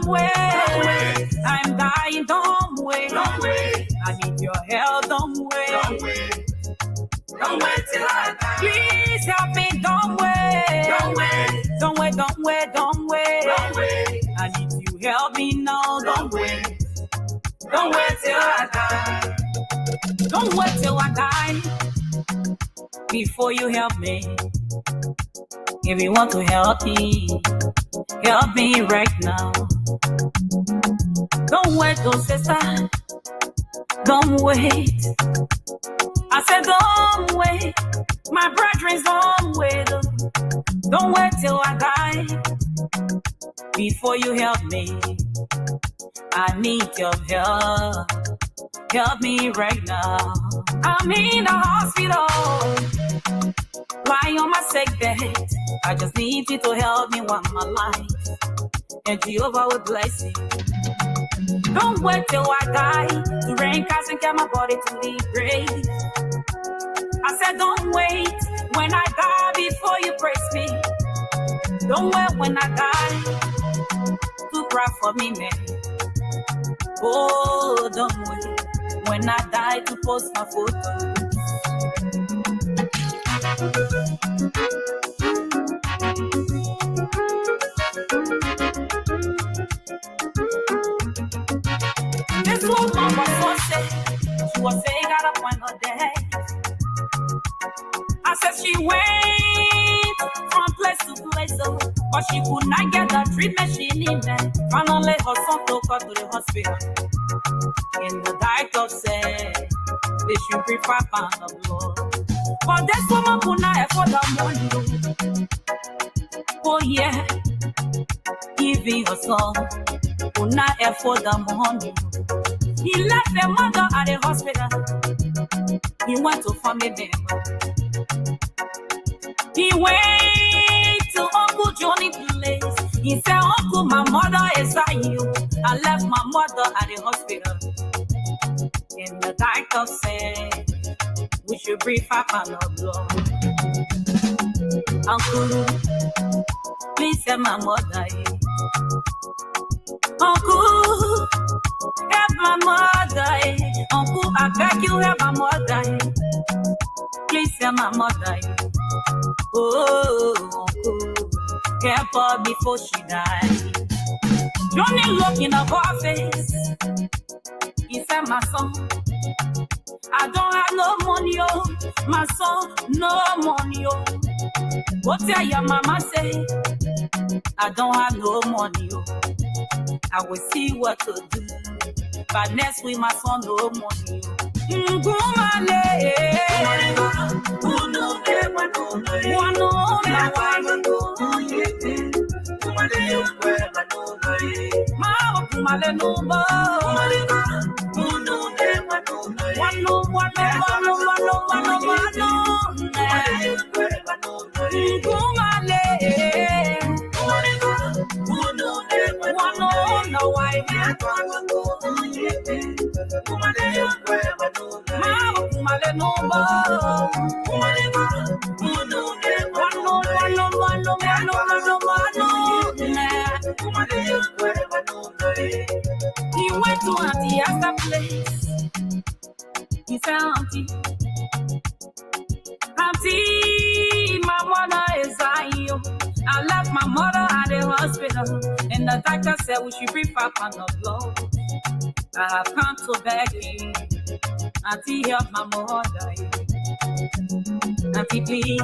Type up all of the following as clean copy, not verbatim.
wait. I'm dying, don't wait. Don't wait. I need your help, don't wait. Don't wait. Don't wait till I die. Please help me, don't wait. Don't wait. Don't wait, don't wait, don't wait. Don't wait. I need you help me now, Don't wait. Don't wait till I die. Don't wait till I die before you help me. If you want to help me right now. Don't wait, oh sister. Don't wait. I said don't wait. My brethren, don't wait. Don't wait till I die before you help me. I need your help. Help me right now. I'm in the hospital, lying on my sick bed. I just need you to help me one my life, and Jehovah will bless you. Don't wait till I die to rain cast and get my body to the grave. I said don't wait when I die before you praise me. Don't wait when I die to cry for me, man. Oh, don't wait when I die to post my photo. This woman was so sick. She was saying got up on her day. I said she went from place to place, but she could not get the treatment she needed. Finally, her son took her to the hospital. And the doctor said they should bring 5 pounds of blood. But this woman could not afford the money. Oh yeah, even her son could not afford the money. He left the mother at the hospital. He went to family member. He went to Uncle Johnny place. He said, Uncle, my mother is at you. I left my mother at the hospital. And the doctor said, we should bring 5 pounds of blood. Uncle, please help my mother. Uncle, help my mother. Uncle, I beg you, help my mother. Please help my mother. Oh, uncle, help her before she dies. Johnny looked in her face. He said, my son, I don't have no money, oh. My son, no money, oh. What tell your mama say? I don't have no money, oh. I will see what to do. But next week, my son, no money, oh. He went to Auntie Esther's place. He said, Auntie, my mother is dying. I left my mother at the hospital, and the doctor said we should bring 5 pounds of blood. I have come to beg you, Auntie, help my mother. Auntie,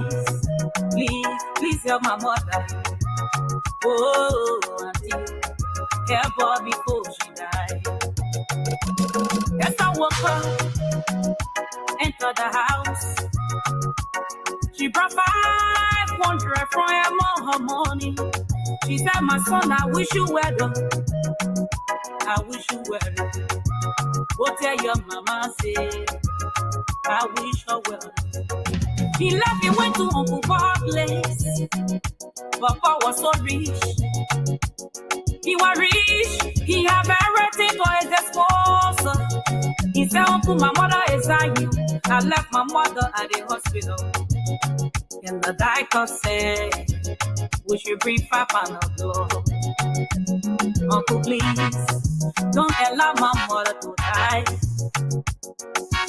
please help my mother. Oh, Auntie, help her before she died. Yes, I woke up, entered the house. She brought 500 from her money. She said, my son, I wish you well. I wish you well. What tell your mama say? I wish her well. He left, he went to Uncle Pa's place. Papa was so rich. He was rich. He had everything for his disposal. He said, Uncle, my mother is at you. I left my mother at the hospital. And the doctor said, we should bring 5 pounds of blood. Uncle, please, don't allow my mother to die.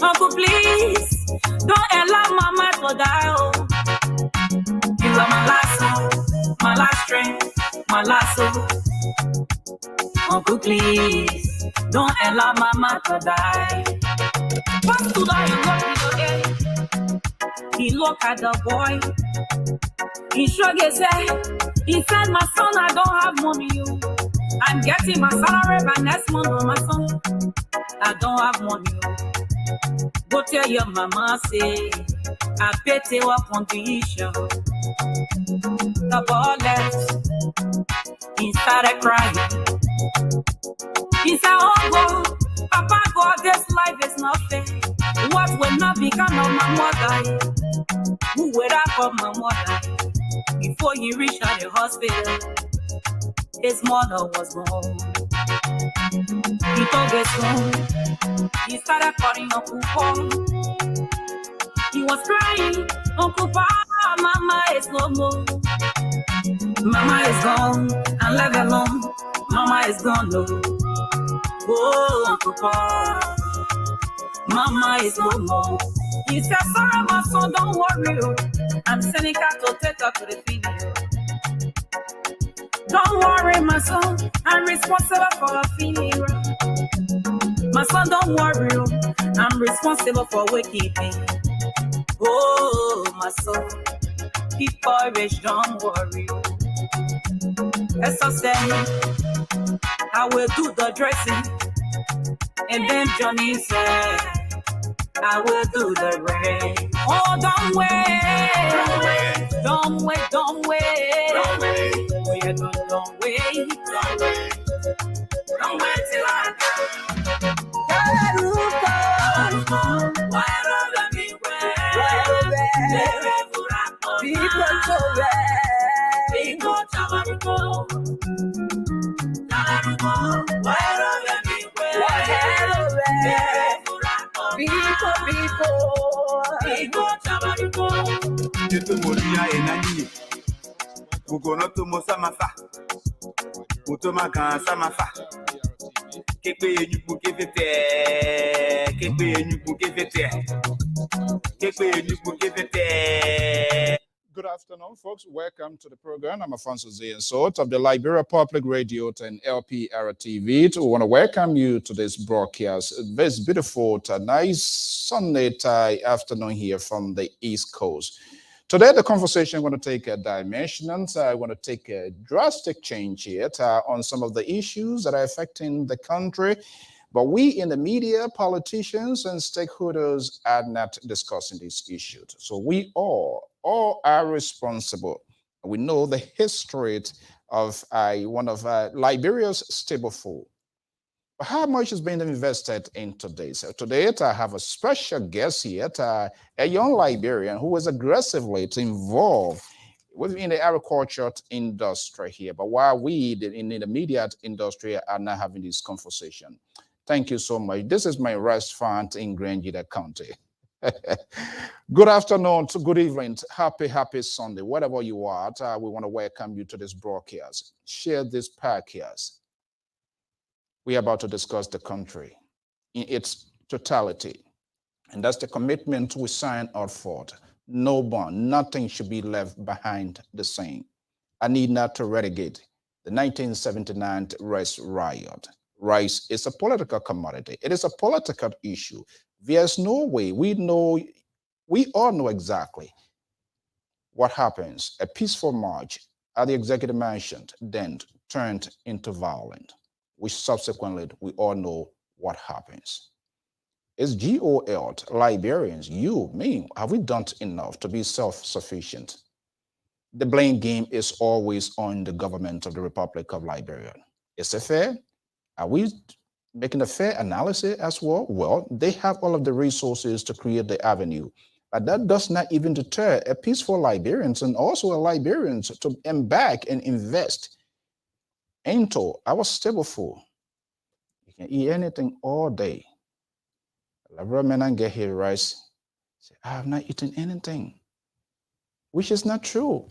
Uncle, please, don't allow mama to die. Oh, you are my last hope, my last strength, my last hope. Uncle, please, don't allow mama to die. First to die, he looked at the boy. He shrugged his head. He said, my son, I don't have money. You. I'm getting my salary by next month, oh, my son. I don't have money. You. Go tell your mama, say, I bet you a condition. The boy left. He started crying. He said, oh, God, Papa, God, this life is not fair. What will not become of my mother? Who would I call my mother? Before he reached out the hospital, his mother was gone. He took his phone. He started calling Uncle Paul. He was crying, Uncle Paul, Mama is no more. Mama is gone, and left alone. Mama is gone, no. Oh, Uncle Paul, Mama is no more. He said, sorry, my son, don't worry. I'm sending her to take her to the funeral. Don't worry, my son, I'm responsible for a funeral. My son, don't worry, I'm responsible for wakekeeping. Oh, my son, keep courage, don't worry. As I said, I will do the dressing. And then Johnny said, I will do the rain. Oh, don't wait. Don't wait. Don't wait. Don't wait. Oh, yeah, don't wait. Don't wait. Don't wait till I come. Good afternoon, folks. Welcome to the program. I'm Afonso Ziensot of the Liberia Public Radio and Lpr-Tv. We want to welcome you to this broadcast. This beautiful, nice Sunday afternoon here from the East Coast. Today, the conversation going to take a dimension. I want to take a drastic change here on some of the issues that are affecting the country. But we in the media, politicians, and stakeholders are not discussing these issues. So we all are responsible. We know the history of one of Liberia's staple food. But how much is being invested in today? So today I have a special guest here, a young Liberian who was aggressively involved within the agriculture industry here. But while we in the media industry are not having this conversation. Thank you so much. This is my restaurant in Grangida County. Good afternoon, good evening, happy Sunday, whatever you are. We want to welcome you to this broadcast. Share this podcast. We are about to discuss the country in its totality. And that's the commitment we sign out for. No bond, nothing should be left behind the same. I need not to relegate the 1979 rice riot. Rice is a political commodity. It is a political issue. There's no way we all know exactly what happens. A peaceful march at the executive mansion then turned into violence, which subsequently we all know what happens. It's GOL, Liberians, you, me, have we done enough to be self-sufficient? The blame game is always on the government of the Republic of Liberia. Is it fair? Are we making a fair analysis as well? Well, they have all of the resources to create the avenue. But that does not even deter a peaceful Liberians and also a Liberians to embark and invest into our staple food. You can eat anything all day. Liberia men and get here rice. Say, I have not eaten anything, which is not true.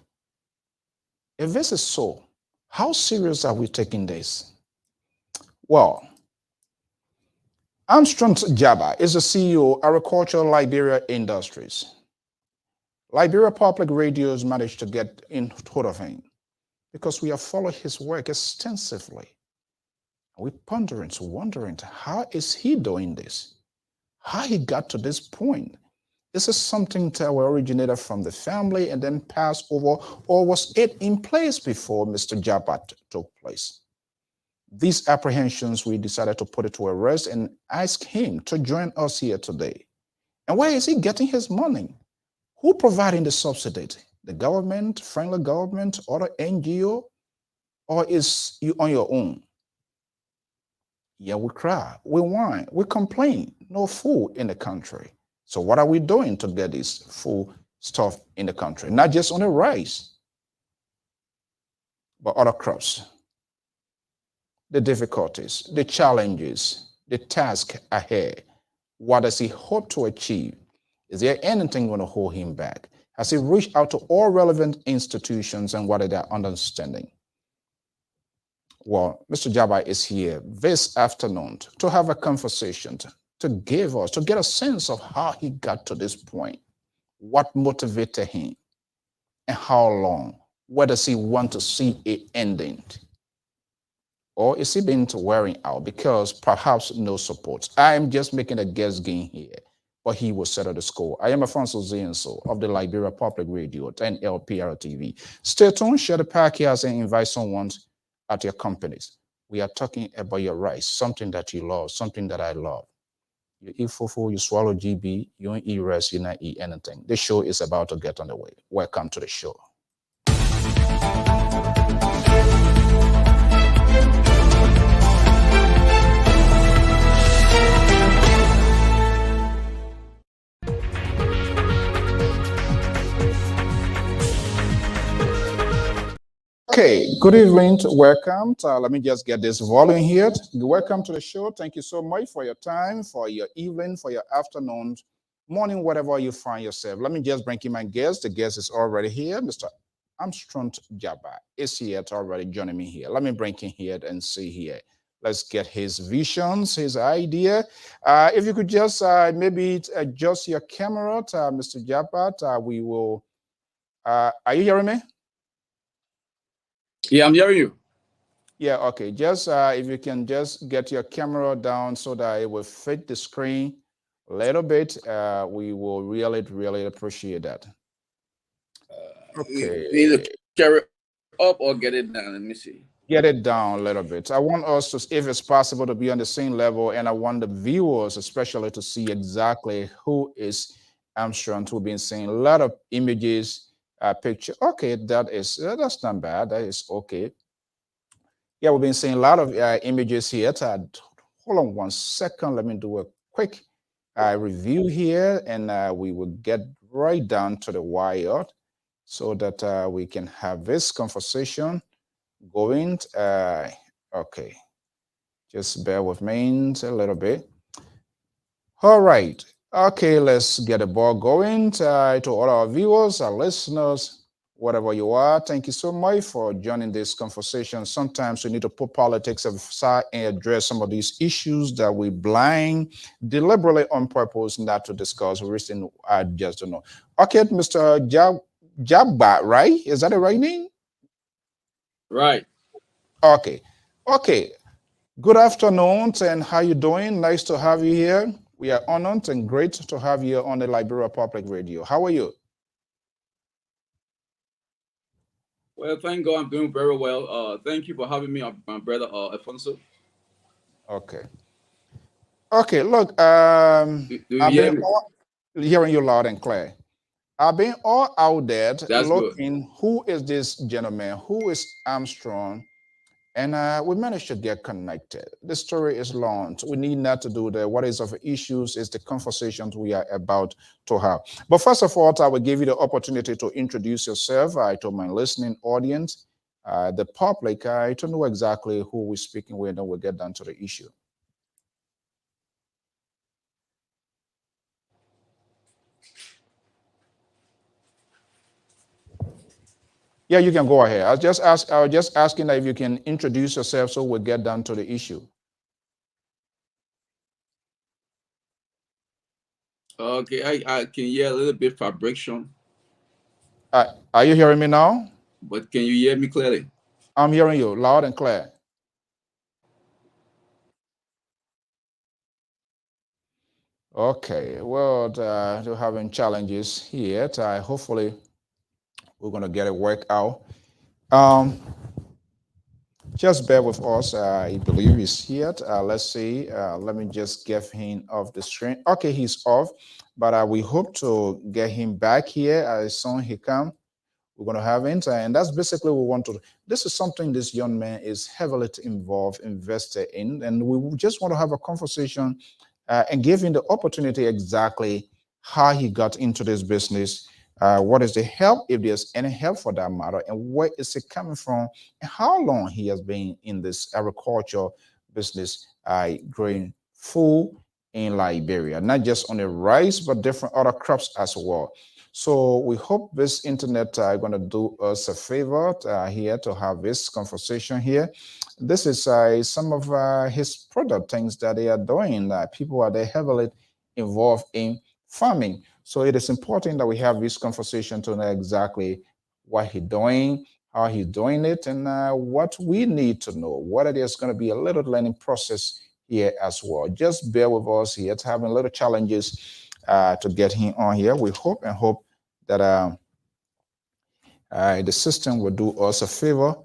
If this is so, How serious are we taking this? Well, Armstrong JARGBAH is the CEO of Agricultural Liberia Industries. Liberia Public Radio has managed to get in hold of him because we have followed his work extensively. We're wondering, how is he doing this? How he got to this point? This is something that originated from the family and then passed over, or was it in place before Mr. JARGBAH took place? These apprehensions, we decided to put it to a rest and ask him to join us here today. And where is he getting his money? Who providing the subsidy? The government, friendly government, or the NGO? Or is you on your own? Yeah, we cry, we whine, we complain. No food in the country. So what are we doing to get this food stuff in the country? Not just on the rice, but other crops. The difficulties, the challenges, the task ahead. What does he hope to achieve? Is there anything going to hold him back? Has he reached out to all relevant institutions, and what are their understanding? Well, Mr. JARGBAH is here this afternoon to have a conversation, to get a sense of how he got to this point, what motivated him, and how long. Where does he want to see it ending? Or is he being wearing out because perhaps no support? I am just making a guess game here, but he will settle the score. I am Alfonso Zienso of the Liberia Public Radio and Lpr-Tv. Stay tuned, share the podcast, and invite someone at your companies. We are talking about your rice, something that you love, something that I love. You eat fufu, you swallow GB, you don't eat rice, you not eat anything. This show is about to get on the way. Welcome to the show. Okay, good evening, welcome. Let me just get this volume here. Welcome to the show. Thank you so much for your time, for your evening, for your afternoon, morning, whatever you find yourself. Let me just bring in my guest. The guest is already here. Mr. Armstrong JARGBAH is here already joining me here. Let me bring him here and see here. Let's get his visions, his idea. If you could just maybe adjust your camera, Mr. JARGBAH, we will. Are you hearing me? Yeah, I'm hearing you. Yeah, okay. Just if you can just get your camera down so that it will fit the screen a little bit, we will really appreciate that. Okay. You need to carry it up or get it down. Let me see. Get it down a little bit. I want us to, if it's possible, to be on the same level, and I want the viewers especially to see exactly who is Armstrong. We've been seeing a lot of images, picture. Okay, that's not bad. That is okay. Yeah, we've been seeing a lot of images here. Hold on one second. Let me do a quick review here, and we will get right down to the wire so that we can have this conversation going. Okay, just bear with me a little bit. All right. Okay, let's get the ball going. To all our viewers, our listeners, whatever you are, thank you so much for joining this conversation. Sometimes we need to put politics aside and address some of these issues that we blind deliberately on purpose not to discuss. Reason I just don't know. Okay, Mr. JARGBAH, right? Is that the right name? Right. Okay. Good afternoon, and how you doing? Nice to have you here. We are honored and great to have you on the Liberia Public Radio. How are you? Well, thank God I'm doing very well. Thank you for having me, my brother Alfonso. Okay. Look, Do you I've hear been me? hearing you loud and clear. I've been all out there That's looking, good. who is this gentleman? Who is Armstrong? And we managed to get connected. The story is long. We need not to do the what is of issues is the conversations we are about to have. But first of all, I will give you the opportunity to introduce yourself to my listening audience, the public, to know exactly who we're speaking with, and then we'll get down to the issue. Yeah, you can go ahead. I was just asking that if you can introduce yourself so we'll get down to the issue. Okay, I can hear a little bit vibration, Are you hearing me now? but can you hear me clearly? I'm hearing you loud and clear. Okay, well, we're having challenges here. Hopefully, we're going to get it worked out. Just bear with us. I believe he's here. Let's see. Let me just get him off the screen. Okay, he's off, but we hope to get him back here as soon as he comes. We're going to have it, and that's basically what we want to. This is something this young man is heavily involved, invested in, and we just want to have a conversation and give him the opportunity exactly how he got into this business, what is the help, if there's any help for that matter, and where is it coming from, and how long he has been in this agriculture business, growing food in Liberia, not just on the rice, but different other crops as well. So we hope this internet going to do us a favor here to have this conversation here. This is some of his product things that they are doing. People are there heavily involved in farming. So it is important that we have this conversation to know exactly what he's doing, how he's doing it, and what we need to know. What it is going to be a little learning process here as well. Just bear with us here. It's having little challenges to get him on here. We hope that the system will do us a favor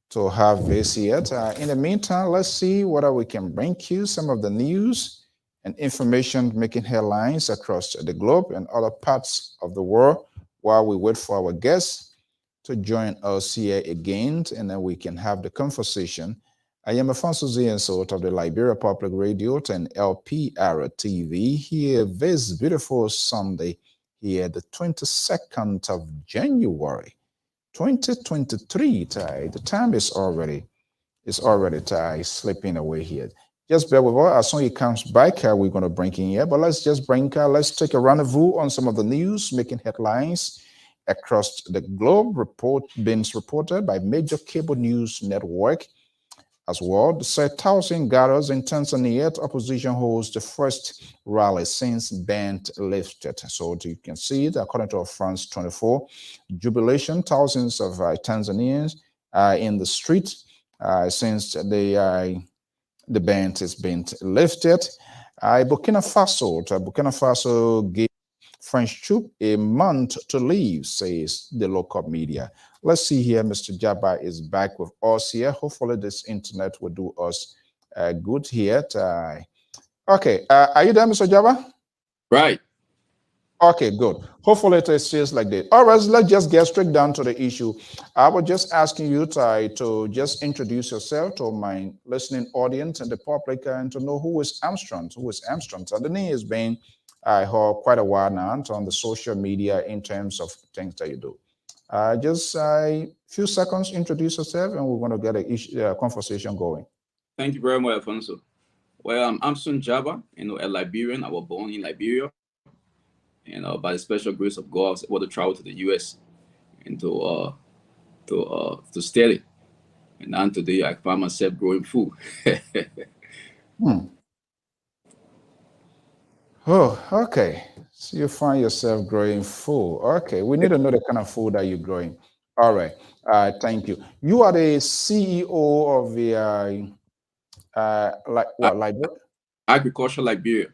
to have this here. In the meantime, let's see whether we can bring you some of the news and information making headlines across the globe and other parts of the world while we wait for our guests to join us here again, and then we can have the conversation. I am Afonso Ziensot of the Liberia Public Radio and Lpr-Tv here this beautiful Sunday here, the 22nd of January, 2023. The time is already slipping away here. Just bear with us. As soon as he comes back, we're going to bring him here. But let's just let's take a rendezvous on some of the news making headlines across the globe. Being reported by major cable news network as well. The 1,000 gatherers in Tanzania, opposition holds the first rally since ban lifted. So you can see it according to France 24. Jubilation, thousands of Tanzanians in the street since the ban has been lifted. Burkina Faso gave French troop a month to leave, says the local media. Let's see here. Mr. JARGBAH is back with us here. Hopefully this internet will do us good here. Okay, are you there, Mr. JARGBAH? Right. Okay, good. Hopefully it stays like that. All right, let's just get straight down to the issue. I was just asking you to just introduce yourself to my listening audience and the public and to know who is Armstrong. So the name has been for quite a while now on the social media in terms of things that you do. Just a few seconds, introduce yourself, and we're going to get a conversation going. Thank you very much, Alfonso. Well, I'm Armstrong JARGBAH, a Liberian. I was born in Liberia. And by the special grace of God, I was able to travel to the U.S. and to study. And now today, I find myself growing food. Oh, okay. So you find yourself growing food. Okay, we need to know the kind of food that you're growing. All right. Thank you. You are the CEO of the Liberia? Agriculture Liberia.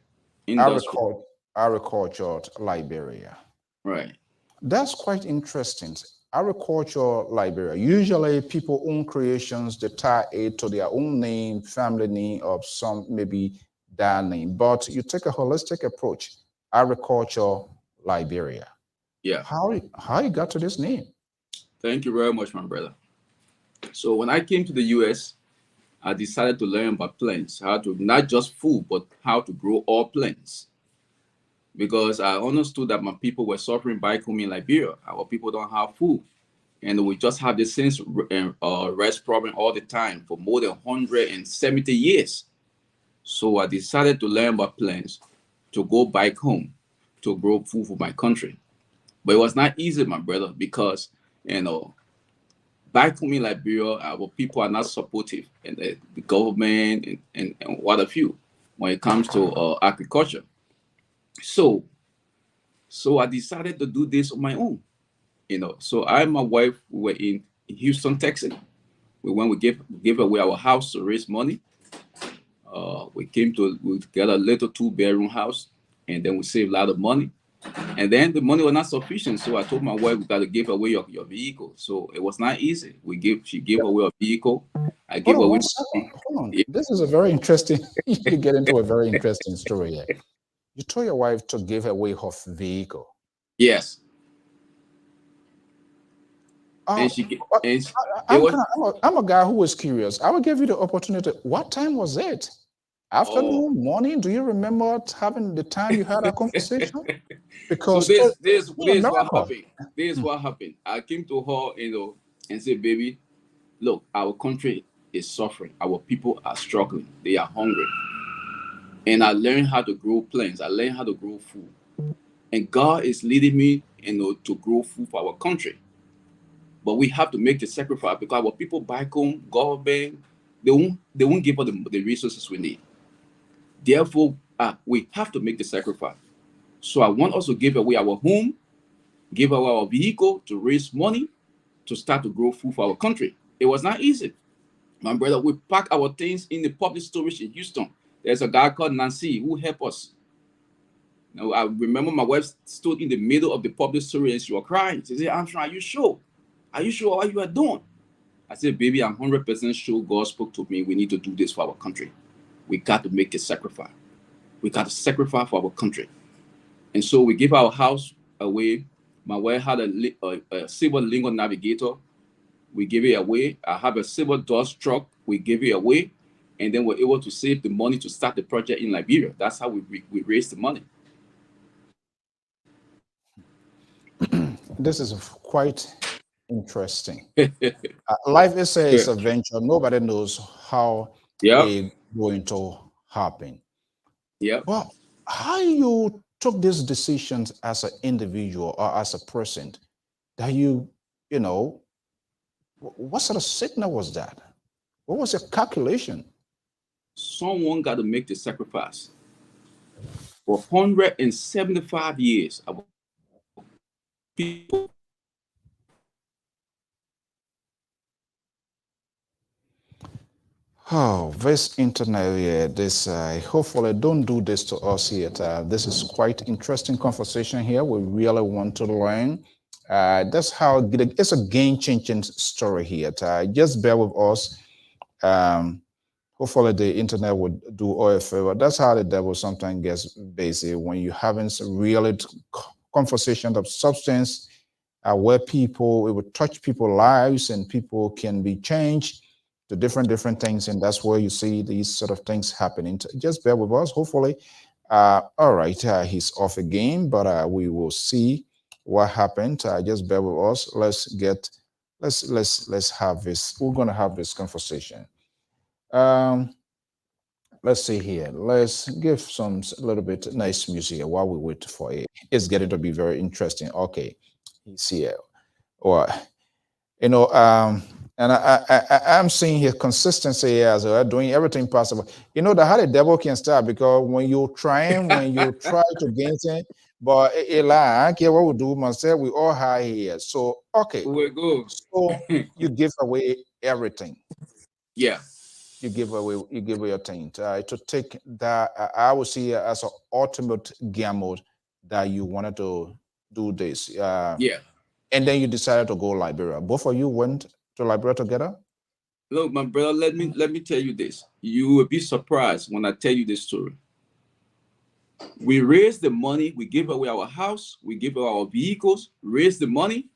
Agriculture Liberia. Right. That's quite interesting. Agriculture Liberia. Usually people own creations, they tie it to their own name, family name, or some maybe that name. But you take a holistic approach. Agriculture Liberia. Yeah. How you got to this name? Thank you very much, my brother. So when I came to the US, I decided to learn about plants, how to not just food, but how to grow all plants. Because I understood that my people were suffering back home in Liberia. Our people don't have food. And we just have the same rice problem all the time for more than 170 years. So I decided to learn about plants, to go back home, to grow food for my country. But it was not easy, my brother, because, back home in Liberia, our people are not supportive, and the government and what have you, when it comes to agriculture. So, so I decided to do this on my own. So I and my wife were in Houston, Texas. We gave away our house to raise money. We got a little 2-bedroom house, and then we saved a lot of money. And then the money was not sufficient, so I told my wife, we got to give away your vehicle. So it was not easy. She gave away a vehicle. I gave Hold on away. one second. Hold on. Yeah. This is a very interesting. You get into a very interesting story here. You told your wife to give away her vehicle. Yes. Uh, And I'm a guy who was curious. I will give you the opportunity. What time was it? Afternoon, morning? Do you remember having the time you had a conversation? Because so this it's a what miracle. happened. This is what happened. I came to her, and said, baby, look, our country is suffering. Our people are struggling. They are hungry. And I learned how to grow plants. I learned how to grow food. And God is leading me, to grow food for our country. But we have to make the sacrifice because our people back home, government, they won't give us the resources we need. Therefore, we have to make the sacrifice. So I want us to give away our home, give away our vehicle to raise money to start to grow food for our country. It was not easy. My brother, we pack our things in the public storage in Houston. There's a guy called Nancy who helped us. Now, I remember my wife stood in the middle of the public storage and she was crying. She said, Armstrong, are you sure? Are you sure what you are doing? I said, baby, I'm 100% sure God spoke to me. We need to do this for our country. We got to make a sacrifice. We got to sacrifice for our country. And so we give our house away. My wife had a silver Lincoln Navigator. We gave it away. I have a silver dust truck. We gave it away. And then we're able to save the money to start the project in Liberia. That's how we raised the money. This is quite interesting. Life is a venture. Nobody knows how it's going to happen. Yeah. Well, how you took these decisions as an individual or as a person that what sort of signal was that? What was your calculation? Someone got to make the sacrifice. For 175 years, our people. Oh, this internet here, this hopefully don't do this to us here. This is quite interesting conversation here. We really want to learn. That's how it's a game-changing story here. Just bear with us. Hopefully the internet would do all a favor. That's how the devil sometimes gets busy when you're having some real conversation of substance where it would touch people's lives and people can be changed to different things, and that's where you see these sort of things happening. Just bear with us. Hopefully, all right, he's off again, but we will see what happened. Just bear with us. Let's have this. We're gonna have this conversation. Let's see here. Let's give some little bit nice music here while we wait for it. It's getting to be very interesting. Okay, he's here. Or and I'm seeing here consistency as well, doing everything possible. That how the devil can start, because when you try to gain it, but I care what we do, myself, we all high here. So okay, we're good. So you give away everything. Yeah. You give away your thing to take that. I would see it as an ultimate gamble that you wanted to do this. Yeah. And then you decided to go Liberia. Both of you went to Liberia together? Look, my brother, let me tell you this. You will be surprised when I tell you this story. We raised the money, we gave away our house, we gave away our vehicles, raised the money,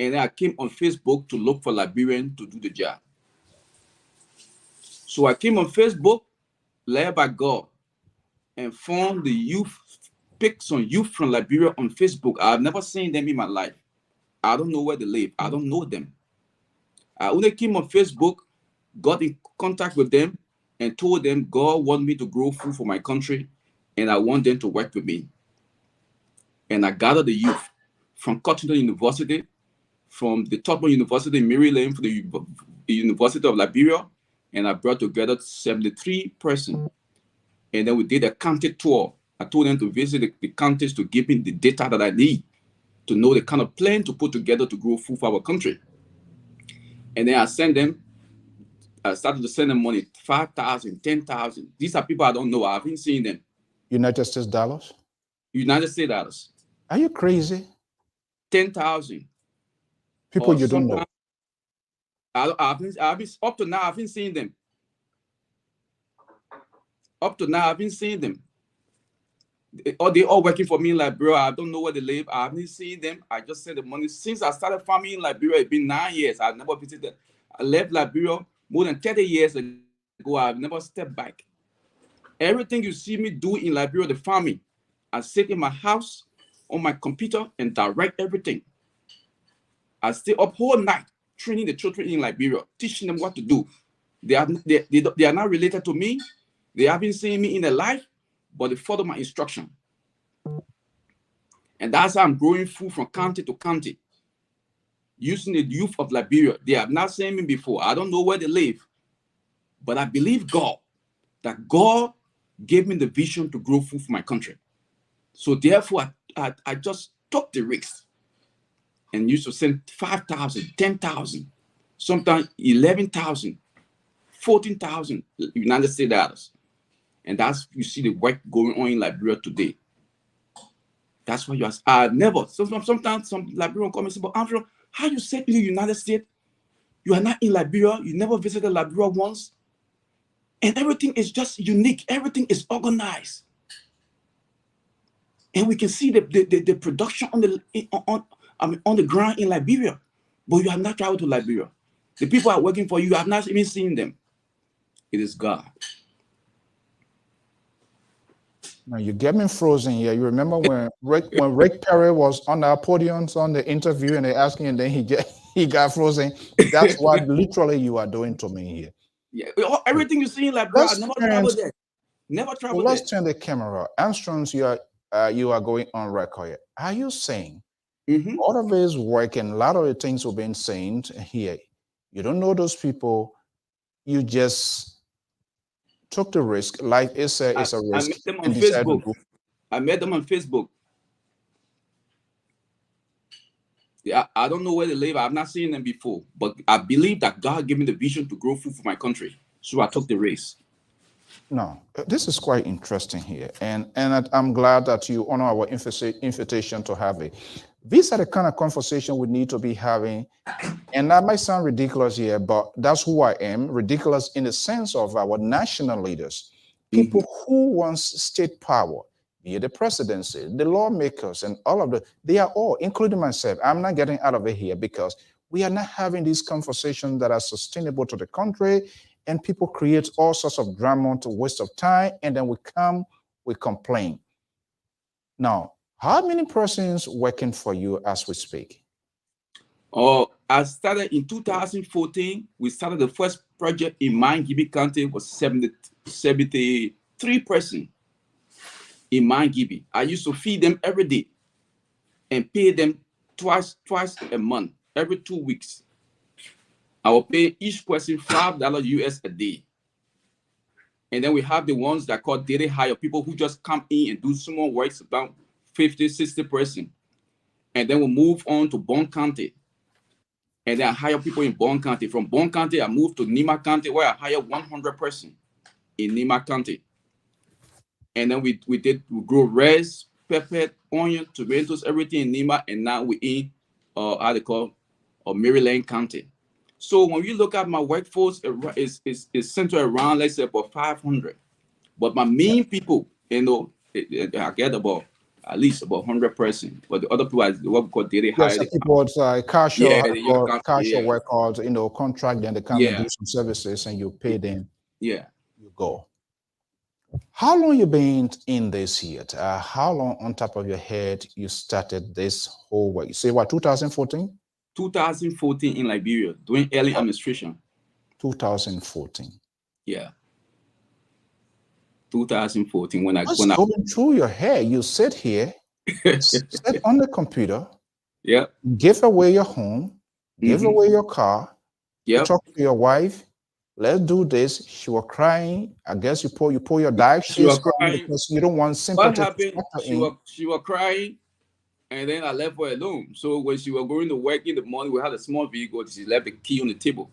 and then I came on Facebook to look for Liberians to do the job. So I came on Facebook, led by God, and found the youth, picked some youth from Liberia on Facebook. I've never seen them in my life. I don't know where they live. I don't know them. I only came on Facebook, got in contact with them, and told them God wants me to grow food for my country, and I want them to work with me. And I gathered the youth from Cotton University, from the Tubman University in Maryland, from the University of Liberia, and I brought together 73 persons. And then we did a county tour. I told them to visit the counties to give me the data that I need to know the kind of plan to put together to grow food for our country. And then I started to send them money, 5,000, 10,000. These are people I don't know. I haven't seen them. United States dollars? United States dollars. Are you crazy? 10,000. People you don't know. Up to now, I haven't seen them. Up to now, I haven't seen them. They all working for me in Liberia. I don't know where they live. I haven't seen them. I just sent the money. Since I started farming in Liberia, it's been 9 years. I've never visited. I left Liberia more than 30 years ago. I've never stepped back. Everything you see me do in Liberia, the farming, I sit in my house on my computer and direct everything. I stay up whole night training the children in Liberia, teaching them what to do. They are not related to me. They haven't seen me in their life, but they follow my instruction. And that's how I'm growing food from county to county, using the youth of Liberia. They have not seen me before. I don't know where they live, but I believe God, that God gave me the vision to grow food for my country. So therefore, I just took the risk and used to send 5,000, 10,000, sometimes 11,000, 14,000 United States dollars. And that's, you see the work going on in Liberia today. That's why you ask. I never, sometimes some Liberian come and say, but Andrew, how you said in the United States, you are not in Liberia, you never visited Liberia once, and everything is just unique, everything is organized. And we can see the production on the ground in Liberia, but you have not traveled to Liberia. The people are working for you, you have not even seen them. It is God. Now you get me frozen here. You remember when Rick Perry was on our podiums on the interview and they asking, and then he got frozen. That's what literally you are doing to me here. Yeah, everything you see in Liberia, I never traveled there. Never traveled there. Let's turn the camera. Armstrongs, you are going on record. Are you saying all of his work and a lot of the things we've been saying here, you don't know those people, you just took the risk, like it's a risk. I met them on Facebook. I met them on Facebook. Yeah, I don't know where they live. I've not seen them before, but I believe that God gave me the vision to grow food for my country, so I took the risk. No, this is quite interesting here, and I'm glad that you honor our invitation to have it. These are the kind of conversation we need to be having, and that might sound ridiculous here, but that's who I am. Ridiculous in the sense of our national leaders, people who want state power, be it the presidency, the lawmakers, and all of they are all, including myself. I'm not getting out of it here because we are not having these conversations that are sustainable to the country, and people create all sorts of drama to waste of time, and then we complain. Now, how many persons working for you as we speak? I started in 2014. We started the first project in Mangibi County, was 73 persons in Mangibi. I used to feed them every day and pay them twice a month, every 2 weeks. I will pay each person $5 US a day. And then we have the ones that call daily hire, people who just come in and do small works, about 50, 60%. And then we move on to Bon County. And then I hire people in Bon County. From Bon County, I moved to Nima County, where I hire 100% in Nima County. And then we grow rice, pepper, onion, tomatoes, everything in Nima. And now we're in how they call Maryland County. So when you look at my workforce, is centered around, let's say, about 500. But my main people, I get about at least about 100%. But the other people are what we call daily hire. Yes, people casual workers, contract, then they come and do some services and you pay them. Yeah. You go. How long you been in this yet? How long on top of your head you started this whole work? You say what, 2014? 2014 in Liberia, doing early administration. 2014. Yeah. 2014 when I going through your hair, you sit here, sit on the computer, yeah, give away your home, Give away your car. You Yep. talk to your wife. Let's do this. She was crying. I guess you pull your dark She was shades on crying. because you don't want What sympathy to happened? factor in. She was crying, and then I left her alone. So when she was going to work in the morning, we had a small vehicle. She left the key on the table.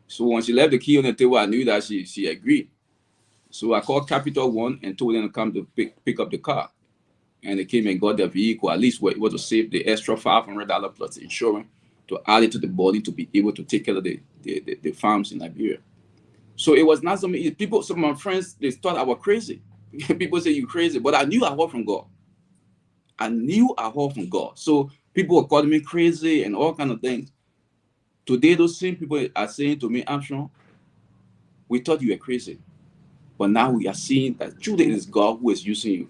So when she left the key on the table, I knew that she agreed. So I called Capital One and told them to come to pick up the car. And they came and got the vehicle. At least we're able to save the extra $500 plus the insurance to add it to the body to be able to take care of the farms in Liberia. So it was not something people, some of my friends, they thought I was crazy. People say you crazy, but I knew I heard from God. I knew I heard from God. So people were calling me crazy and all kind of things. Today, those same people are saying to me, Armstrong, we thought you were crazy. But now we are seeing that truly it is God who is using you.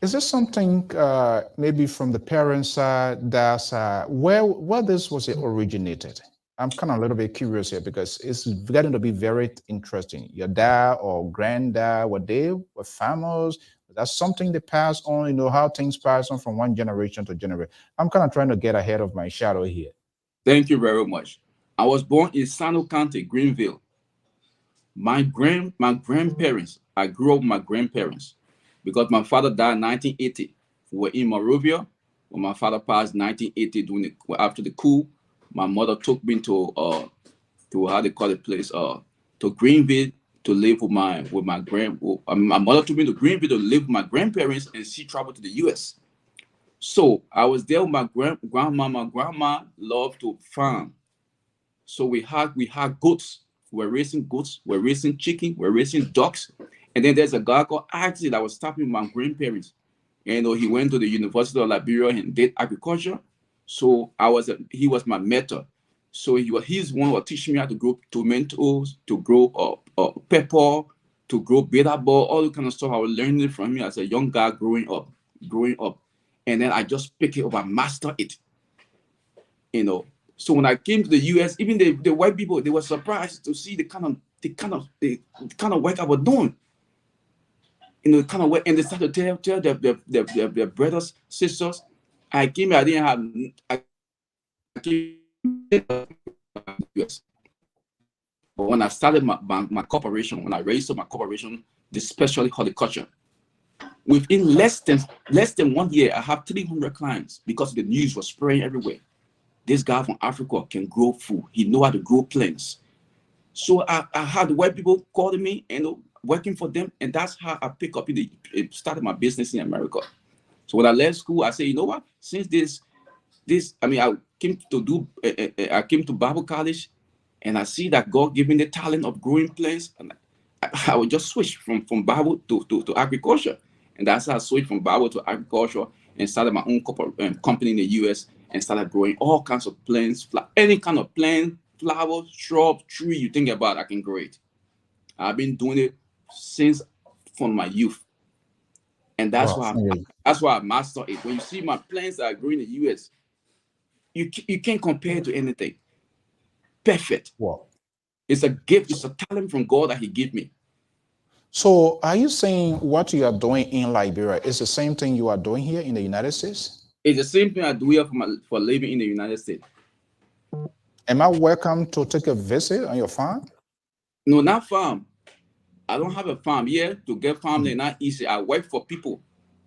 Is this something maybe from the parents' side that's where this was originated? I'm kind of a little bit curious here because it's getting to be very interesting. Your dad or granddad, were farmers? That's something they pass on, how things pass on from one generation to generation. I'm kind of trying to get ahead of my shadow here. Thank you very much. I was born in Sano County, Greenville. My grandparents, I grew up with my grandparents because my father died in 1980. We were in Monrovia when my father passed in 1980 after the coup. My mother took me to how they call the place to Greenville to live with my my mother took me to Greenville to live with my grandparents, and she traveled to the US. So I was there with my grandma. My grandma loved to farm. So we had goats. We're raising goats. We're raising chicken. We're raising ducks. And then there's a guy called Axie that was stopping my grandparents. And he went to the University of Liberia and did agriculture. So he was my mentor. So he's one who was teaching me how to grow tomatoes, to grow pepper, to grow beta ball, all the kind of stuff. I was learning from him as a young guy growing up. And then I just pick it up and master it. So when I came to the US, even the white people, they were surprised to see the kind of work I was doing. The kind of work, and they started to tell their brothers, sisters. I came here, I didn't have I came to the US. But when I started my corporation, when I raised up my corporation, especially horticulture, within less than 1 year, I have 300 clients because the news was spreading everywhere. This guy from Africa can grow food. He know how to grow plants. So I had white people calling me and working for them, and that's how I pick up started my business in America. So when I left school, I said, you know what? Since I came to Bible college, and I see that God gave me the talent of growing plants, and I would just switch from Bible to agriculture, and that's how I switched from Bible to agriculture and started my own company in the US. And started growing all kinds of plants, any kind of plant, flower, shrub, tree you think about, I can grow it. I've been doing it since from my youth, and that's why I master it. When you see my plants that are growing in the US, you can't compare it to anything. Perfect. Wow. It's a gift. It's a talent from God that He gave me. So are you saying what you are doing in Liberia is the same thing you are doing here in the United States? It's the same thing I do here for living in the United States. Am I welcome to take a visit on your farm? No, not farm. I don't have a farm here. To get farmland not easy. I work for people.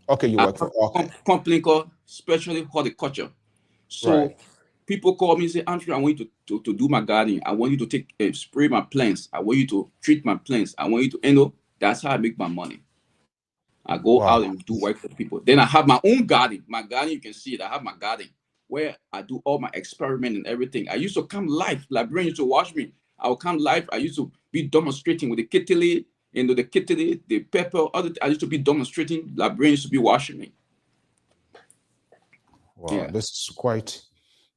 Okay, you work for a company called Specially Horticulture. So people call me and say, Andrew, I want you to do my gardening. I want you to spray my plants. I want you to treat my plants. I want you to, that's how I make my money. I go out and do work for people. Then I have my own garden. My garden, you can see it. I have my garden where I do all my experiment and everything. I used to come live. Librarians used to watch me. I would come live. I used to be demonstrating with the kitty, the pepper. I used to be demonstrating. Librarians used to be watching me. Wow, yeah. This is quite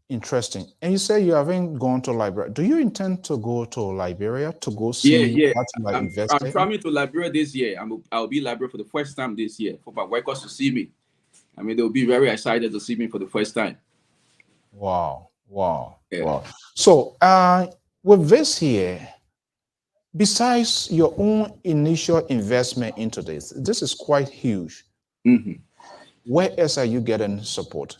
interesting. And you say you haven't gone to Liberia. Do you intend to go to Liberia to go see what you are investing? I'm traveling to Liberia this year. I'll be in Liberia for the first time this year for my workers to see me. I mean, they'll be very excited to see me for the first time. Wow. Yeah. Wow. So with this here, besides your own initial investment into this is quite huge. Mm-hmm. Where else are you getting support?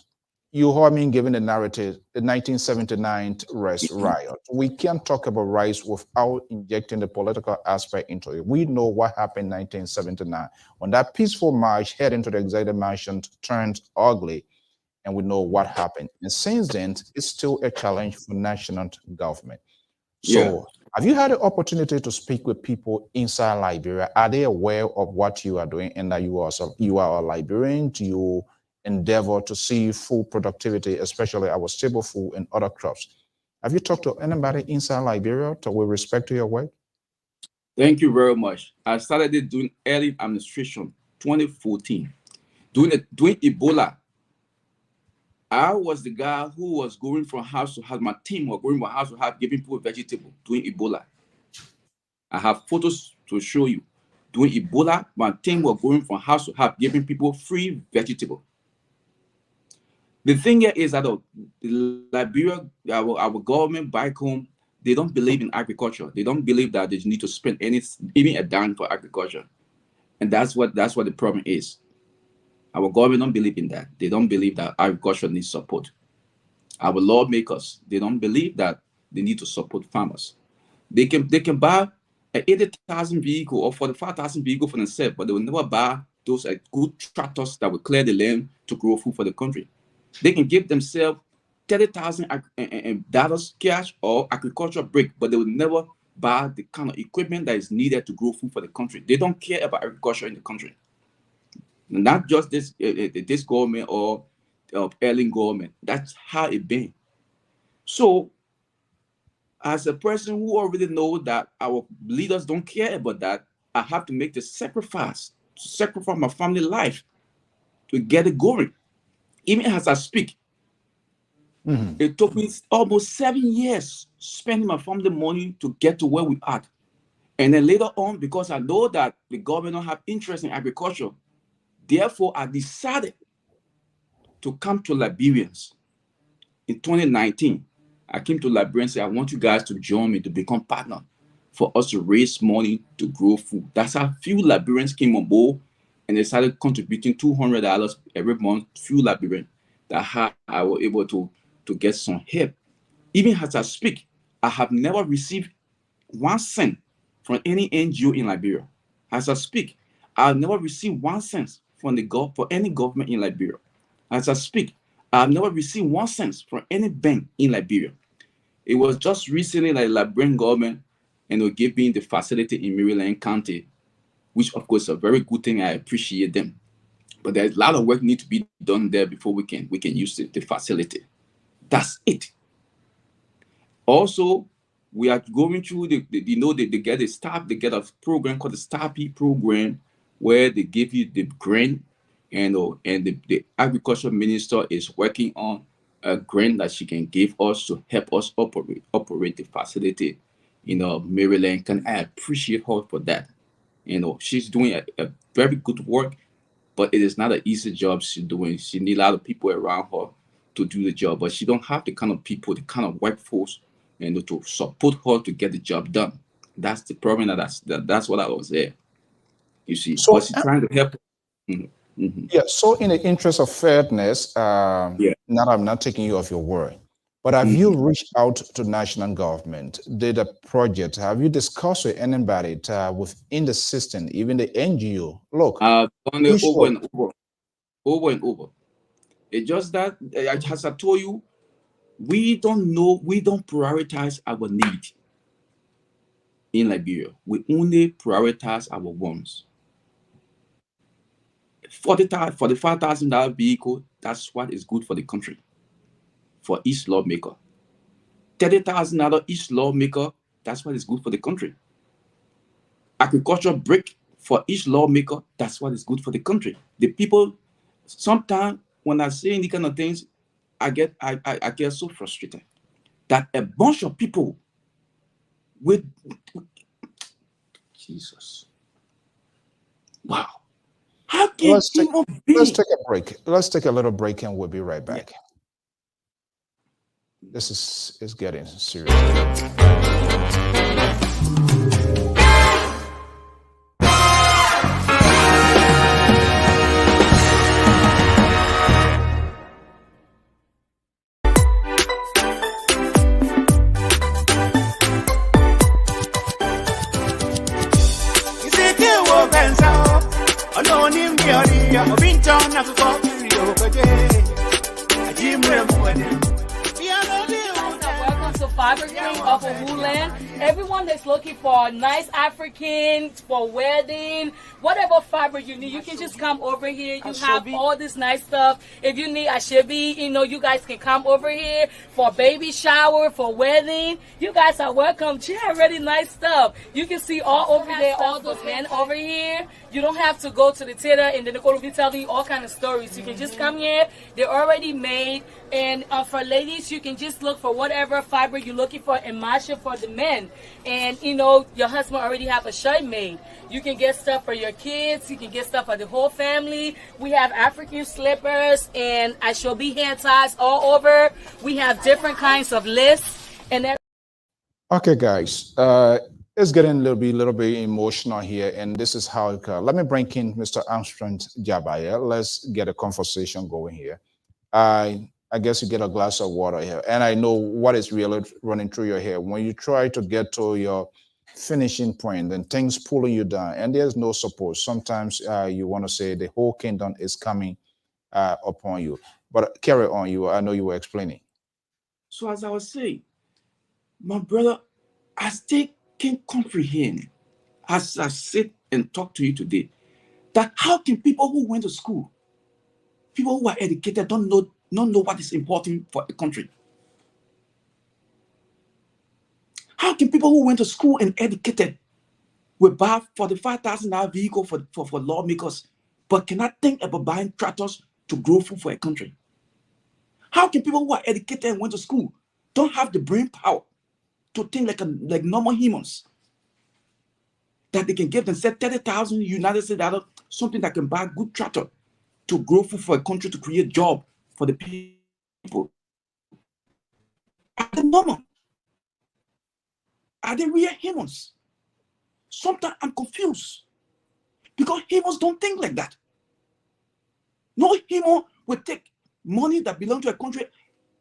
you heard me giving the narrative, the 1979 riot. We can't talk about riots without injecting the political aspect into it. We know what happened in 1979 when that peaceful march heading to the executive mansion turned ugly, and we know what happened. And since then, it's still a challenge for national government. So, have you had the opportunity to speak with people inside Liberia? Are they aware of what you are doing and that you are a Liberian? Do you endeavor to see food productivity, especially our staple food and other crops? Have you talked to anybody inside Liberia with respect to your work? Thank you very much. I started doing early administration 2014, doing Ebola. I was the guy who was going from house to house. My team was going from house to house, giving people vegetable, doing Ebola. I have photos to show you. Doing Ebola, my team was going from house to house, giving people free vegetable. The thing here is that Liberia, our government back home, they don't believe in agriculture. They don't believe that they need to spend even a dime for agriculture. And that's what the problem is. Our government don't believe in that. They don't believe that agriculture needs support. Our lawmakers, they don't believe that they need to support farmers. They can buy an 80,000 vehicle or 45,000 vehicle for themselves, but they will never buy those good tractors that will clear the land to grow food for the country. They can give themselves $30,000 cash or agricultural break, but they will never buy the kind of equipment that is needed to grow food for the country. They don't care about agriculture in the country. Not just this government or ailing government. That's how it been. So, as a person who already know that our leaders don't care about that, I have to make the sacrifice my family life to get it going. Even as I speak, it took me almost 7 years spending my family money to get to where we are. And then later on, because I know that the government don't have interest in agriculture, therefore, I decided to come to Liberians. In 2019, I came to Liberia and said, I want you guys to join me to become partner for us to raise money to grow food. That's how few Liberians came on board and they started contributing $200 every month. Few Liberians that how I was able to get some help. Even as I speak, I have never received 1 cent from any NGO in Liberia. As I speak, I've never received 1 cent from for any government in Liberia. As I speak, I've never received 1 cent from any bank in Liberia. It was just recently that the Liberian government will give me the facility in Maryland County, which of course is a very good thing. I appreciate them. But there's a lot of work need to be done there before we can use the facility. That's it. Also, we are going through they get a program called the Star P program, where they give you the grant, and the agriculture minister is working on a grant that she can give us to help us operate the facility in Maryland. And I appreciate her for that. She's doing a very good work, but it is not an easy job she's doing. She needs a lot of people around her to do the job, but she don't have the kind of people, the kind of workforce, to support her to get the job done. That's the problem. That's what I was there. You see, so, but she's trying to help. Yeah. So, in the interest of fairness, now I'm not taking you off your word, but have you reached out to national government? Did a project? Have you discussed with anybody within the system, even the NGO? Look, done it over and over. It's just that, as I told you, we don't prioritize our need in Liberia. We only prioritize our wants. $45,000 vehicle, that's what is good for the country, for each lawmaker. $30,000 each lawmaker, that's what is good for the country. Agricultural break for each lawmaker, that's what is good for the country. The people, sometimes when I say any kind of things, I get so frustrated that a bunch of people with Jesus. Wow. How can let's take a break. Let's take a little break and we'll be right back. Yeah. This is getting serious. Welcome to Fiber King of Woodland. Everyone that's looking for nice African for wedding, whatever fiber you need, you can just come over here. You have all this nice stuff. If you need ashebi, you guys can come over here for baby shower, for wedding. You guys are welcome. She have really nice stuff. You can see all over there, all those men over here. You don't have to go to the theater and then Nicole will be telling you all kind of stories. You can just come here. They're already made. And for ladies, you can just look for whatever fiber you're looking for and match it for the men. And your husband already have a shirt made. You can get stuff for your kids. You can get stuff for the whole family. We have African slippers and ashobi hair ties all over. We have different kinds of lists and that. Okay, guys, it's getting a little bit emotional here, and this is how it goes. Let me bring in Mr. Armstrong JARGBAH. Let's get a conversation going here. I guess you get a glass of water here, and I know what is really running through your head when you try to get to your finishing point, then things pulling you down, and there's no support. Sometimes you want to say the whole kingdom is coming upon you. But carry on. I know you were explaining. So as I was saying, my brother, I still can't comprehend, as I sit and talk to you today, that how can people who went to school, people who are educated, don't know what is important for a country? How can people who went to school and educated will buy $45,000 vehicle for lawmakers, but cannot think about buying tractors to grow food for a country? How can people who are educated and went to school don't have the brain power to think like normal humans, that they can give themselves 30,000 United States dollars, something that can buy a good tractor to grow food for a country, to create job for the people? Are they normal? Are they real humans? Sometimes I'm confused, because humans don't think like that. No human will take money that belongs to a country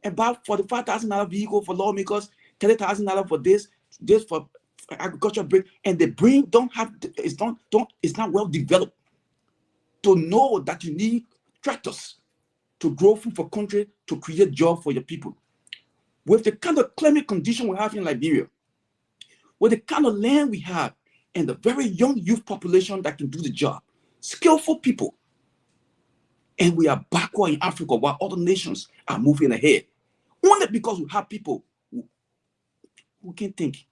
and buy $45,000 vehicle for lawmakers, $30,000 for this for agriculture break, and the brain it's not well developed to know that you need tractors to grow food for country, to create job for your people. With the kind of climate condition we have in Liberia, with the kind of land we have, and the very young youth population that can do the job, skillful people, and we are backward in Africa while other nations are moving ahead, only because we have people who can think.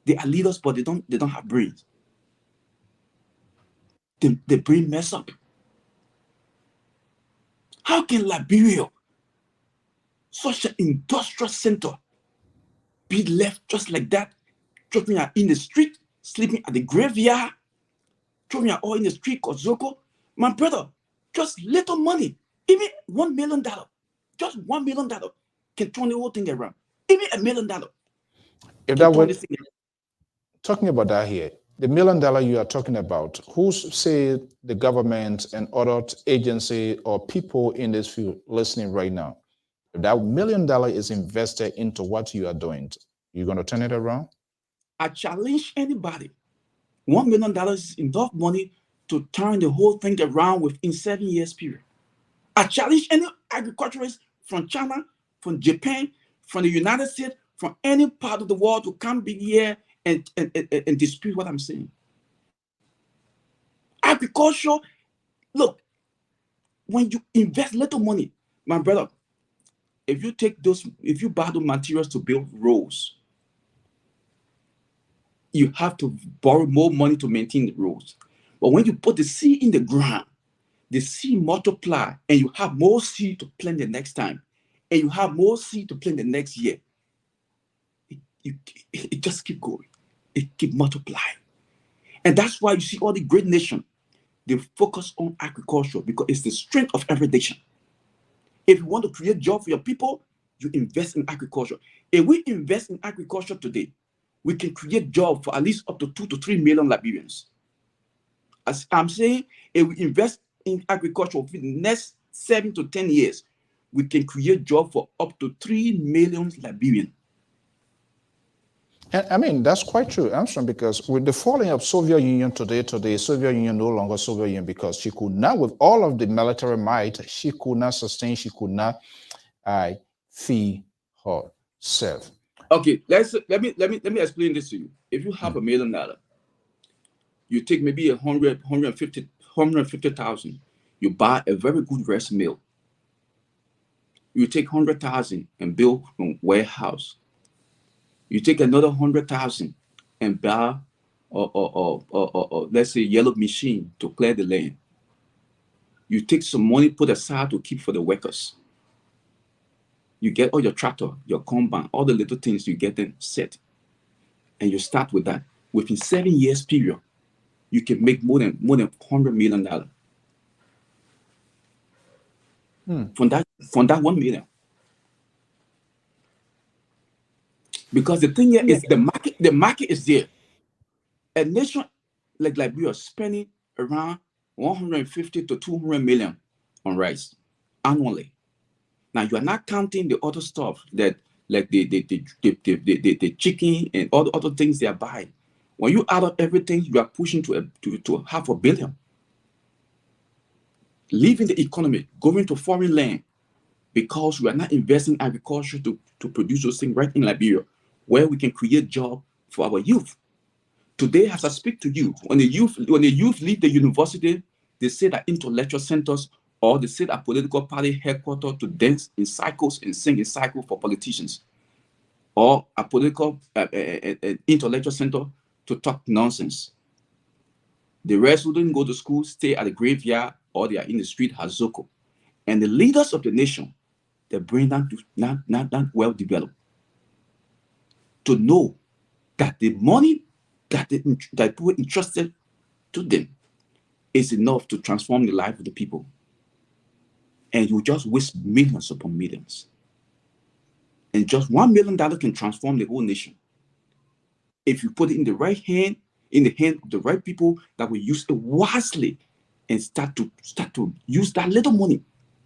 They are leaders, but they don't have brains. The brain mess up. How can Liberia, such an industrial center, be left just like that? Children are in the street, sleeping at the graveyard. Children are all in the street, Kozoko. My brother, just little money, even $1 million, just $1 million can turn the whole thing around. Even $1 million. If that were talking about that here, the $1 million you are talking about, who say the government and other agency or people in this field listening right now, if that $1 million is invested into what you are doing, you're going to turn it around? I challenge anybody. $1 million is enough money to turn the whole thing around within 7 years period. I challenge any agriculturist from China, from Japan, from the United States, from any part of the world to come be here and dispute what I'm saying. Agriculture, look, when you invest little money, my brother, if you buy the materials to build roads, you have to borrow more money to maintain the roads. But when you put the seed in the ground, the seed multiply, and you have more seed to plant the next time, and you have more seed to plant the next year. It just keep going. It keep multiplying. And that's why you see all the great nations, they focus on agriculture, because it's the strength of every nation. If you want to create jobs for your people, you invest in agriculture. If we invest in agriculture today, we can create jobs for at least up to 2 to 3 million Liberians. As I'm saying, if we invest in agriculture for the next 7 to 10 years, we can create jobs for up to 3 million Liberians. And I mean, that's quite true, Armstrong, because with the falling of Soviet Union today, Soviet Union no longer Soviet Union because she could not, with all of the military might, she could not sustain, she could not feed herself. Okay, let me explain this to you. If you have $1 million, you take maybe 150,000, you buy a very good rice mill. You take 100,000 and build a warehouse. You take another 100,000 and buy or let's say yellow machine to clear the land. You take some money put aside to keep for the workers. You get all your tractor, your combine, all the little things, you get them set. And you start with that. Within 7 years period, you can make more than $100 million. From that 1 million. Because the thing here is the market is there. A nation like Liberia spending around 150 to 200 million on rice annually. Now you are not counting the other stuff that like the chicken and all the other things they are buying. When you add up everything, you are pushing to $500 million. Leaving the economy, going to foreign land because we are not investing in agriculture to produce those things right in Liberia, where we can create jobs for our youth. Today, as I speak to you, when the youth leave the university, they say that intellectual centers or they say that political party headquarters to dance in cycles and sing in cycles for politicians, or a political intellectual center to talk nonsense. The rest who didn't go to school stay at the graveyard or they are in the street hazoko. And the leaders of the nation, they bring them to not well developed to know that the money that people entrusted to them is enough to transform the life of the people. And you just waste millions upon millions. And just $1 million can transform the whole nation. If you put it in the right hand, in the hand of the right people that will use it wisely and start to use that little money.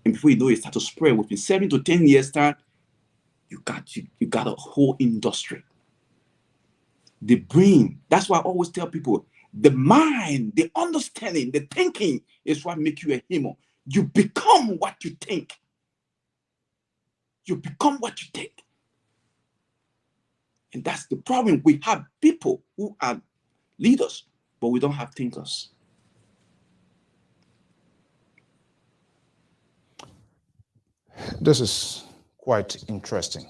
And before you know it, start to spread. Within 7 to 10 years time, you got a whole industry. The brain, that's why I always tell people, the mind, the understanding, the thinking is what makes you a human. You become what you think. You become what you think. And that's the problem. We have people who are leaders, but we don't have thinkers. This is quite interesting.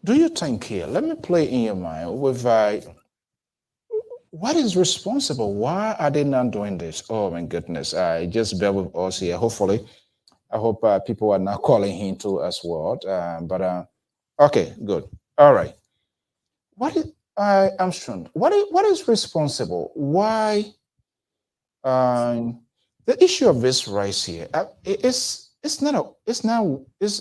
Do you think here, let me play in your mind with what is responsible? Why are they not doing this? Oh my goodness. Just bear with us here. Hopefully, I hope people are not calling him too as well. Okay, good. All right. What is Armstrong? What is responsible? Why the issue of this rice here?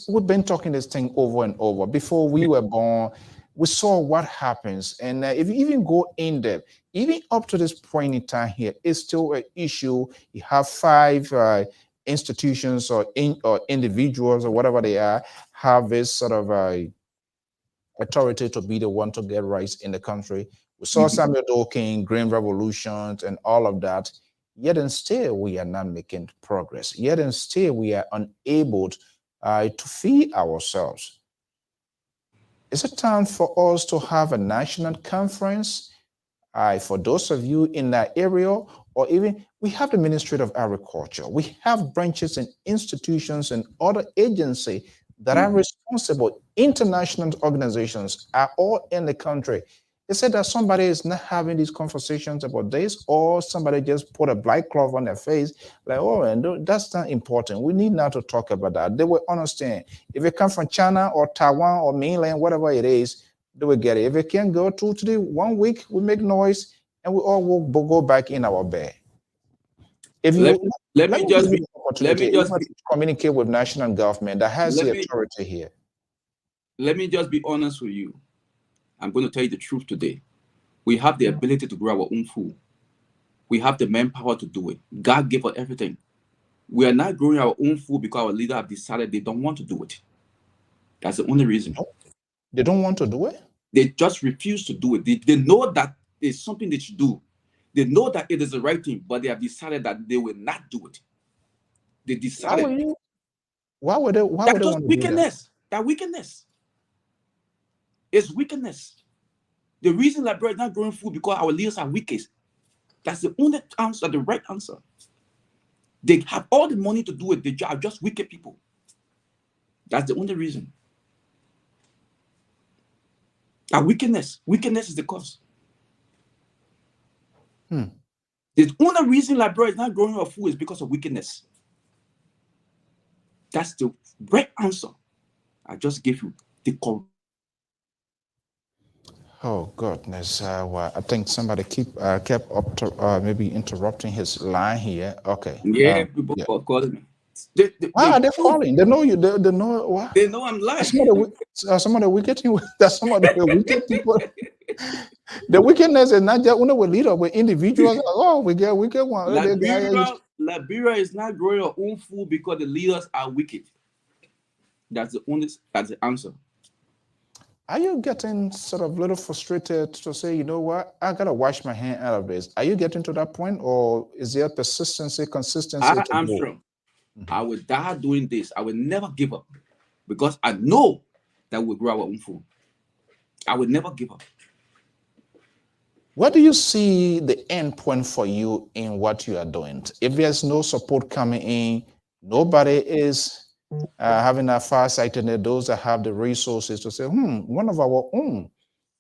We've been talking this thing over and over. Before we were born, we saw what happens, and if you even go in depth, even up to this point in time here, it's still an issue. You have 5 institutions or individuals or whatever they are have this sort of authority to be the one to get rights in the country. We saw Samuel Dawkins, Green Revolutions, and all of that. Yet and still, we are not making progress. Yet and still, we are unable to feed ourselves. Is it time for us to have a national conference? For those of you in that area, or even we have the Ministry of Agriculture. We have branches and institutions and other agencies that are responsible. International organizations are all in the country. They said that somebody is not having these conversations about this, or somebody just put a black cloth on their face, like, oh, and that's not important. We need not to talk about that. They will understand. If it comes from China or Taiwan or mainland, whatever it is, they will get it. If it can't go 2 to 3, 1 week, we make noise and we all will go back in our bed. If you let me just communicate with national government that has the authority here. Let me just be honest with you. I'm going to tell you the truth today. We have the ability to grow our own food. We have the manpower to do it. God gave us everything. We are not growing our own food because our leaders have decided they don't want to do it. That's the only reason. They don't want to do it? They just refuse to do it. They know that it's something they should do. They know that it is the right thing, but they have decided that they will not do it. They decided. Why would they want That's to just do that? wickedness. That wickedness. It's wickedness. The reason Liberia is not growing food because our leaders are wicked. That's the only answer, the right answer. They have all the money to do it. They are just wicked people. That's the only reason. That wickedness. Wickedness is the cause. The only reason Liberia is not growing our food is because of wickedness. That's the right answer. I just gave you the correct. Oh goodness! Well, I think somebody kept up maybe interrupting his line here. Okay. Yeah, people are calling me. Why are they calling? They know you. They know what? They know I'm lying. Some of the wicked people. That's some of the wicked people. The wickedness is not just with leader, with individuals. Oh, we get wicked one. Liberia is not growing our own food because the leaders are wicked. That's the answer. Are you getting sort of a little frustrated to say, you know what, I gotta wash my hand out of this? Are you getting to that point, or is there consistency? I'm strong. I will die doing this. I will never give up because I know that we'll grow our own food. I will never give up. What do you see the end point for you in what you are doing? If there's no support coming in, nobody is having that farsightedness, those that have the resources to say, one of our own,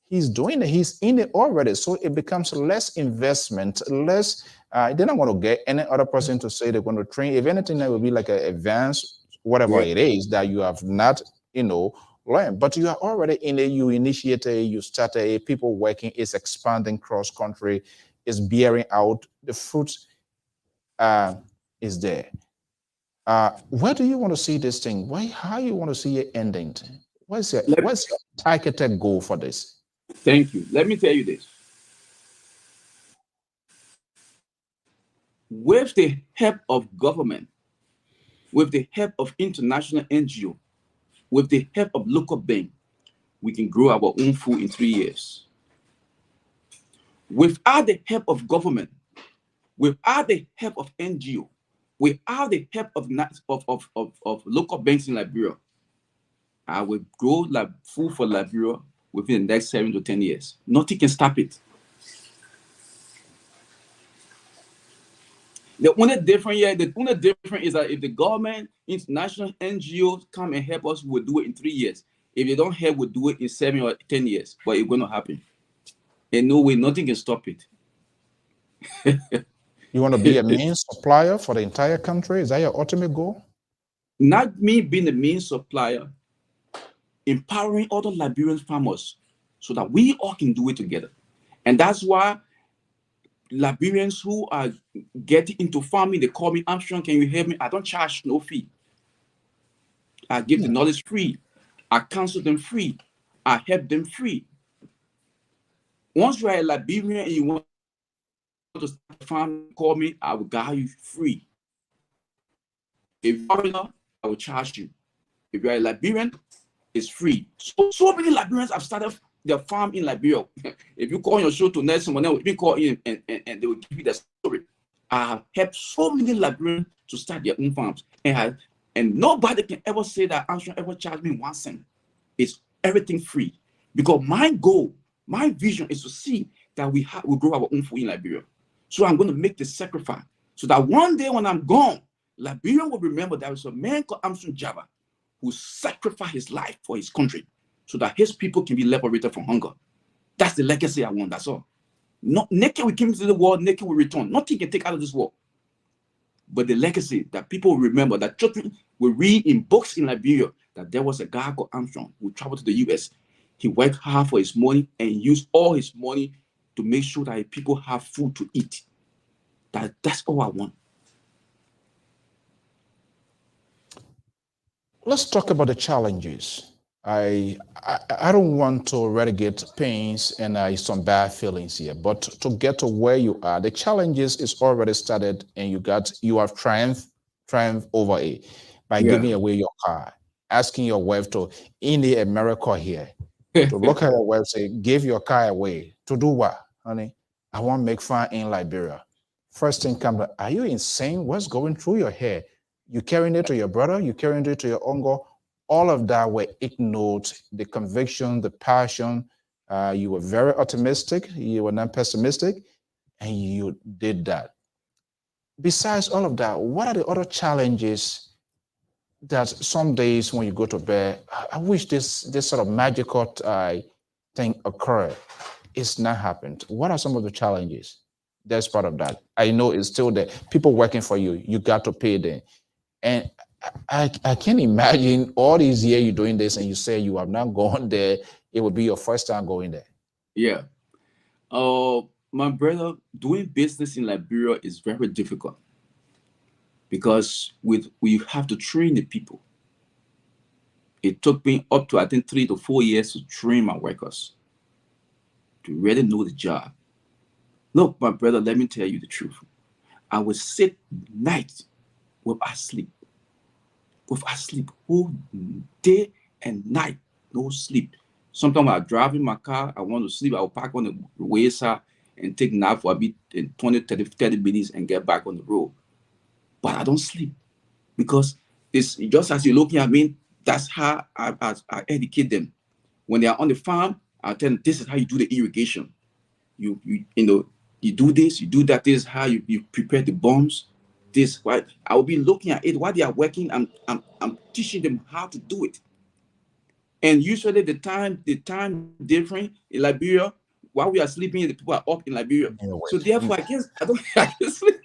he's doing it, he's in it already. So it becomes less investment, less, they're not going to get any other person to say they're going to train. If anything, that will be like an advanced, whatever it is that you have not, learned, but you are already in it, you initiated, you started, people working, it's expanding cross country, it's bearing out, the fruits is there. Where do you want to see this thing? How you want to see it ending? What's your targeted goal for this? Thank you. Let me tell you this. With the help of government, with the help of international NGO, with the help of local bank, we can grow our own food in 3 years. Without the help of government, without the help of NGO, without the help of local banks in Liberia, I will grow food for Liberia within the next 7 to 10 years. Nothing can stop it. The only difference is that if the government, international NGOs come and help us, we'll do it in 3 years. If they don't help, we'll do it in 7 or 10 years. But it's going to happen. In no way, nothing can stop it. You want to be a main supplier for the entire country? Is that your ultimate goal? Not me being the main supplier, empowering other Liberian farmers so that we all can do it together. And that's why Liberians who are getting into farming, they call me, Armstrong, can you help me? I don't charge no fee. I give the knowledge free. I counsel them free. I help them free. Once you are a Liberian and you want to start farming, call me, I will guide you free. If you're a foreigner, I will charge you. If you're a Liberian, it's free. So many Liberians have started their farm in Liberia. If you call your show to Nelson, someone else will call in and they will give you the story. I have helped so many Liberians to start their own farms. And nobody can ever say that Armstrong ever charged me 1 cent. It's everything free. Because my goal, my vision is to see that we grow our own food in Liberia. So I'm going to make the sacrifice so that one day when I'm gone, Liberia will remember there was a man called Armstrong Java who sacrificed his life for his country so that his people can be liberated from hunger. That's the legacy I want, that's all. Not naked we came into the world, naked we return. Nothing can take out of this world. But the legacy that people will remember, that children will read in books in Liberia, that there was a guy called Armstrong who traveled to the US. He worked hard for his money and used all his money to make sure that people have food to eat. That's all I want. Let's talk about the challenges. I don't want to relegate pains and some bad feelings here, but to get to where you are, the challenges is already started, and you have triumphed over it by giving away your car, asking your wife to in a miracle here. to look at a website, give your car away. To do what, honey? I want to make fun in Liberia. First thing comes, are you insane? What's going through your head? You carrying it to your brother, you carrying it to your uncle. All of that were ignored. The conviction, the passion. You were very optimistic. You were not pessimistic, and you did that. Besides all of that, what are the other challenges that some days when you go to bed, I wish this sort of magical thing occurred. It's not happened. What are some of the challenges? That's part of that. I know it's still there. People working for you, you got to pay them. And I can't imagine all these years you're doing this and you say you have not gone there. It would be your first time going there. Yeah. My brother, doing business in Liberia is very difficult because we have to train the people. It took me up to, I think, 3 to 4 years to train my workers to really know the job. Look, my brother, let me tell you the truth. I would sit night without sleep. Without sleep, whole day and night, no sleep. Sometimes when I drive in my car, I want to sleep. I will park on the wayside and take a nap for a bit in 20, 30 minutes and get back on the road. But I don't sleep because it's just as you're looking at me, that's how I educate them. When they are on the farm, I tell them, this is how you do the irrigation. You do this, you do that. This is how you prepare the bombs. This, right? I will be looking at it while they are working. I'm teaching them how to do it. And usually the time different in Liberia, while we are sleeping, the people are up in Liberia. So therefore, I can't sleep.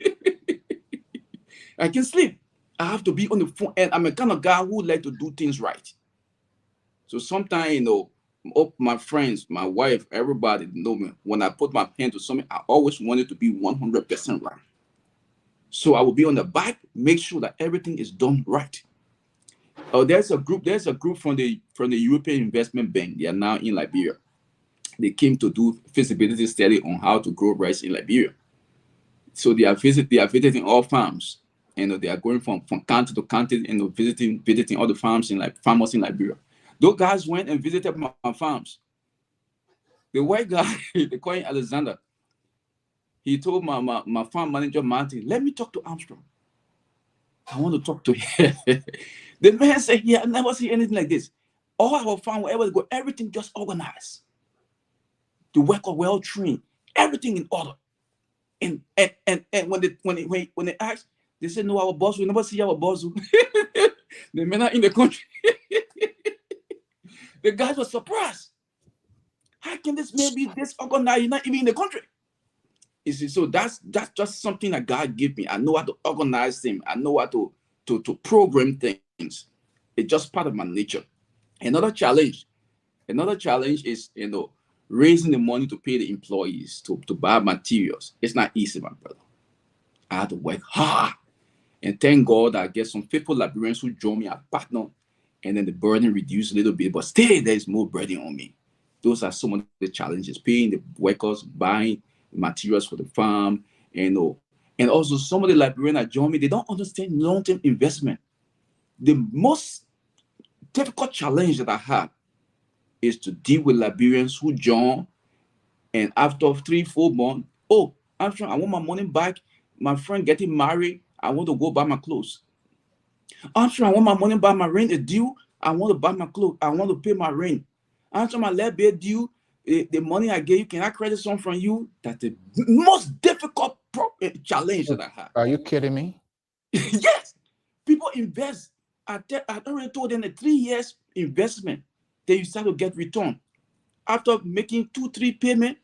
I can't sleep. I have to be on the phone, and I'm a kind of guy who like to do things right. So sometimes, my friends, my wife, everybody know me. When I put my pen to something, I always want it to be 100% right. So I will be on the back, make sure that everything is done right. There's a group from the European Investment Bank. They are now in Liberia. They came to do feasibility study on how to grow rice in Liberia. So they are visiting all farms. They are going from county to county and visiting all the farmers in Liberia. Those guys went and visited my farms. The white guy, they call him Alexander. He told my farm manager, Martin, let me talk to Armstrong. I want to talk to him. The man said, yeah, I never see anything like this. All our farm, wherever they go, everything just organized. The worker well trained, everything in order. And when they asked, they said, no, our boss, we never see our boss. The men are in the country. The guys were surprised. How can this man be this organized? You're not even in the country. You see, so that's just something that God gave me. I know how to organize things. I know how to program things. It's just part of my nature. Another challenge is, raising the money to pay the employees to buy materials. It's not easy, my brother. I had to work hard. And thank God I get some faithful Liberians who join me as partner, and then the burden reduced a little bit, but still there is more burden on me. Those are some of the challenges: paying the workers, buying materials for the farm, and also some of the Liberians that join me, they don't understand long-term investment. The most difficult challenge that I have is to deal with Liberians who join, and after 3-4 months, oh, I want my money back. My friend getting married, I want to go buy my clothes. I want my money back. My rent is due. I want to buy my clothes. I want to pay my rent. My labor due. The money I gave you, can I credit some from you? That's the most difficult challenge that I have. Are you kidding me? Yes. People invest. I already told them the 3 years investment, then you start to get return. After making 2-3 payments,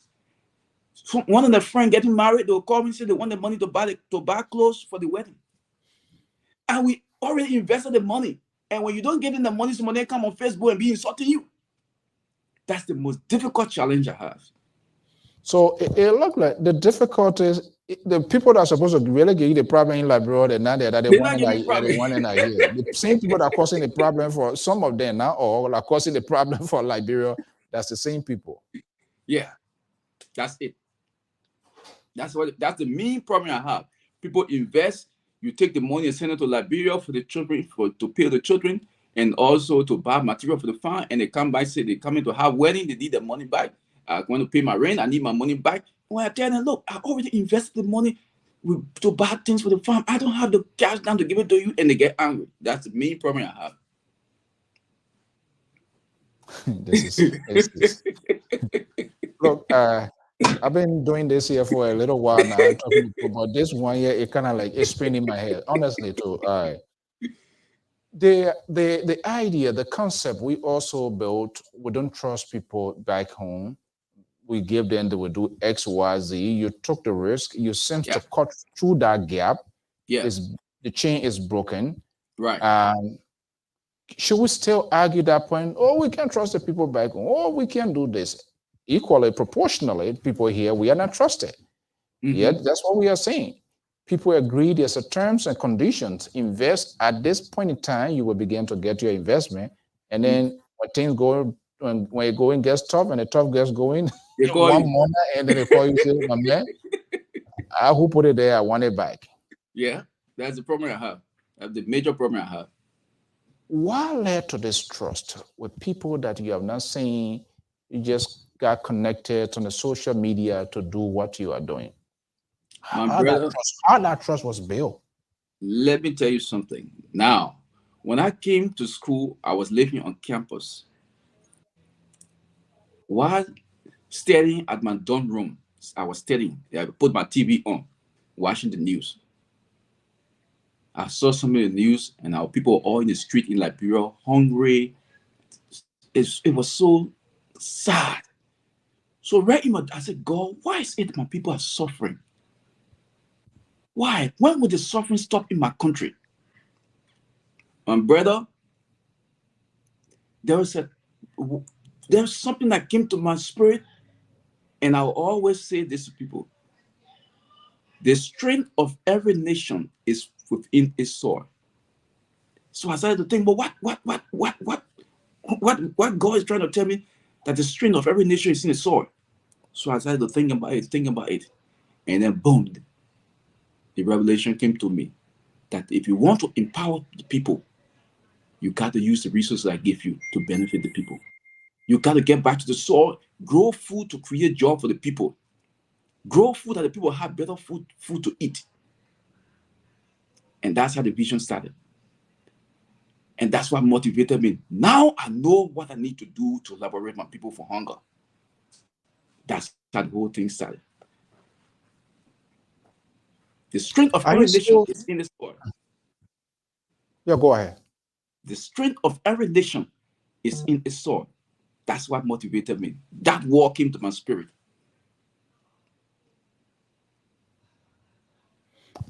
one of the friends getting married, they'll call me and say they want the money to buy clothes for the wedding. And we already invested the money. And when you don't get in the money, somebody come on Facebook and be insulting you. That's the most difficult challenge I have. So it looked like the difficulties, the people that are supposed to really give you the problem in Liberia, they're not there. They want it here. The same people that are causing the problem for some of them, not all, are causing the problem for Liberia. That's the same people. Yeah, that's it. That's the main problem I have. People invest, you take the money and send it to Liberia for the children, to pay the children, and also to buy material for the farm. And they come by, say they coming to have wedding, they need the money back. I want to pay my rent, I need my money back. When I tell them, look, I already invested the money to buy things for the farm. I don't have the cash down to give it to you, and they get angry. That's the main problem I have. This is look, I've been doing this here for a little while now, talking to people, but this one year it kind of like it's spinning my head, honestly. Too, the idea, the concept we also built. We don't trust people back home. We give them they will do X, Y, Z. You took the risk. You seem to cut through that gap. Yes, the chain is broken. Right. Should we still argue that point? Oh, we can't trust the people back home. Oh, we can't do this. Equally, proportionally, people here, we are not trusted. Yeah, that's what we are saying. People agree there's a terms and conditions. Invest at this point in time, you will begin to get your investment. And then when things go, when it going gets tough and the tough gets going, They call one you. morning, and then they call you, say, my man, who put it there? I want it back. Yeah, that's the problem I have. That's the major problem I have. What led to this trust with people that you have not seen? You just got connected on the social media to do what you are doing. My brother, how that trust was built? Let me tell you something. Now, when I came to school, I was living on campus. While studying at my dorm room, I was studying. I put my TV on, watching the news. I saw some of the news, and our people were all in the street in Liberia, hungry. It was so sad. So right in I said, God, why is it my people are suffering? Why? When will the suffering stop in my country? My brother, there's something that came to my spirit, and I'll always say this to people. The strength of every nation is within its soil. So I started to think, but what God is trying to tell me? That the strength of every nation is in its soil. So I started to think about it. And then boom, the revelation came to me that if you want to empower the people, you got to use the resources I give you to benefit the people. You got to get back to the soil, grow food to create job for the people. Grow food that the people have better food to eat. And that's how the vision started. And that's what motivated me. Now I know what I need to do to liberate my people from hunger. That's how the whole thing started. The strength of every nation is in the soil. Yeah, go ahead. The strength of every nation is in its soil. That's what motivated me. That war came to my spirit.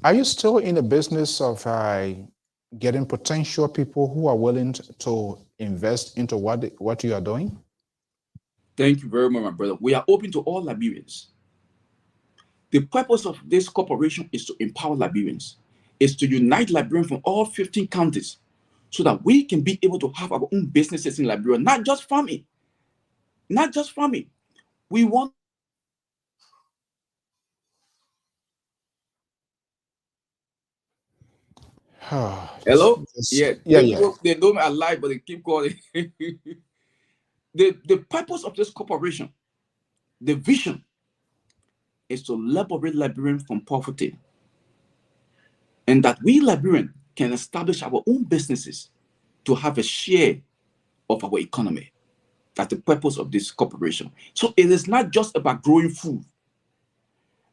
Are you still in the business of getting potential people who are willing to invest into what you are doing? Thank you very much, my brother. We are open to all Liberians. The purpose of this corporation is to empower Liberians, is to unite Liberians from all 15 counties so that we can be able to have our own businesses in Liberia, not just farming. Not just farming. We want Hello? Yeah. They know me alive, but they keep calling. The purpose of this corporation, the vision, is to liberate Liberians from poverty. And that we Liberians can establish our own businesses to have a share of our economy. That's the purpose of this corporation. So it is not just about growing food.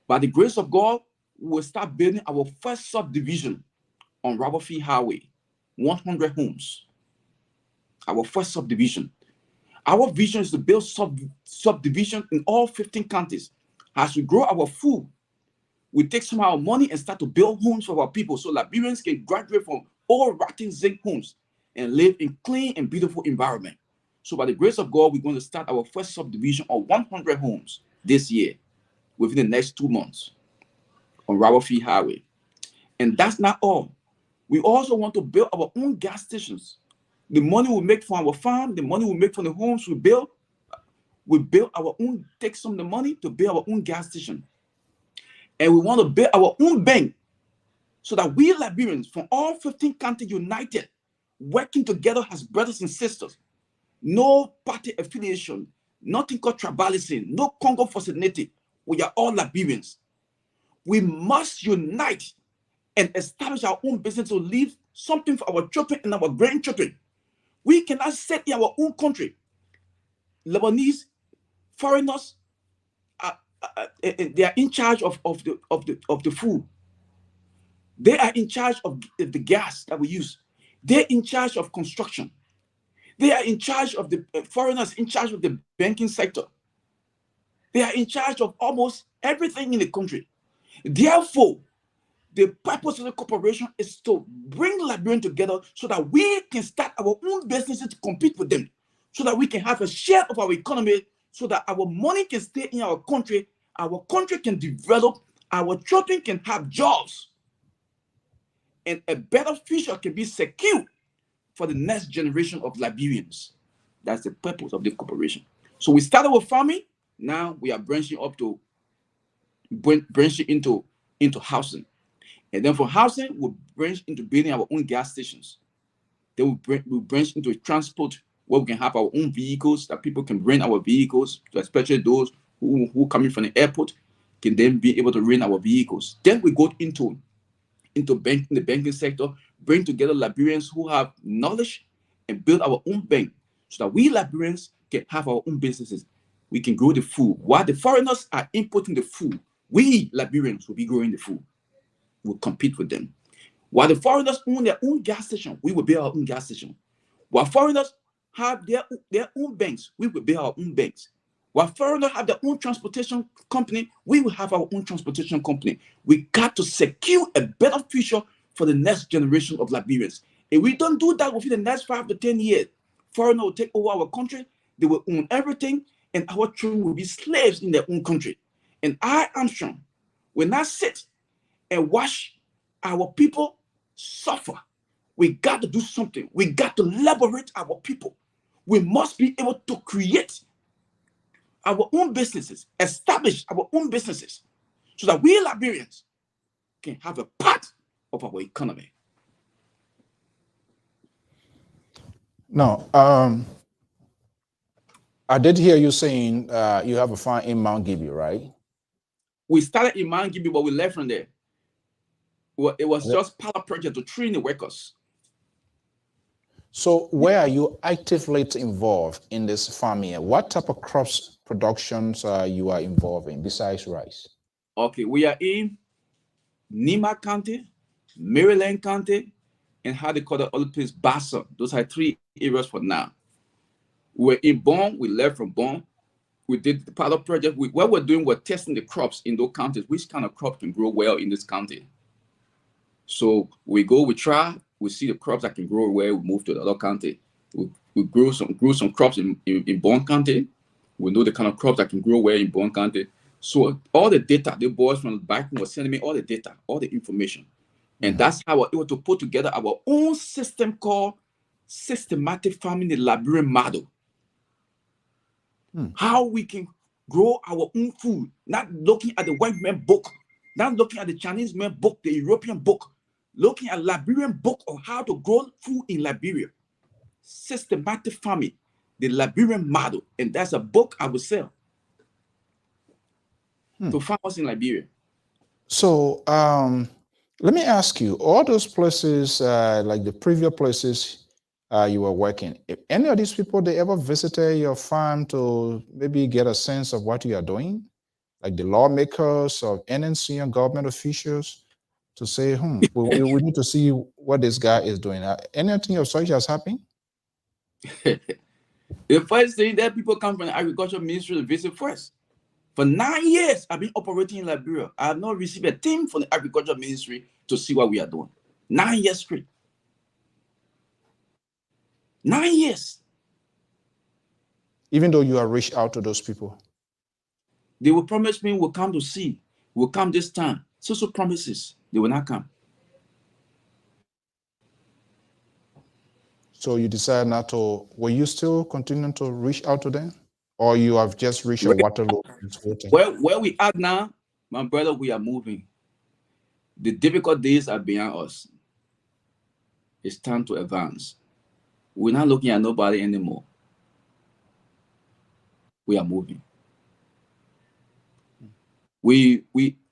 By the grace of God, we will start building our first subdivision on Robert Highway, 100 homes. Our first subdivision. Our vision is to build subdivision in all 15 counties. As we grow our food, we take some of our money and start to build homes for our people so Liberians can graduate from old rotten zinc homes and live in clean and beautiful environment. So by the grace of God, we're going to start our first subdivision of 100 homes this year, within the next 2 months, on Robert Highway. And that's not all. We also want to build our own gas stations. The money we make from our farm, the money we make from the homes we build our own, take some of the money to build our own gas station. And we want to build our own bank so that we Liberians from all 15 counties united, working together as brothers and sisters. No party affiliation, nothing called tribalism, no Congo fraternity. We are all Liberians. We must unite and establish our own business to leave something for our children and our grandchildren. We cannot set in our own country. Lebanese foreigners, they are in charge of the food. They are in charge of the gas that we use. They're in charge of construction. They are in charge of the foreigners, in charge of the banking sector. They are in charge of almost everything in the country. Therefore, the purpose of the corporation is to bring Liberians together so that we can start our own businesses to compete with them, so that we can have a share of our economy, so that our money can stay in our country can develop, our children can have jobs, and a better future can be secured for the next generation of Liberians. That's the purpose of the corporation. So we started with farming. Now we are branching into housing. And then for housing, we'll branch into building our own gas stations. Then we'll branch into transport, where we can have our own vehicles, that people can rent our vehicles, especially those who coming from the airport can then be able to rent our vehicles. Then we go into the banking sector, bring together Liberians who have knowledge and build our own bank so that we Liberians can have our own businesses. We can grow the food. While the foreigners are importing the food, we Liberians will be growing the food. We'll compete with them. While the foreigners own their own gas station, we will build our own gas station. While foreigners have their own banks, we will build our own banks. While foreigners have their own transportation company, we will have our own transportation company. We got to secure a better future for the next generation of Liberians. If we don't do that within the next 5 to 10 years, foreigners will take over our country, they will own everything, and our children will be slaves in their own country. And I, Armstrong, will not sit and watch our people suffer. We got to do something. We got to liberate our people. We must be able to create our own businesses, establish our own businesses, so that we Liberians can have a part of our economy. Now, I did hear you saying you have a farm in Mount Gibby, right? We started in Mount Gibby, but we left from there. Well, it was just part of the project to train the workers. So where are you actively involved in this farming? What type of crops productions you are involved in besides rice? Okay, we are in Nima County, Maryland County, and how they call the other place, Bassa. Those are 3 areas for now. We're in Bonn. We left from Bonn. We did the pilot project. What we're doing, we're testing the crops in those counties. Which kind of crop can grow well in this county? So we go, we try, we see the crops that can grow well. We move to the other county. We grew some crops in Bonn County. We know the kind of crops that can grow well in Bonn County. So all the data, the boys from the back were sending me all the data, all the information. And that's how we're able to put together our own system called systematic farming, the Liberian model. How we can grow our own food, not looking at the white man book, not looking at the Chinese man book, the European book, looking at Liberian book of how to grow food in Liberia. Systematic farming, the Liberian model. And that's a book I will sell to farmers in Liberia. So let me ask you, all those places, like the previous places you were working, if any of these people, they ever visited your farm to maybe get a sense of what you are doing? Like the lawmakers or NNC and government officials to say, we need to see what this guy is doing. Anything of such has happened? The first thing that people come from the agriculture ministry to visit first. For 9 years, I've been operating in Liberia. I have not received a team from the agriculture ministry to see what we are doing. 9 years straight. 9 years. Even though you have reached out to those people? They will promise me we'll come to see. We'll come this time. So promises. They will not come. So you decided not to, will you still continue to reach out to them? Or you have just reached a Waterloo? Where we are now, my brother, we are moving. The difficult days are behind us. It's time to advance. We're not looking at nobody anymore. We are moving.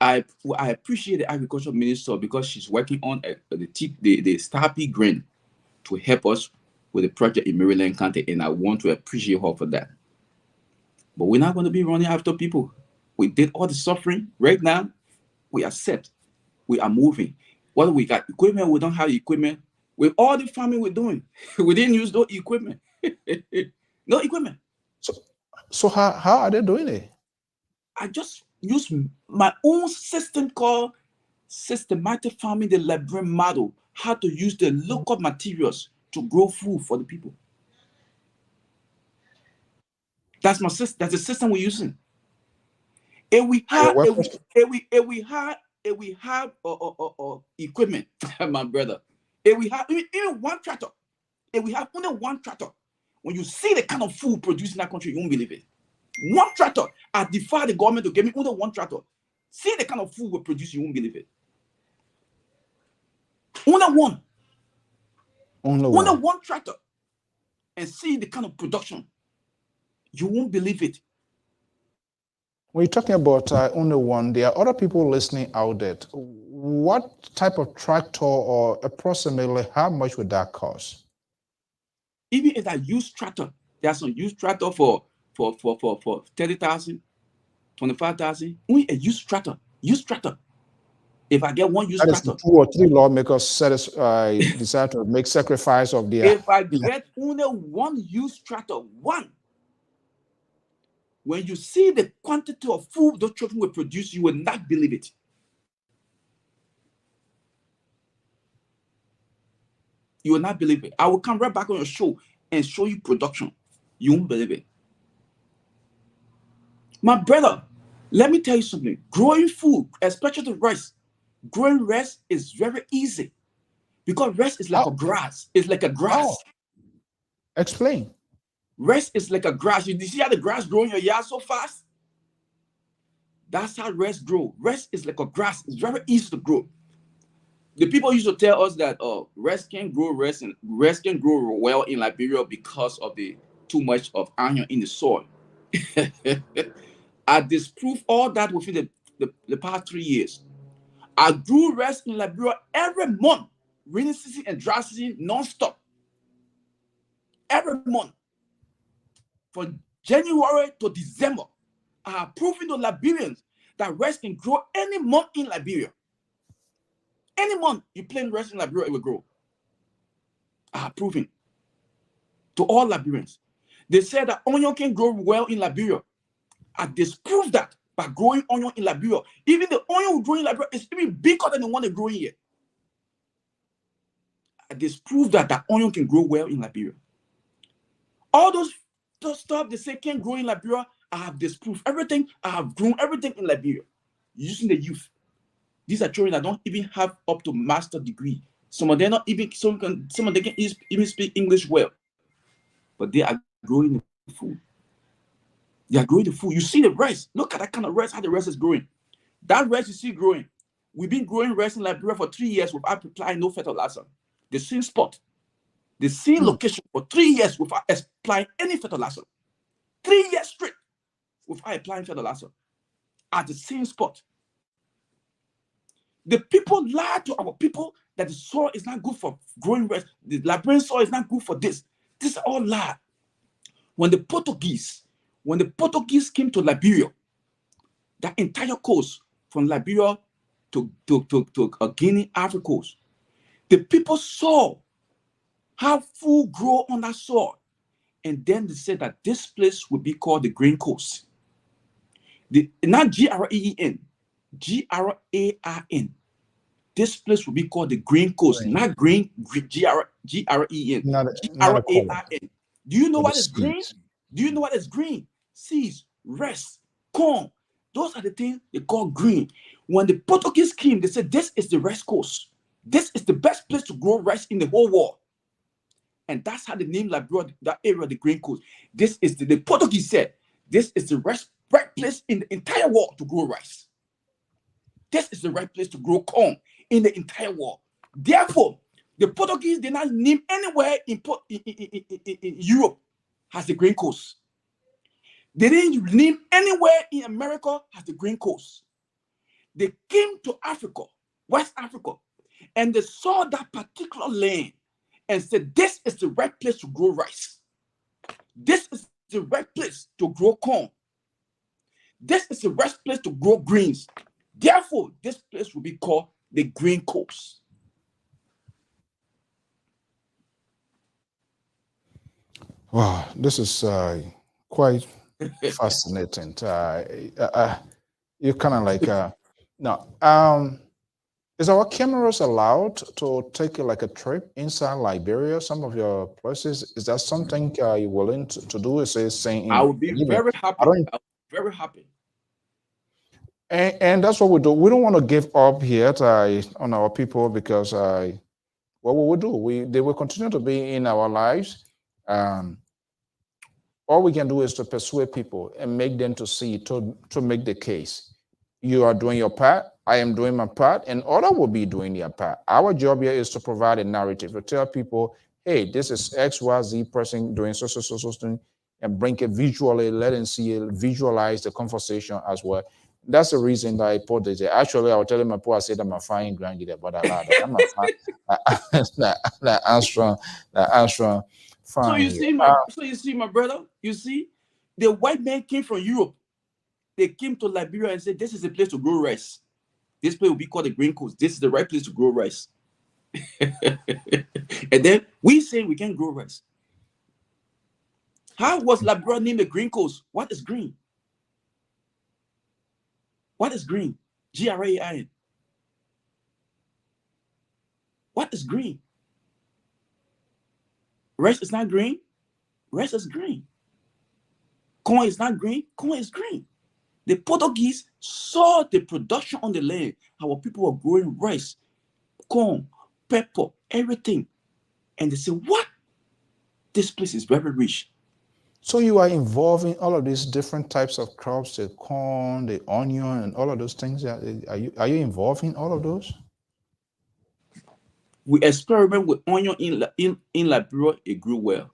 I appreciate the agriculture minister because she's working on the Starpy grant to help us with the project in Maryland County, and I want to appreciate her for that. But we're not going to be running after people. We did all the suffering. Right now, we accept. We are moving. What do we got? Equipment? We don't have equipment. With all the farming we're doing, we didn't use no equipment. No equipment. So how are they doing it? I just use my own system called systematic farming, the Liberian model, how to use the local materials to grow food for the people. That's my system. That's the system we're using. If we have equipment, my brother, if we have even one tractor, if we have only one tractor, when you see the kind of food produced in that country, you won't believe it. One tractor. I defy the government to give me only one tractor. See the kind of food we produce, you won't believe it. Only one. Only one tractor. And see the kind of production. You won't believe it. When you're talking about only one, there are other people listening out there. What type of tractor, or approximately how much would that cost? Even if I use tractor, there's some used tractor for 30,000, 25,000. Only a used tractor. Used tractor. If I get one used tractor, 2 or 3 lawmakers decide to make sacrifice of their. If I get only one used tractor, one. When you see the quantity of food those children will produce, you will not believe it. You will not believe it. I will come right back on your show and show you production. You won't believe it. My brother, let me tell you something. Growing food, especially rice, growing rice is very easy because rice is like a grass. It's like a grass. Explain. Rice is like a grass. You see how the grass grows in your yard so fast? That's how rice grows. Rice is like a grass. It's very easy to grow. The people used to tell us that rice can grow well in Liberia because of the too much of iron in the soil. I disproved all that within the past 3 years. I grew rice in Liberia every month, rainy season and dry season, non-stop. Every month. From January to December, I have proven to Liberians that rice can grow any month in Liberia. Any month you plant rice in Liberia, it will grow. I have proven to all Liberians. They said that onion can grow well in Liberia. I disproved that by growing onion in Liberia. Even the onion we grow in Liberia is even bigger than the one they grow here. I disproved that onion can grow well in Liberia. All those stuff they say can't grow in Liberia, I have disproved everything. I have grown everything in Liberia using the youth. These are children that don't even have up to master degree. Some of them not even some of them can even speak English well, but they are growing the food. They are growing the food. You see the rice. Look at that kind of rice. How the rice is growing. That rice you see growing. We've been growing rice in Liberia for 3 years without applying no fertilizer. The same spot, the same location for 3 years without applying any fertilizer. 3 years straight without applying fertilizer at the same spot. The people lie to our people that the soil is not good for growing rice. The Liberian soil is not good for this. This is all lie. When the Portuguese came to Liberia, that entire coast from Liberia to Guinea, Africa coast, the people saw how food grow on that soil. And then they said that this place would be called the Grain Coast. Not G-R-E-E-N, G-R-A-I-N. This place will be called the Grain Coast, not green, G-R-E-N, G-R-A-I-N. Do you know what is green? Do you know what is green? Seeds, rice, corn. Those are the things they call green. When the Portuguese came, they said, this is the rice coast. This is the best place to grow rice in the whole world. And that's how the name Liberia, that area, the Grain Coast. This is the Portuguese said, this is the right place in the entire world to grow rice. This is the right place to grow corn in the entire world. Therefore, The Portuguese did not name anywhere in Europe as the Green Coast. They didn't name anywhere in America as the Green Coast. They came to Africa, West Africa, and they saw that particular land and said, this is the right place to grow rice. This is the right place to grow corn. This is the right place to grow greens. Therefore, this place will be called the Green Coast. Wow, this is quite fascinating. You're kind of like, now, is our cameras allowed to take like a trip inside Liberia, some of your places? Is that something you're willing to do? Is it saying? I would be very happy. Very happy. And that's what we do. We don't want to give up yet on our people because what we will do, they will continue to be in our lives. All we can do is to persuade people and make them to see, to make the case. You are doing your part, I am doing my part, and others will be doing their part. Our job here is to provide a narrative, to tell people, hey, this is XYZ person doing so thing, and bring it visually, let them see it, visualize the conversation as well. That's the reason that I put this there. Actually, I was telling my poor, I said I'm a fine grandmother, but I'm a fine, Armstrong. Fine. So you see, my brother, you see, the white man came from Europe. They came to Liberia and said, this is a place to grow rice. This place will be called the Green Coast. This is the right place to grow rice. And then we say we can't grow rice. How was Liberia named the Green Coast? What is green? What is green? G-R-A-I-N. What is green? Rice is not green. Rice is green. Corn is not green. Corn is green. The Portuguese saw the production on the land. Our people were growing rice, corn, pepper, everything. And they said, what? This place is very rich. So you are involved in all of these different types of crops, the corn, the onion, and all of those things. Are you involved in all of those? We experiment with onion in Liberia, it grew well.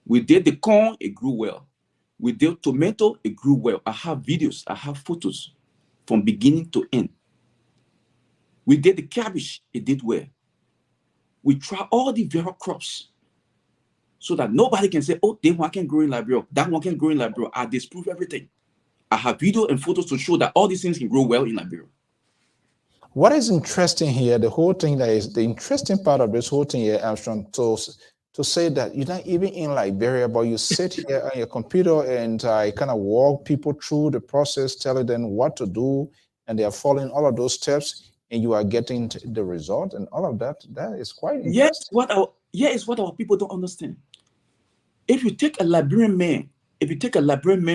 We did the corn, it grew well. We did tomato, it grew well. I have videos, I have photos from beginning to end. We did the cabbage, it did well. We tried all the various crops so that nobody can say, oh, that one can grow in Liberia, that one can grow in Liberia. I disprove everything. I have video and photos to show that all these things can grow well in Liberia. What is interesting here, the whole thing that is the interesting part of this whole thing here, Armstrong, to say that you're not even in Liberia, but you sit here on your computer and kind of walk people through the process, telling them what to do, and they are following all of those steps, and you are getting the result and all of that. That is quite interesting. It's what our people don't understand. If you take a Liberian man,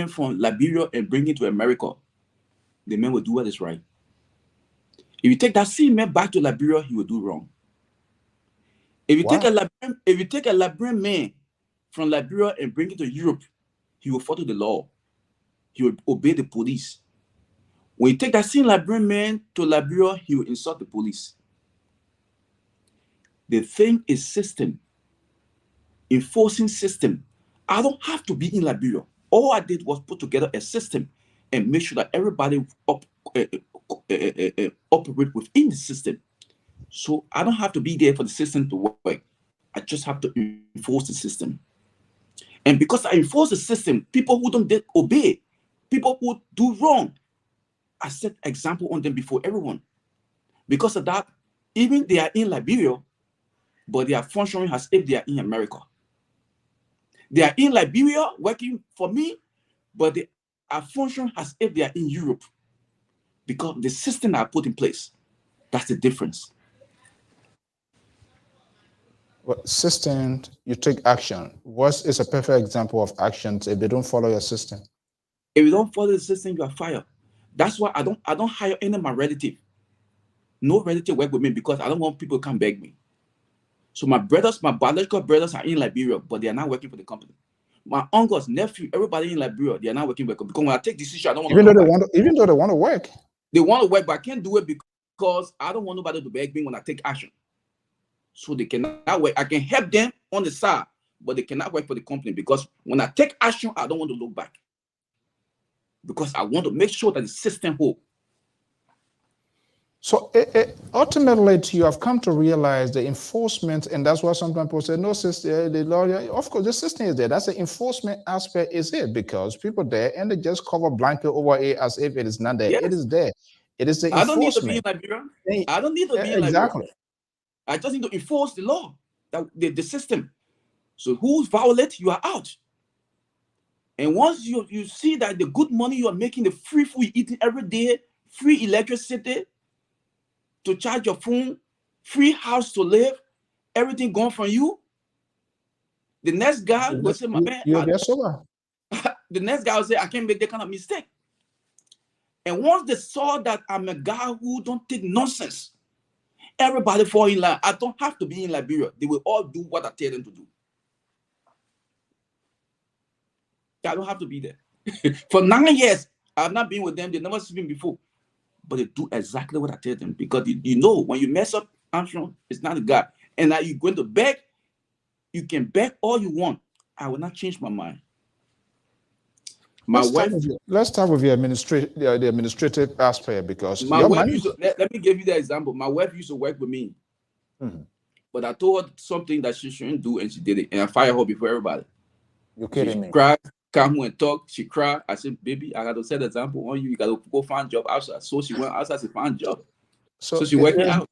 from Liberia and bring it to America, the man will do what is right. If you take that same man back to Liberia, he will do wrong. If you take a Liberian man from Liberia and bring it to Europe, he will follow the law. He will obey the police. When you take that same Liberian man to Liberia, he will insult the police. The thing is system, enforcing system. I don't have to be in Liberia. All I did was put together a system and make sure that everybody operate within the system. So I don't have to be there for the system to work. I just have to enforce the system. And because I enforce the system, people who don't obey, people who do wrong, I set example on them before everyone. Because of that, even they are in Liberia, but they are functioning as if they are in America. They are in Liberia working for me, but they are functioning as if they are in Europe. Because the system I put in place, that's the difference. Well, system, you take action. What is a perfect example of actions if they don't follow your system? If you don't follow the system, you are fired. That's why I don't hire any of my relative. No relative work with me because I don't want people to come beg me. So my brothers, my biological brothers are in Liberia, but they are not working for the company. My uncles, nephew, everybody in Liberia, they are not working for the company. Because when I take decision, I don't want to. Even though they want to work. They want to work, but I can't do it because I don't want nobody to beg me when I take action. So they cannot work. I can help them on the side, but they cannot work for the company, because when I take action, I don't want to look back, because I want to make sure that the system holds. So ultimately, you have come to realize the enforcement, and that's why sometimes people say, no, sister, the law, of course, the system is there. That's the enforcement aspect is it, because people there, and they just cover blanket over it as if it is not there. Yes. It is there. It is the I don't need to enforcement. be in Liberia. I don't need to be in Exactly. Liberia. I just need to enforce the law, the system. So who violates, you are out. And once you see that the good money you are making, the free food you eating every day, free electricity to charge your phone, free house to live, everything gone from you, the next guy will say, my man, the next guy will say, I can't make that kind of mistake. And once they saw that I'm a guy who don't take nonsense, everybody fall in line. I don't have to be in Liberia. They will all do what I tell them to do. I don't have to be there. For 9 years, I've not been with them. They never seen me before. But they do exactly what I tell them, because you know when you mess up, Armstrong, it's not a guy. And now you're going to beg, you can beg all you want. I will not change my mind. Let's start with your the administrative aspect, because my wife used to, let me give you the example. My wife used to work with me, but I told her something that she shouldn't do, and she did it, and I fired her before everybody. You're kidding me? Cried, come home and talk. She cried. I said, baby, I got to set an example on you. You got to go find a job outside. So she went outside to find a job. So she working out.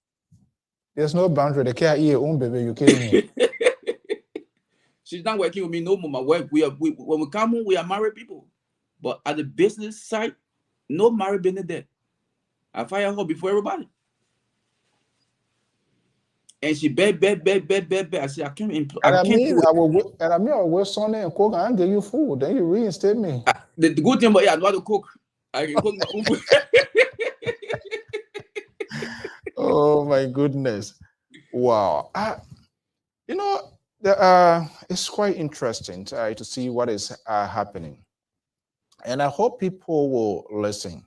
There's no boundary. They can't eat your own, baby. You're kidding me? She's not working with me no more. My wife, when we come home, we are married people. But at the business side, no married business there. I fired her before everybody. And she beg. I said, I can't employ. I will work Sunday and cook and give you food. Then you reinstate me. The good thing about I know how to cook. I can cook my own food. Oh my goodness. Wow. You know, it's quite interesting to see what is happening. And I hope people will listen.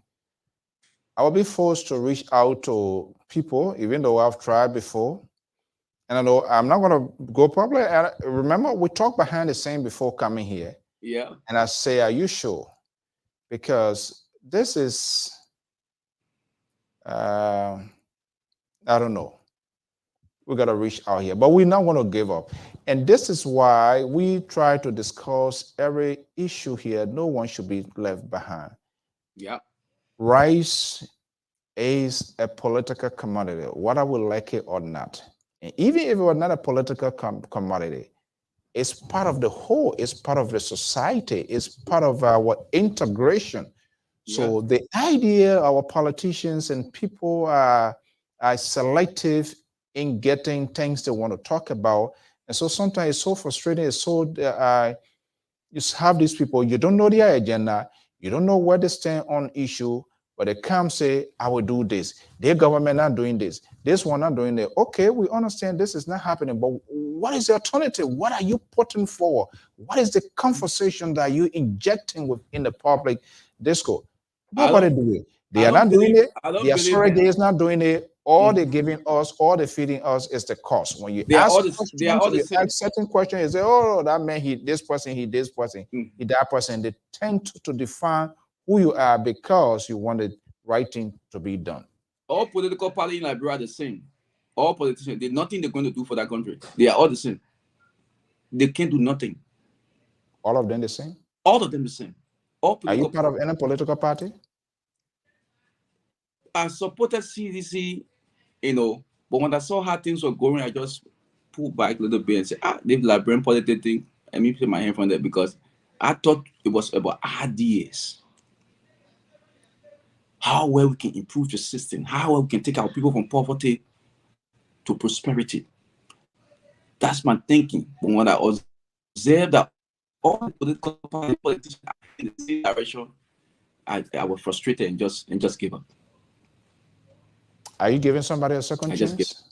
I will be forced to reach out to people, even though I've tried before. And I know I'm not going to go public. And remember, we talked behind the scene before coming here. Yeah. And I say, are you sure? Because this is, I don't know. We got to reach out here, but we're not going to give up. And this is why we try to discuss every issue here. No one should be left behind. Yeah. Rice is a political commodity, whether we like it or not. And even if it was not a political commodity, it's part of the whole, it's part of the society, it's part of our integration. Yeah. So the idea our politicians and people are selective in getting things they want to talk about. And so sometimes it's so frustrating, it's so, you have these people, you don't know their agenda, you don't know where they stand on issue, but they come say, I will do this. Their government not doing this. This one not doing that. Okay, we understand this is not happening, but what is the alternative? What are you putting forward? What is the conversation that you injecting within the public discourse? Nobody do it. They are not doing it. The surrogate is not doing it. All they're giving us, all they're feeding us is the cost. When you ask certain questions, you say, oh, that man, he this person, he this person, he that person. They tend to define who you are because you wanted right thing to be done. All political parties in Liberia are the same. All politicians, there's nothing they're going to do for that country. They are all the same. They can't do nothing. All of them the same? All of them the same. Are you part of any political party? I supported CDC, you know, but when I saw how things were going, I just pulled back a little bit and said, the Liberian politics thing, let me put my hand from there, because I thought it was about ideas. How well we can improve the system, how well we can take our people from poverty to prosperity. That's my thinking. But when I observed that all the political politicians are in the same direction, I was frustrated and just gave up. Are you giving somebody a second chance?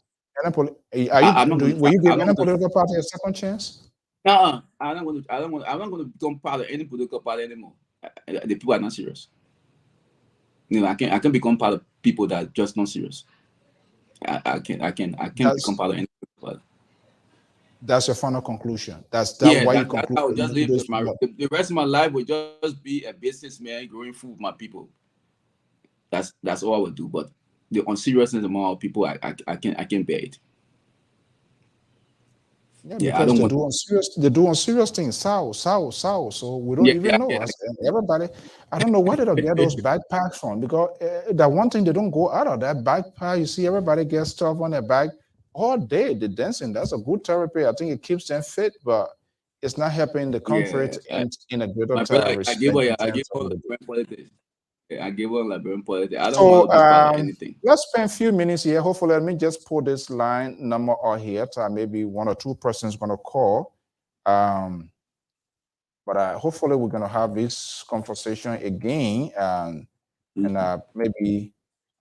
Were you giving any political party a second chance? I'm not going to become part of any political party anymore. The people are not serious. You know, I can become part of people that are just not serious. I can't become part of any political party. That's your final conclusion. That's Yeah, why you that's conclude how I would that just you do live this my work. the rest of my life would just be a businessman growing food with my people. That's all I would do. But the unseriousness among people, I can't bear it. Yeah, Yeah, I because don't want. they do on serious things. So we don't Yeah, even yeah, know. yeah. As everybody, I don't know where they don't get those backpacks from, because that one thing they don't go out of that backpack. You see, everybody gets stuff on their back all day. The dancing, that's a good therapy. I think it keeps them fit, but it's not helping the comfort Yeah. and in a greater My brother, I gave respect her, in I gave terms her of the. Liberian politics. Yeah, I gave her Liberian politics. I don't want So to be part of anything. let's spend a few minutes here. Hopefully, let me just pull this line number out here. Maybe one or two persons going to call. But hopefully we're going to have this conversation again, and maybe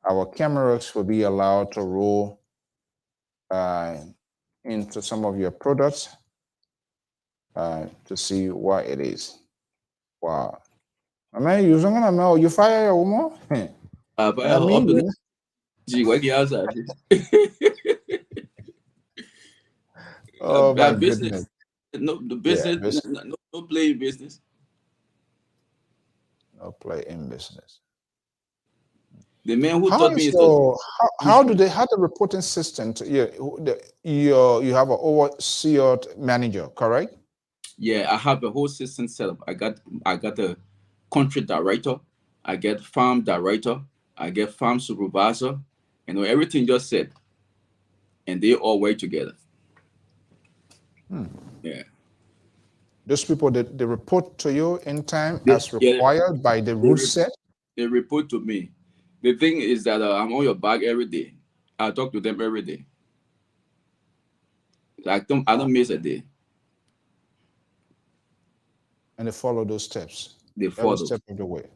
our cameras will be allowed to roll into some of your products to see what it is. Wow. I mean, you fire your woman? But I mean, up she working outside. oh my Business. goodness. No, the Yeah, business. No play business. no play in business. The man who How taught me is is your how do they have the reporting system to you have an overseer manager, correct? Yeah, I have a whole system set up. I got a country director, I get farm director, I get farm supervisor, everything just set, and they all work together. Yeah, Those people that they report to you in time they, as yeah, required by the they, rule re- set. they report to me. The thing is that I'm on your back every day. I talk to them every day. I don't miss a day. And they follow those steps They every follow. step of the way.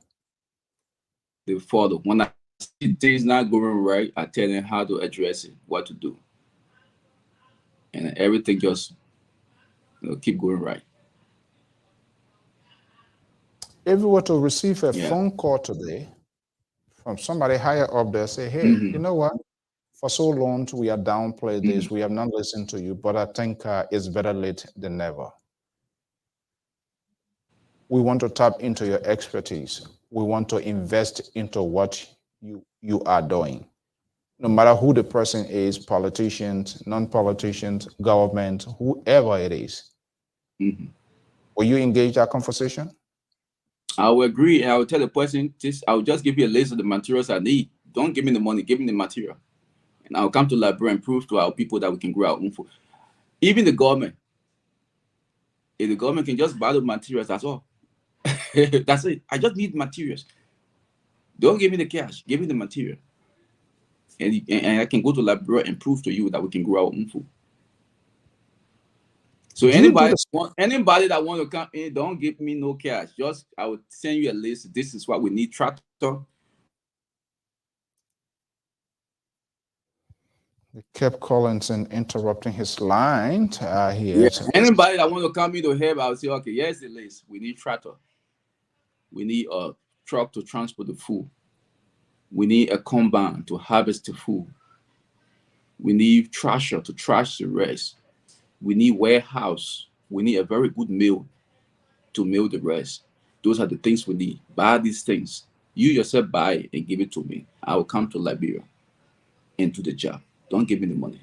They follow. When I see things not going right, I tell them how to address it, what to do, and everything just keep going right. If you were to receive a Yeah. phone call today from somebody higher up there, say, hey, you Hmm. know what? For so long, we have downplayed Hmm. this. We have not listened to you, but I think it's better late than never. We want to tap into your expertise. We want to invest into what you are doing. No matter who the person is, politicians, non-politicians, government, whoever it is. Hmm. Will you engage that conversation? I will agree, and I will tell the person, I will just give you a list of the materials I need. Don't give me the money, give me the material. And I'll come to Liberia and prove to our people that we can grow our own food. Even the government, if the government can just buy the materials, that's all. That's it. I just need materials. Don't give me the cash, give me the material. And I can go to Liberia and prove to you that we can grow our own food. So Do you do this? anybody that want to come in, don't give me no cash. Just I will send you a list. This is what we need: tractor. They kept calling and interrupting his line Yeah. here. Anybody that want to come in to help, I'll say, okay, here's the list. We need tractor. We need a truck to transport the food. We need a combine to harvest the food. We need trasher to trash the rest. We need warehouse. We need a very good mill to mill the rest. Those are the things we need. Buy these things. You yourself buy it and give it to me. I will come to Liberia and do the job. Don't give me the money.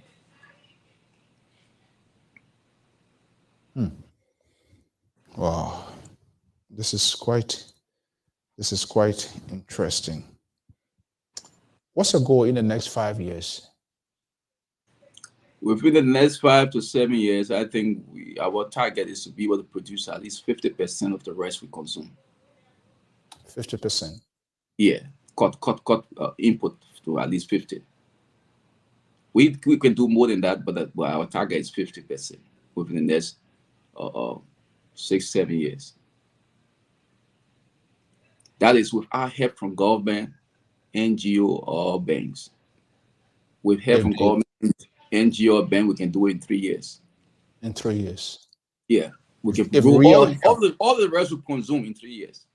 Wow, this is quite interesting. What's your goal in the next 5 years? Within the next 5 to 7 years, I think our target is to be able to produce at least 50% of the rice we consume. 50%. Yeah, cut input to at least 50. We can do more than that, but our target is 50% within the next 6 7 years. That is with our help from government, NGO, or banks. With help If from they, government, NGO, or bank, we can do it in 3 years. in 3 years. Yeah, we can If grow real all the rest we consume in 3 years.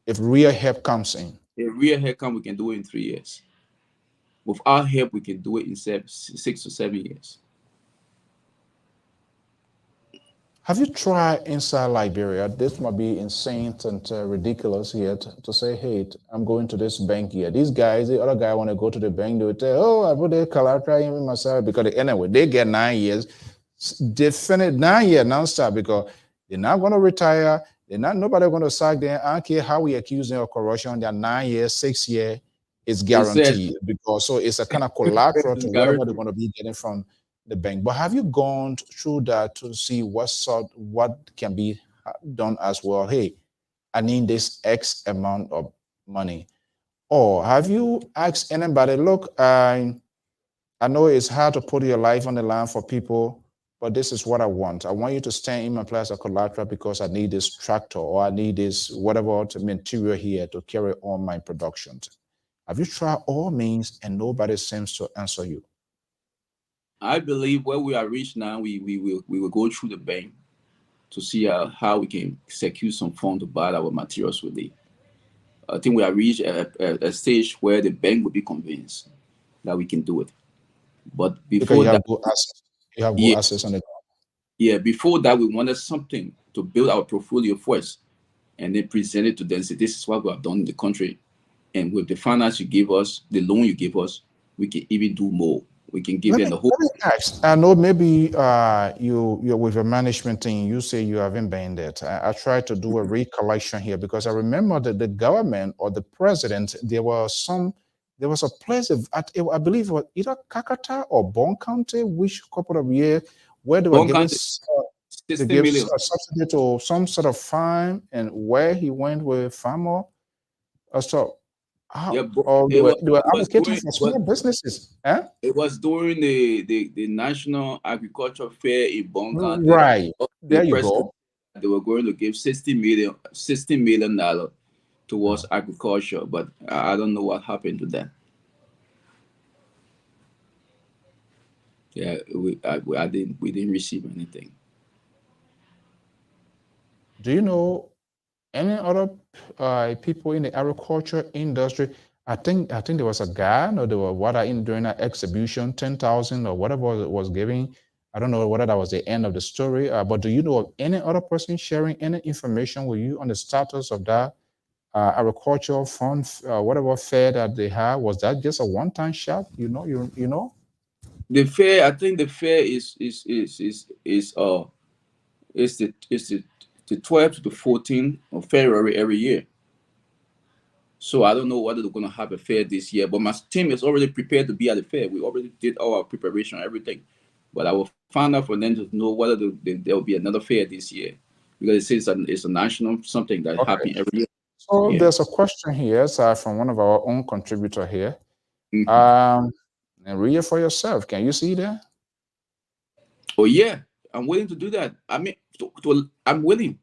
if real help comes in. If real help come, we can do it in 3 years. With our help, we can do it in 6 to 7 years. Have you tried inside Liberia? This might be insane and ridiculous here to say, hey, I'm going to this bank here. These guys, the other guy want to go to the bank, they will tell, oh, I put the collateral in myself because anyway, they get 9 years. They finish 9 years non-stop because they're not going to retire. They're not, nobody going to sack them. I don't care how we accuse them of corruption. They're 9 years, 6 years is guaranteed because so it's a kind of collateral to whatever they're going to be getting from the bank. But have you gone through that to see what can be done as well? Hey, I need this X amount of money. Or have you asked anybody, look, I know it's hard to put your life on the line for people, but this is what I want. I want you to stand in my place as collateral because I need this tractor or I need this whatever material here to carry on my production. Have you tried all means and nobody seems to answer you? I believe where we are reached now, we will go through the bank to see how we can secure some funds to buy our materials with it. I think we have reached a stage where the bank will be convinced that we can do it. But before you have that, good access. You have good access on the ground. Yeah, before that, we wanted something to build our portfolio first, and then present it to them. Say, this is what we have done in the country, and with the finance you give us, the loan you give us, we can even do more. We can give them the whole. Let me ask. I know maybe you're with a management team. You say you haven't been there. I tried to do a recollection here because I remember that the government or the president, there was a place I believe it was either Kakata or Bon County, which couple of years where they were giving a subsidy to some sort of farm, and where he went with farmer. So they were advocating for small businesses. It was during the National Agriculture Fair in Bon County. Right. There you go. They were going to give $60 million towards agriculture, but I don't know what happened to that. Yeah, we didn't receive anything. Do you know any other people in the agriculture industry? I think there was a guy, no, there were during an exhibition, 10,000 or whatever it was giving. I don't know whether that was the end of the story, but do you know of any other person sharing any information with you on the status of that agricultural fund, whatever fair that they had? Was that just a one-time shot? You know? The fair, I think the fair is the 12th to the 14th of February every year. So I don't know whether they're going to have a fair this year, but my team is already prepared to be at the fair. We already did all our preparation, everything. But I will find out for them to know whether there will be another fair this year, because it's a national something that happens every year. So there's a question here from one of our own contributor here. And read it for yourself. Can you see that? Oh yeah, I'm willing to do that. I mean, I'm willing.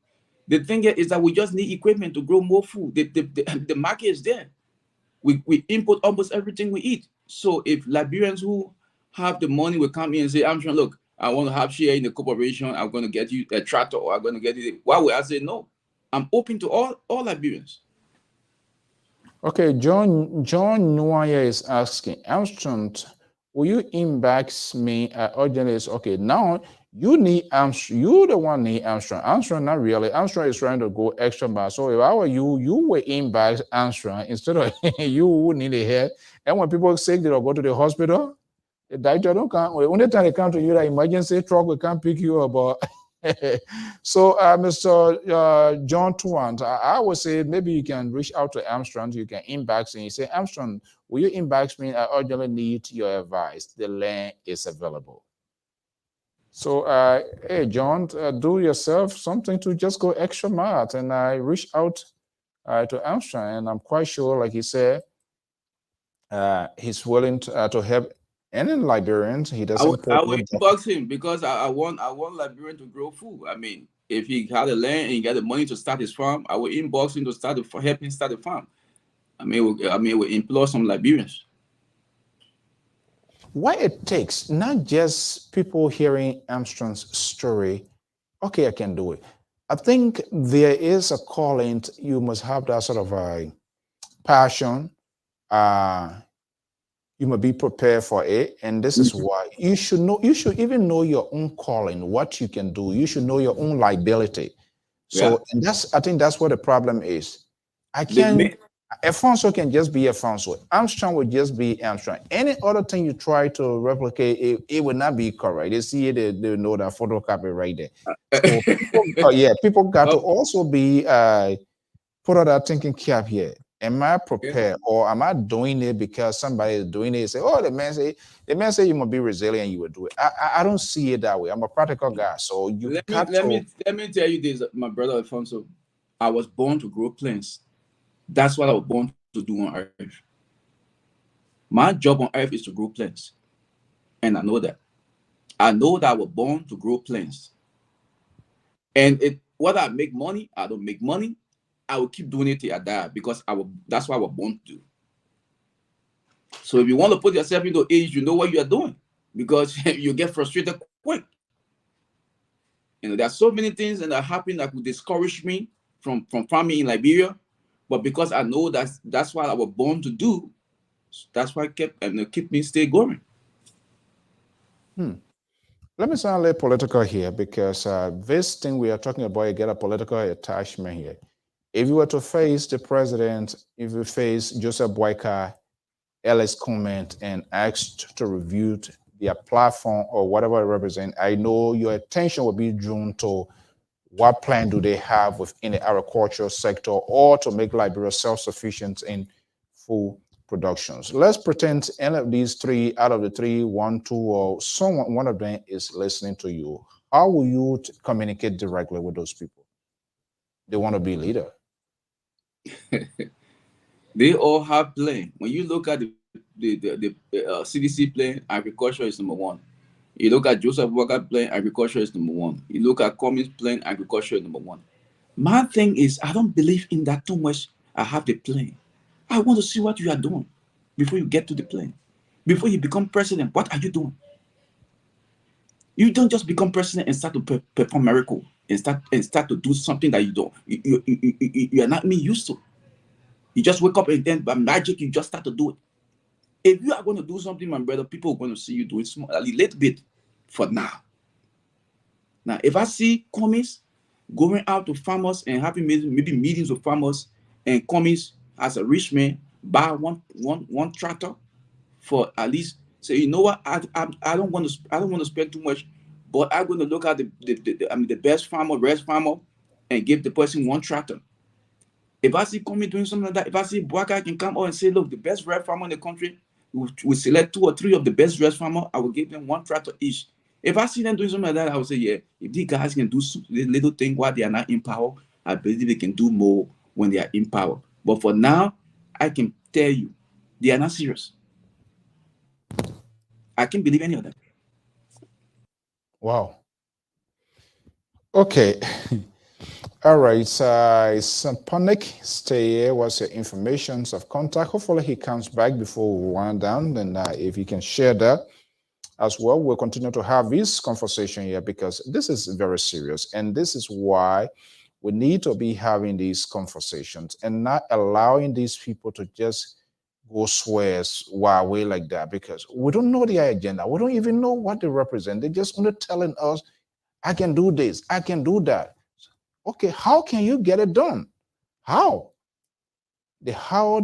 The thing is that we just need equipment to grow more food. The market is there. We import almost everything we eat. So if Liberians who have the money will come in and say, Armstrong, look, I want to have share in the corporation, I'm going to get you a tractor, or I'm going to get you. Why would I say no? I'm open to all Liberians. Okay, John Nwaya is asking, Armstrong, will you inbox me urgently? Okay, now you need Armstrong. You the one need Armstrong. Armstrong, not really. Armstrong is trying to go extra mile. So if I were you, you would inbox Armstrong instead of you who need a help. And when people are sick, they'll go to the hospital. The doctor don't come. The only time they come to you, the emergency truck will come pick you up. So, Mr. John Tuant, I would say maybe you can reach out to Armstrong. You can inbox and you say, Armstrong, will you inbox me? I urgently need your advice. The land is available. So, hey, John, do yourself something to just go extra mile. And I reach out to Armstrong, and I'm quite sure, like he said, he's willing to help any Liberians. He doesn't. I will inbox him because I want Liberian to grow food. I mean, if he had the land and he got the money to start his farm, I will inbox him to help him start the farm. I mean, we implore some Liberians. What it takes, not just people hearing Armstrong's story, okay, I can do it. I think there is a calling. You must have that sort of a passion, You must be prepared for it, and this is why you should know. You should even know your own calling, what you can do. You should know your own liability. Yeah. So, and I think that's what the problem is. I The can, ma- Alfonso can just be Alfonso. Armstrong would just be Armstrong. Any other thing you try to replicate, it would not be correct. They see it, they know that photocopy right there. So, yeah, people got to Oh, also be put out that thinking cap here. Am I yeah. prepared, or am I doing it because somebody is doing it? Say, oh, the man say you must be resilient, you will do it. I don't see it that way. I'm a practical guy, so you Let me got let to. me let me tell you this, my brother Alfonso. I was born to grow plants. That's what I was born to do on earth. My job on earth is to grow plants. And I know that. I know that I was born to grow plants. And it whether I make money, I don't make money, I will keep doing it till I die because that's what I was born to do. So if you want to put yourself into age, you know what you are doing because you get frustrated quick. There are so many things that happen that could discourage me from farming in Liberia, but because I know that's what I was born to do, that's why keep me stay going. Let me sound a little political here because this thing we are talking about, you get a political attachment here. If you were to face the president, if you face Joseph Boyka, Ellis comment, and asked to review their platform or whatever it represents, I know your attention will be drawn to what plan do they have within the agricultural sector or to make Liberia self-sufficient in food productions. Let's pretend any of these three, out of the three, one, two, or someone, one of them is listening to you. How will you communicate directly with those people? They want to be leader. They all have plan. When you look at the CDC plan, agriculture is number one. You look at Joseph Walker plan, agriculture is number one. You look at Cummings plan, agriculture is number one. My thing is, I don't believe in that too much. I have the plan. I want to see what you are doing before you get to the plan. Before you become president, what are you doing? You don't just become president and start to perform miracle and start to do something that you don't you are not me used to. You just wake up and then by magic you just start to do it. If you are going to do something, my brother, people are going to see you do it small, a little bit for now. Now, if I see Cummings going out to farmers and having maybe meetings with farmers, and Cummings as a rich man buy one tractor for at least say, you know what, I don't want to spend too much, but I'm going to look at the best farmer, best farmer, and give the person one tractor. If I see Cummings doing something like that, if I see Boaka can come out and say, look, the best red farmer in the country, we select 2 or 3 of the best red farmer, I will give them one tractor each. If I see them doing something like that, I would say, yeah, if these guys can do this little thing while they are not in power, I believe they can do more when they are in power. But for now, I can tell you, they are not serious. I can't believe any of them. Wow. Okay. All right. Sampanik, stay here. What's your information of contact? Hopefully he comes back before we wind down. Then if he can share that as well, we'll continue to have this conversation here because this is very serious. And this is why we need to be having these conversations and not allowing these people to just go swears while way like that because we don't know their agenda. We don't even know what they represent. They're just only telling us, I can do this, I can do that. Okay, how can you get it done? How? The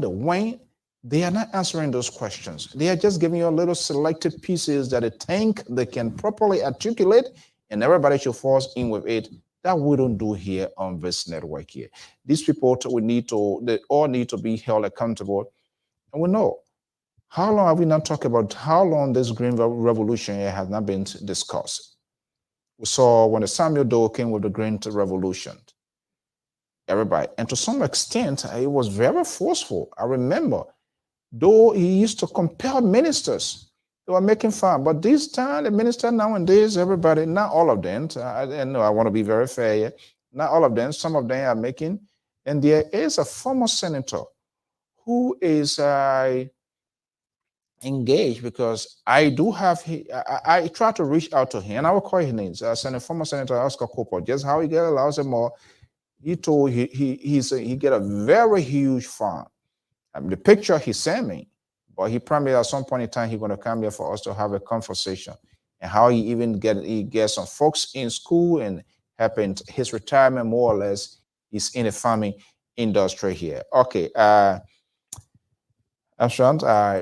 when, they are not answering those questions. They are just giving you a little selected pieces that they think they can properly articulate, and everybody should fall in with it. That we don't do here on this network here. These people they all need to be held accountable. And we know how long have we not talked about how long this green revolution here has not been discussed. We saw when the Samuel Doe came with the green revolution. Everybody, and to some extent, it was very forceful. I remember, though he used to compel ministers, they were making fun. But this time, the minister nowadays, everybody, not all of them, I want to be very fair here, not all of them, some of them are making, and there is a former senator who is engaged because I do have, I try to reach out to him, and I will call his name, former Senator Oscar Cooper, just how he get allows him more. He told he get a very huge farm. The picture he sent me, But he promised at some point in time he's going to come here for us to have a conversation, and how he gets some folks in school and helping his retirement more or less. He's in the farming industry here. Okay, Amstrong,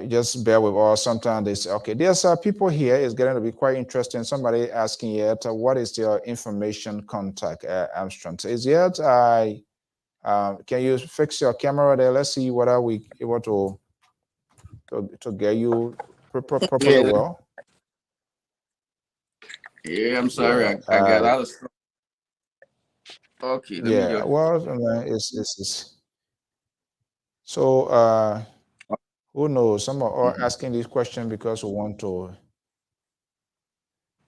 just bear with us. Sometimes they say, okay, there's people here. It's going to be quite interesting. Somebody asking yet, what is your information contact, Armstrong? Is yet, can you fix your camera there? Let's see whether we able to get you properly Yeah, well. yeah, I'm sorry. Yeah, I got out of stuff. Okay, let me yeah. just. Well, it's so. Who knows? Some are asking this question because we want to.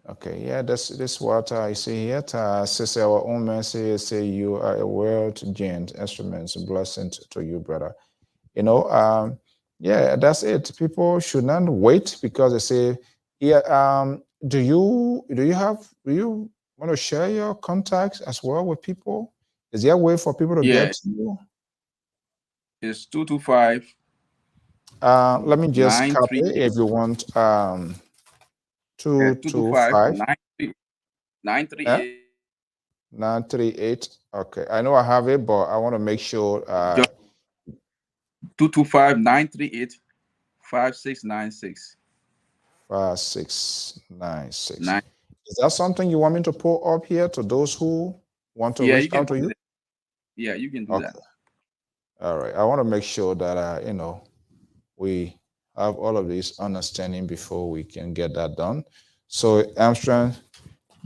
Okay, yeah, this what I see here. Says our own man say you are a world-gained instruments. Blessing to you, brother. You know, yeah, that's it. People should not wait because they say, yeah. Do you want to share your contacts as well with people? Is there a way for people to Yeah, get to you? it's 225. Let me just copy 938. if you want. 225 225. 938. 938. Okay, I know I have it, but I want to make sure. 225 938 5696. 5696. Is that something you want me to pull up here to those who want to Yeah, reach you can out to do you? that. Yeah, you can do Okay. that. All right. I want to make sure that we have all of this understanding before we can get that done. So Armstrong,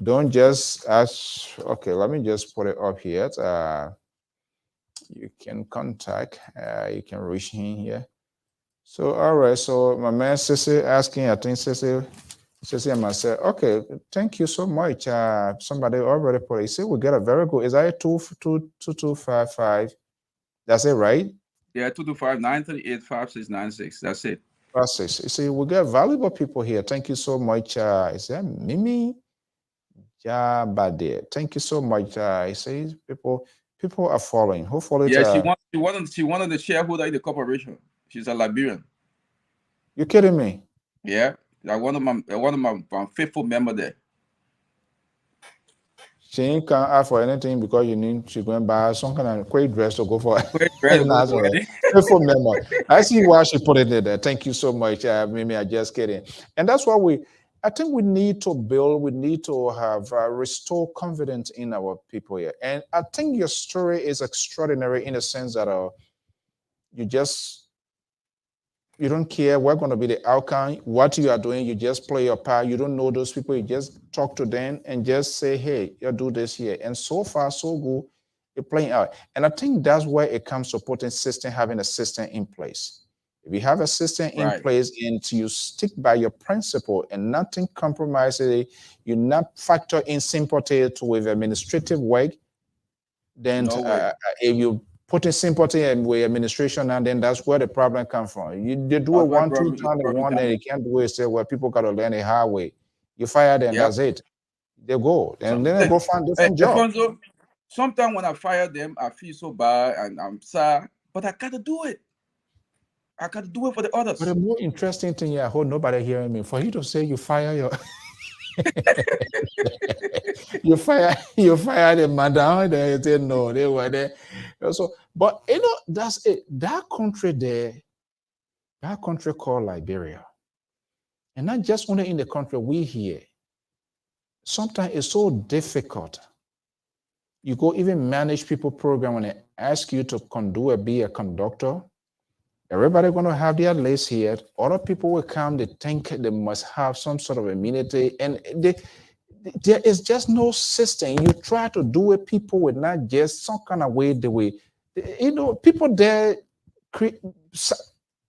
don't just ask. Okay, let me just put it up here. You can contact. You can reach him here. So all right. So my man Sissy asking. I think Sissy and myself. Okay. Thank you so much. Somebody already put it. You see, we get a very good. Is that 2255? That's it, right? Yeah, 225 938 5696. That's it. Process. You see, we get valuable people here. Thank you so much. Is that Mimi? Jabade. Thank you so much. I say people are following. Hopefully, Yeah, she wanted the shareholder in the corporation. She's a Liberian. you kidding me? Yeah, like one of my faithful member there. She ain't can't ask for anything because you need she going buy some kind of quick dress to go for Great, great, and that's all. Faithful member. I see why she put it in there. Thank you so much, Mimi. I just kidding. And that's why I think we need to build, we need to have restore confidence in our people here. And I think your story is extraordinary in the sense that you don't care what's going to be the outcome, what you are doing, you just play your part. You don't know those people, you just talk to them and just say, hey, you do this here. And so far, so good, you're playing out. And I think that's where it comes to putting system, having a system in place. If you have a system in place and you stick by your principle and nothing compromises it, you not factor in sympathy with administrative work, then if you put in sympathy with administration, and then that's where the problem comes from. You do it one, two times, one, then you can't do it. Say, well, people got to learn a hard way. You fire them, that's it. They go, and then they go find different job. Sometimes when I fire them, I feel so bad and I'm sad, but I got to do it. I got to do it for the others. But the more interesting thing, I hope nobody hearing me. For you to say you fire your, you fire the madam. They say no, they were there. So, but that's it. That country there, that country called Liberia, and not just only in the country we here. Sometimes it's so difficult. You go even manage people program when they ask you to be a conductor. Everybody going to have their list here. Other people will come, they think they must have some sort of immunity, and there is just no system. You try to do it, people will not just some kind of way the way, people there,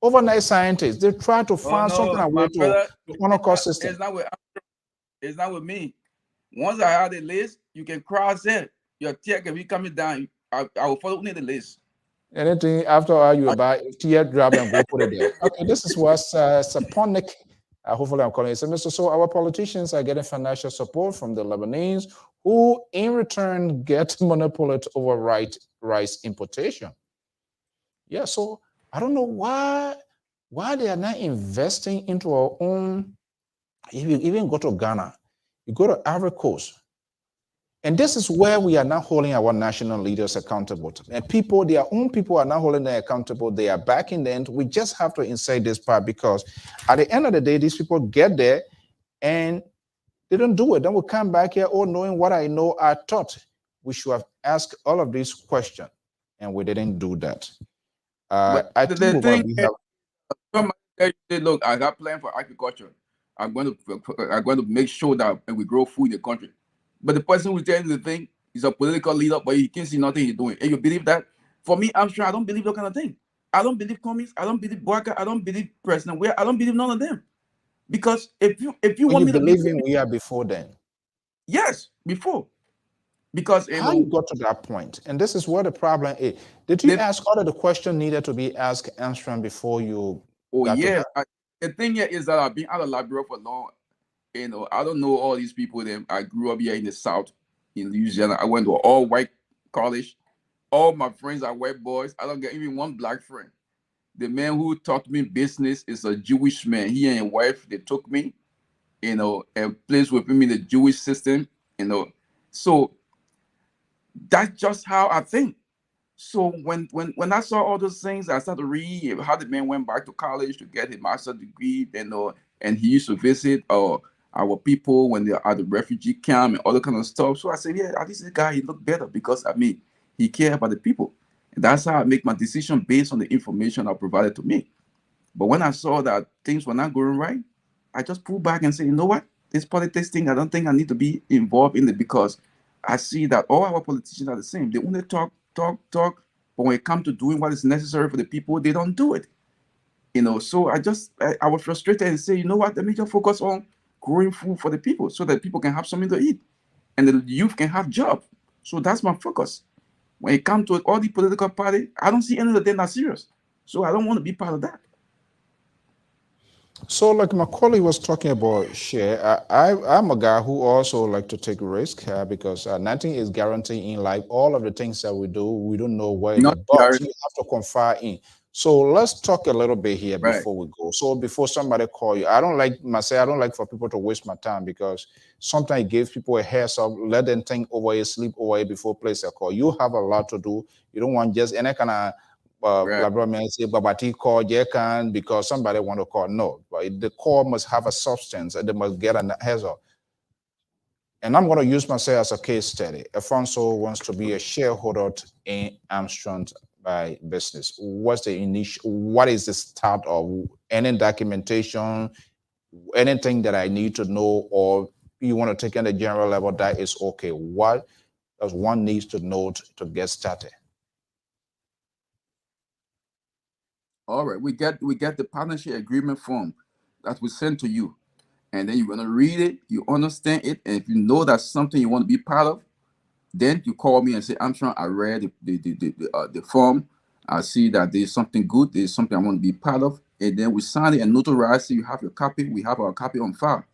overnight scientists, they try to find some kind of way to honor system. It's not with me. Once I have the list, you can cross it. Your tear can be coming down. I will follow the list. Anything after you buy teardrop and go put it there. Okay, this is what Saponic. Hopefully, I'm calling it. So our politicians are getting financial support from the Lebanese, who in return get monopoly over rice importation. Yeah, so I don't know why Why they are not investing into our own? If you even go to Ghana, you go to Ivory Coast, and this is where we are not holding our national leaders accountable. And people, their own people are not holding them accountable. They are back in the end. We just have to insert this part because at the end of the day, these people get there and they don't do it. Then we come back here, oh, knowing what I know, I thought we should have asked all of these questions, and we didn't do that. But I the think we're going to thing be is, somebody say, look, I got plan for agriculture. I'm going to make sure that we grow food in the country. But the person who's telling you the thing is a political leader, but he can't see nothing he's doing. And you believe that? For me, I'm sure I don't believe that kind of thing. I don't believe commies. I don't believe Boaka. I don't believe President Ware. I don't believe none of them. Because if you when want you me to believe be, in we are before then. yes, before. Because How you got to that point? And this is where the problem is. Did you ask all of the questions needed to be asked, answering before you got to that? The thing here is that I've been out of Liberia for long. I don't know all these people. Them I grew up here in the South, in Louisiana. I went to all white college. All my friends are white boys. I don't get even one black friend. The man who taught me business is a Jewish man. He and his wife, they took me, and placed with me in the Jewish system, So that's just how I think. So when I saw all those things, I started to read how the man went back to college to get his master's degree, and he used to visit our people when they're at the refugee camp and all that kind of stuff. So I said, yeah, at least this guy, he looked better because he cared about the people. And that's how I make my decision based on the information I provided to me. But when I saw that things were not going right, I just pulled back and said, you know what? This politics thing, I don't think I need to be involved in it because I see that all our politicians are the same. They only talk, but when it comes to doing what is necessary for the people, they don't do it. So I was frustrated and say, you know what? Let me just focus on growing food for the people so that people can have something to eat and the youth can have jobs. So that's my focus. When it comes to all the political parties, I don't see any of them that serious. So I don't want to be part of that. So like my colleague was talking about share, I'm a guy who also like to take risk because nothing is guaranteed in life. All of the things that we do, we don't know where Not but you have to confide in. So let's talk a little bit here right. before we go. So before somebody call you, I don't like for people to waste my time because sometimes it gives people a heads up, let them think over it, sleep over it before place a call. You have a lot to do. You don't want just any kind of right. Say Babati call can because somebody want to call. No, but the call must have a substance and they must get a heads up. And I'm going to use myself as a case study. Afonso wants to be a shareholder in Armstrong by business. What is the start of any documentation, anything that I need to know, or you want to take on the general level, that is okay. What does one needs to know to get started? All right, we get the partnership agreement form that we send to you, and then you're gonna read it, you understand it, and if you know that's something you want to be part of, then you call me and say, Armstrong, I read the form. I see that there's something good, there's something I want to be part of, and then we sign it and notarize it. You have your copy, we have our copy on file,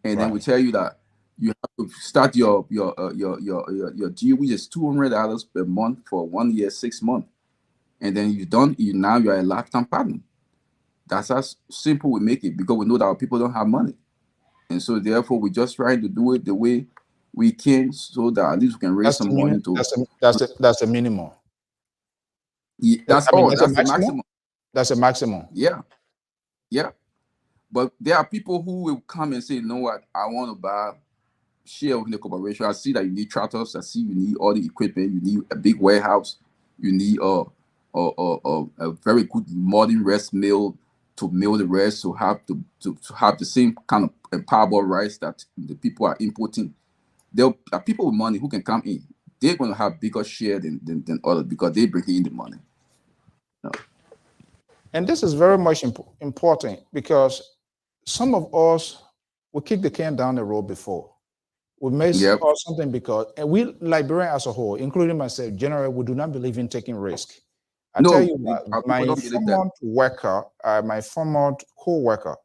and then we tell you that you have to start your deal, which is $200 per month for 1 year, 6 months. And then you're a lifetime partner. That's how simple we make it because we know that our people don't have money. And so therefore we just try to do it the way we can so that at least we can raise some money to that's the minimum. Yeah, that's the maximum. That's a maximum. Yeah. Yeah. But there are people who will come and say, you know what, I want to buy share in the corporation. I see that you need tractors, I see you need all the equipment, you need a big warehouse, you need a very good modern rice mill to mill the rice to have the same kind of powerball rice that the people are importing. There are people with money who can come in. They're going to have bigger share than others because they bring in the money. No. And this is very much important because some of us will kick the can down the road before. We may or something because we Liberian as a whole, including myself, generally, we do not believe in taking risk. I tell you, my former co-worker,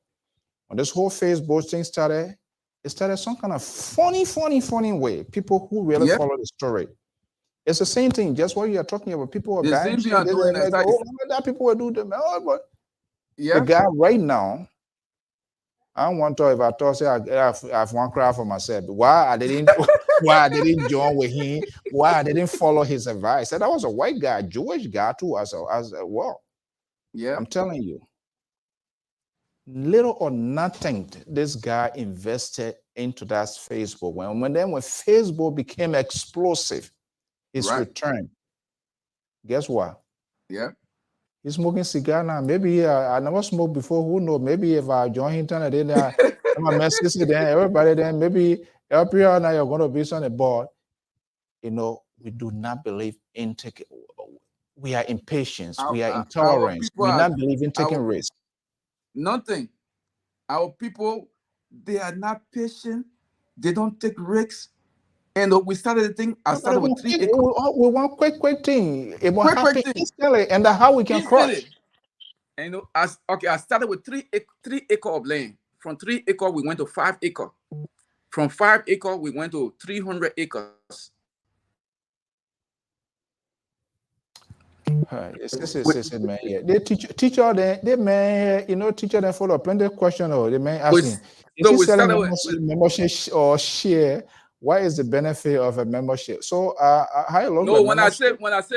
when this whole Facebook thing started, it started some kind of funny way. People who really follow the story. It's the same thing, just what you are talking about. People are buying. People will do them. Oh, but The guy right now, I don't want to if I talk say I've one cry for myself. Why I didn't why I didn't join with him? Why I didn't follow his advice? And that was a white guy, Jewish guy too, as well. Yeah. I'm telling you, little or nothing this guy invested into that Facebook. When Facebook became explosive, his return. Guess what? Yeah. He's smoking cigar now. Maybe I never smoked before. Who knows? Maybe if I join him, then my message then everybody then maybe LPR now you're going to be on the board. You know, we do not believe in taking. We are impatient. We are intolerant. We do not believe in taking risks. Nothing. Our people, they are not patient. They don't take risks. And we started the thing. I started with 3 acres. We want quick thing. It will happen instantly, and that's how we can crush. And I started with 3 acre of land. From 3 acre, we went to 5 acre. From 5 acre, we went to 300 acres. It's man. Yeah. They teach all that. They man, you know, teacher them follow plenty of questions. Or they man asking, is he selling membership or share? What is the benefit of a membership? So, how long? No, when I say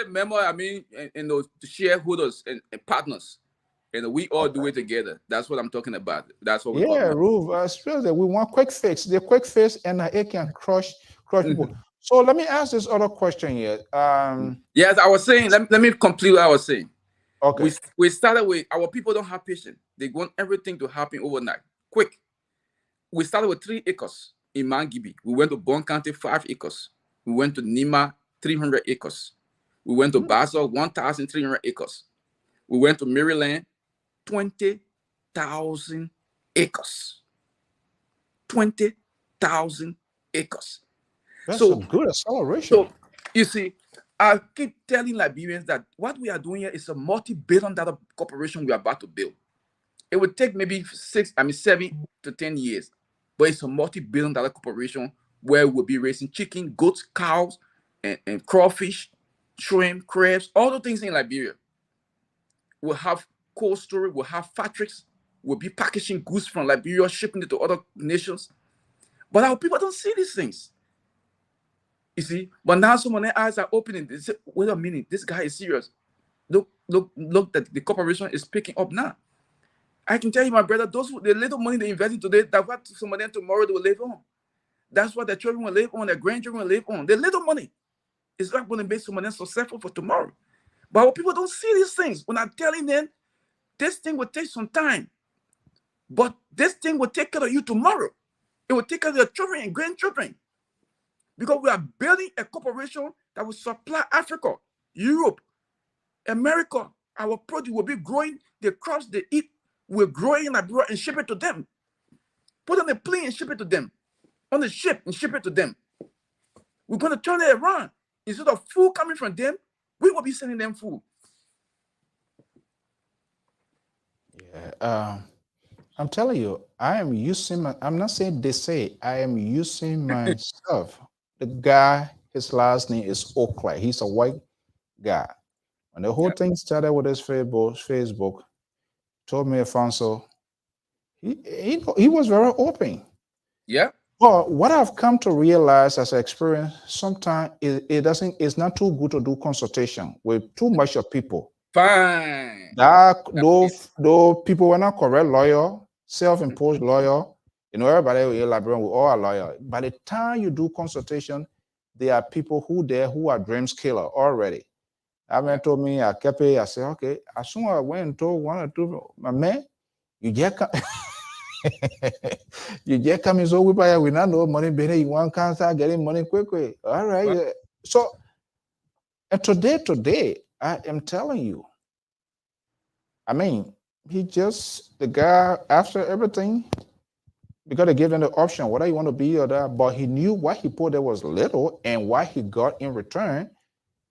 member, I mean those shareholders and partners, and we all do it together. That's what I'm talking about. That's what we call it. Roof. We want quick fix. The quick fix, and it can crush people. So let me ask this other question here. Yes, I was saying. Let me complete what I was saying. Okay. We started with our people don't have patience. They want everything to happen overnight, quick. We started with 3 acres. In Mangibi, we went to Bon County, 5 acres. We went to Nima, 300 acres. We went to Basel, 1,300 acres. We went to Maryland, 20,000 acres. 20,000 acres. That's a good acceleration. So you see, I keep telling Liberians that what we are doing here is a multi-billion-dollar corporation we are about to build. It would take maybe 7 to 10 years. But it's a multi-billion-dollar corporation where we'll be raising chicken, goats, cows, and crawfish, shrimp, crabs, all the things in Liberia. We'll have cold storage, we'll have factories, we'll be packaging goods from Liberia, shipping it to other nations. But our people don't see these things. You see, but now some of their eyes are opening. They say, wait a minute, this guy is serious. Look, that the corporation is picking up now. I can tell you, my brother, the little money they invested today, that's what some of them tomorrow they will live on. That's what their children will live on, their grandchildren will live on. The little money is not going to make some of them successful for tomorrow. But our people don't see these things. When I'm telling them, this thing will take some time, but this thing will take care of you tomorrow. It will take care of your children and grandchildren. Because we are building a corporation that will supply Africa, Europe, America. Our produce will be growing. The crops they eat will grow in Liberia and ship it to them. Put on a plane and ship it to them. On the ship and ship it to them. We're going to turn it around. Instead of food coming from them, we will be sending them food. Yeah. I'm telling you, I'm not saying they say, I am using myself. The guy, his last name is Oakley. He's a white guy. When the whole thing started with his Facebook, told me, Afonso, he was very open. Yeah. But what I've come to realize as an experience, sometimes it's not too good to do consultation with too much of people. Fine. Though people were not correct lawyer, self-imposed lawyer, you know, everybody in Liberia, we all are lawyer. By the time you do consultation, there are people who are dreams killer already. I mean, told me, I kept it, I said, okay. As soon as I went and told one or two, my man, you just come. You just come in so we not know money better. You want to start getting money quickly. All right. Yeah. So and today, I am telling you. I mean, the guy after everything, because they gave him the option whether you want to be or that, but he knew what he put there was little and what he got in return.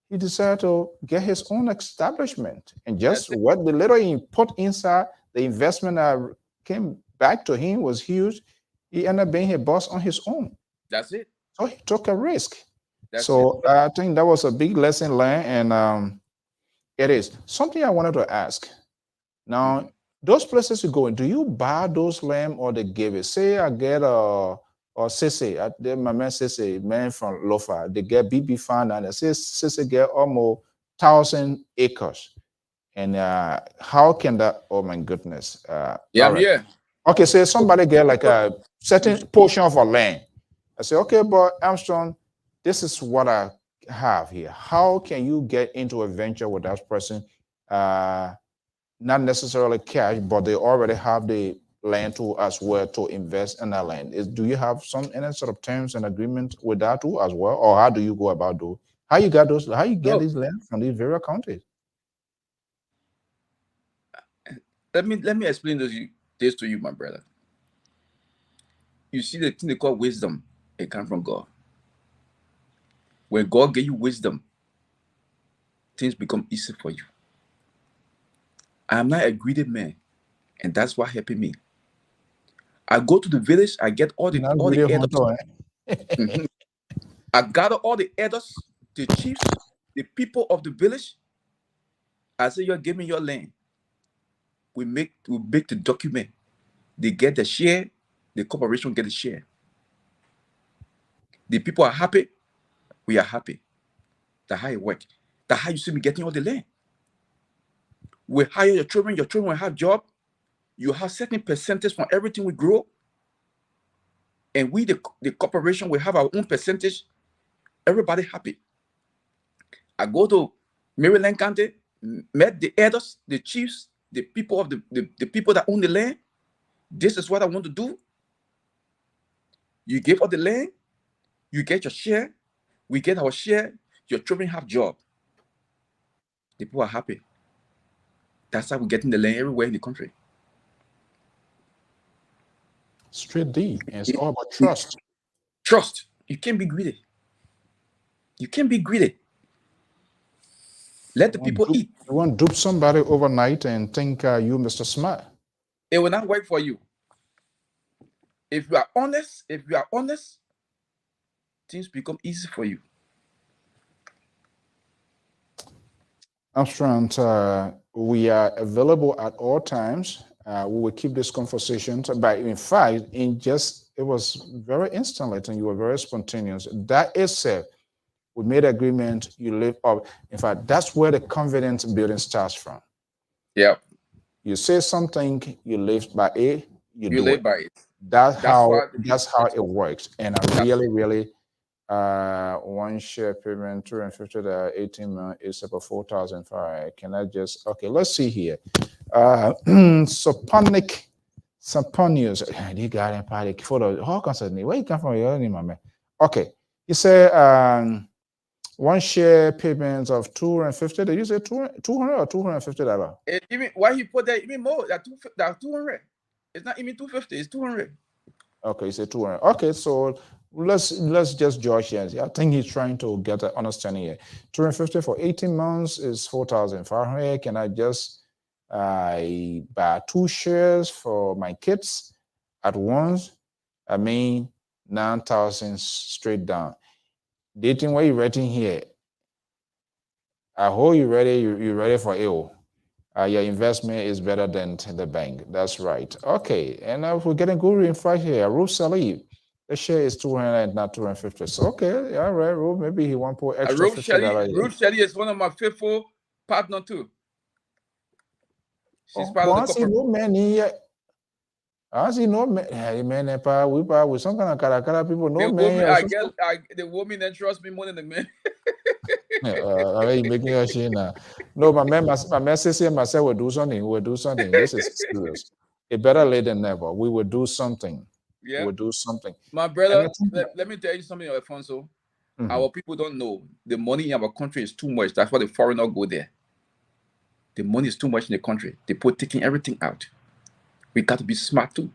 He decided to get his own establishment, and just what the little he put inside, the investment that came back to him was huge. He ended up being a boss on his own. That's it. So he took a risk. I think that was a big lesson learned, and it is something I wanted to ask. Now, those places you go in, do you buy those land or they give it? Say I get or Sissy, my man Sissy, man from Lofa, they get BB Fund and say Sissy get almost 1,000 acres. And how can that? Oh my goodness! Yeah, all I'm right. here. Okay, so somebody get like a certain portion of a land. I say, okay, but Armstrong, this is what I have here. How can you get into a venture with that person? Not necessarily cash, but they already have the land too as well to invest in that land. Do you have any sort of terms and agreement with that too as well, or how do you go about do? How you got those? How you get these land from these various countries? Let me explain this to you, my brother. You see, the thing they call wisdom, it comes from God. When God gave you wisdom, things become easy for you. I'm not a greedy man, and that's what helping me. I go to the village, I get all the elders. I gather all the elders, the chiefs, the people of the village. I say, "You're giving your land." We make the document. They get the share, the corporation get the share. The people are happy, we are happy. That's how it works. That's how you see me getting all the land. We hire your children will have job. You have certain percentage from everything we grow. And we, the corporation, will have our own percentage. Everybody happy. I go to Maryland County, met the elders, the chiefs, the people of the people that own the land. This is what I want to do. You give us the land, you get your share, we get our share, your children have job. The people are happy. That's how we're getting the land everywhere in the country. Straight D. It's all about trust. Trust. You can't be greedy. You can't be greedy. Let the people eat. You won't dupe somebody overnight and think you Mr. Smart. It will not work for you. If you are honest, things become easy for you. Armstrong, we are available at all times. We will keep this conversation. But in fact, it was very instant and you were very spontaneous. That is said, we made agreement, you live up. In fact, that's where the confidence building starts from. Yeah. You say something, you live by it, you do live it. by it. That's how it works. And I really one share payment 250 to 18 months is about 4,005. Can I just let's see here. Saponius. You got a party photo. How can where you come from? Your name, man. Okay. You say one share payments of 250. Did you say 200 or $250? Even why he put that even more? That 200. It's not even 250. It's 200. Okay, you say 200. Okay, so let's just judge here. I think he's trying to get an understanding here. 250 for 18 months is 4,500. Can I just buy 2 shares for my kids at once? I mean 9,000 straight down. Dating what you're writing here. I hope you're ready. You're ready for it. Your investment is better than the bank. That's right. Okay, and we're getting good info here. Roof Salib, the share is 200, not 250. So okay, all right, Roof. Maybe he want to put extra $50. Roof Shelley is one of my faithful partner too. She's part of the corporate. No man here. I see no man. Hey man, we with some kind of cara people. No man. The woman that trusts me more than the man. Are you making a shit now? No, my man says here myself will do something. We'll do something. This is serious. It better late than never. We will do something. Yeah. We'll do something. My brother, let me tell you something, Alfonso. Our people don't know the money in our country is too much. That's why the foreigners go there. The money is too much in the country. They put taking everything out. We got to be smart too.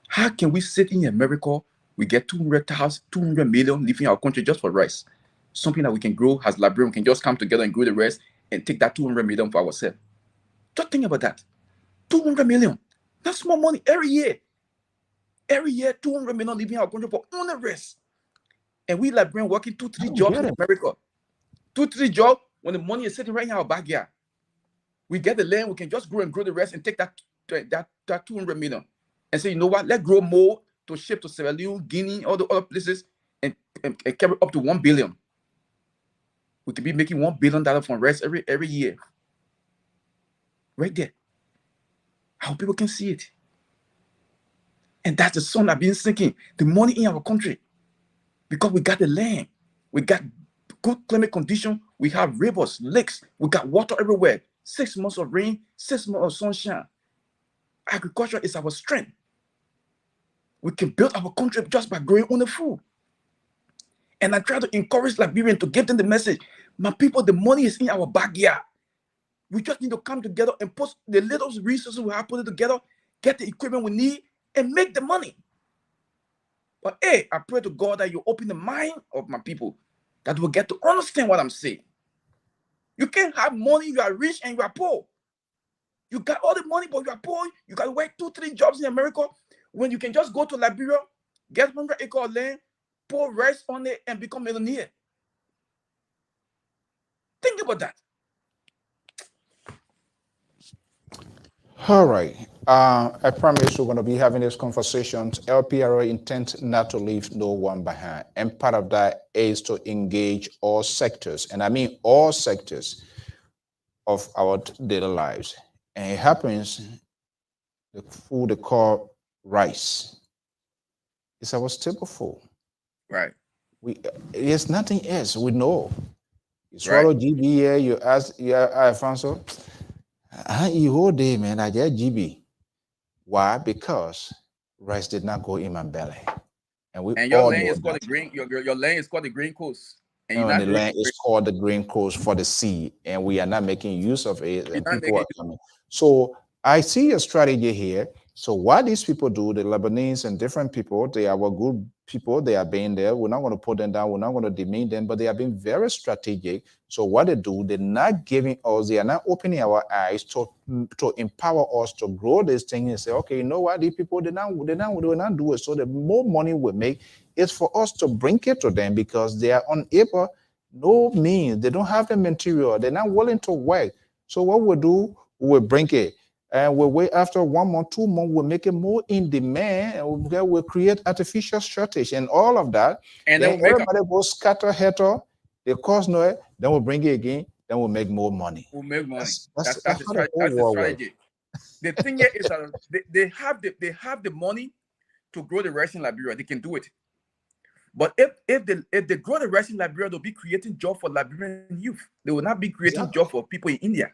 How can we sit in America? We get 200 million leaving our country just for rice. Something that we can grow as Liberia, we can just come together and grow the rest and take that 200 million for ourselves. Just think about that. 200 million. That's more money every year. Every year, 200 million leaving our country for only rest. And we Liberians working 2-3 jobs in America. 2-3 jobs when the money is sitting right in our backyard. We get the land, we can just grow and grow the rest and take that 200 million and say, you know what, let's grow more to ship to Sierra Leone, Guinea, all the other places, and carry up to 1 billion. We could be making $1 billion from rest every year. Right there. How people can see it. And that's the sun that been sinking. The money in our country. Because we got the land. We got good climate condition. We have rivers, lakes. We got water everywhere. 6 months of rain, 6 months of sunshine. Agriculture is our strength. We can build our country just by growing on the food. And I try to encourage Liberians to give them the message. My people, the money is in our backyard. We just need to come together and put the little resources we have, put it together, get the equipment we need, and make the money. But hey, I pray to God that you open the mind of my people, that will get to understand what I'm saying. You can't have money, you are rich and you are poor. You got all the money, but you are poor. You got to work 2-3 jobs in America when you can just go to Liberia, get 100 acres of land, pour rice on it, and become a millionaire. Think about that. All right. I promise we're going to be having these conversations. LPRO intends not to leave no one behind. And part of that is to engage all sectors. And I mean all sectors of our daily lives. And it happens, the food they call rice. It's our staple food. Right. There's nothing else we know. You swallow GBA, you ask, Alfonso, you whole day, man, I get GB. Why? Because rice did not go in my belly. And your land is called the green, your land is called the Green Coast. And the land is called the Green Coast for the sea, and we are not making use of it. And people are coming. So I see a strategy here. So what these people do, the Lebanese and different people, they are our good people. They are being there. We're not going to put them down. We're not going to demean them, but they are being very strategic. So what they do, they're not giving us, they are not opening our eyes to empower us to grow this thing and say, okay, you know what, these people, they will not do it. So the more money we make is for us to bring it to them because they are unable, no means, they don't have the material. They're not willing to work. So what we do, we bring it. And we'll wait after 1 month, 2 months, we'll make it more in demand, and we'll create artificial shortage and all of that. And then everybody will scatter header, they cause noise, then we'll bring it again, then we'll make more money. We'll make money. That's the strategy. The thing here is that they have the money to grow the rice in Liberia. They can do it. But if they grow the rice in Liberia, they'll be creating jobs for Liberian youth. They will not be creating jobs for people in India.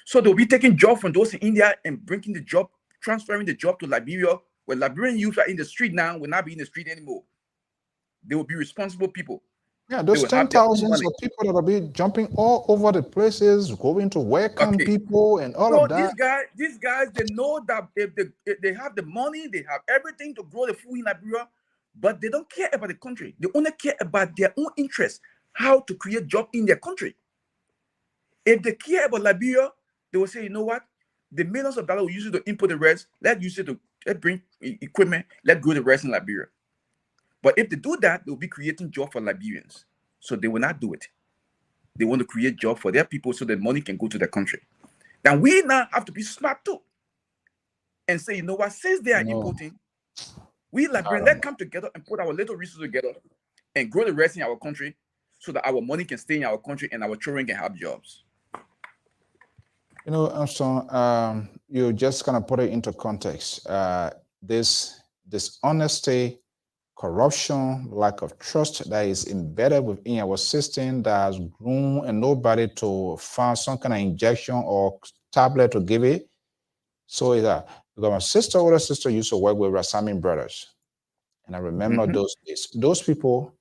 So they'll be taking jobs from those in India and bringing the job, transferring the job to Liberia, where Liberian youth are in the street now, will not be in the street anymore. They will be responsible people. Yeah, those 10,000 of people that will be jumping all over the places, going to welcome people and all of that. These guys, they know that if they have the money, they have everything to grow the food in Liberia, but they don't care about the country. They only care about their own interests, how to create jobs in their country. If they care about Liberia, they will say, you know what? The millions of dollars we use it to import the rest, let's use it to bring equipment, let's grow the rest in Liberia. But if they do that, they'll be creating jobs for Liberians. So they will not do it. They want to create jobs for their people so that money can go to their country. Now we now have to be smart too. And say, you know what, since they are importing, we Liberians, let's come together and put our little resources together and grow the rest in our country so that our money can stay in our country and our children can have jobs. You know, Armstrong, you just kind of put it into context. This dishonesty, corruption, lack of trust that is embedded within our system that has grown and nobody to find some kind of injection or tablet to give it. So it's because my older sister used to work with Rasamin Brothers. And I remember those days. Those people,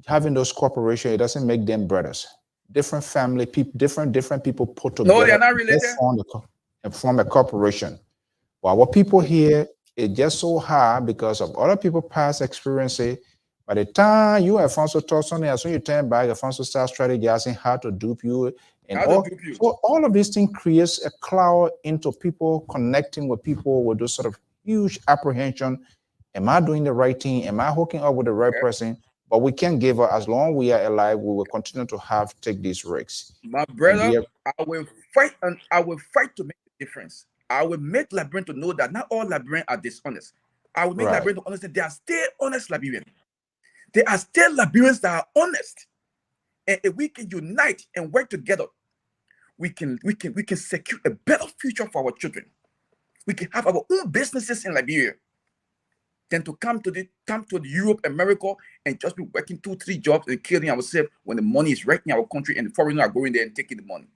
having those corporations, it doesn't make them brothers. Different family people, different people put together. No, they're not related. And form a corporation. But our people here, it's just so hard because of other people's past experiences. By the time you, Alfonso, talk something, as soon as you turn back, Alfonso starts strategizing how to dupe you. And all of these things creates a cloud into people connecting with people with those sort of huge apprehension. Am I doing the right thing? Am I hooking up with the right person? But we can't give up. As long as we are alive, we will continue to take these risks. My And brother, I will fight, and I will fight to make a difference. I will make Liberians to know that not all Liberians are dishonest. I will make right. Liberians to understand there are still honest Liberians. There are still Liberians that are honest. And if we can unite and work together, we can secure a better future for our children. We can have our own businesses in Liberia than to come to Europe, America, and just be working 2-3 jobs and killing ourselves when the money is wrecking our country and the foreigners are going there and taking the money.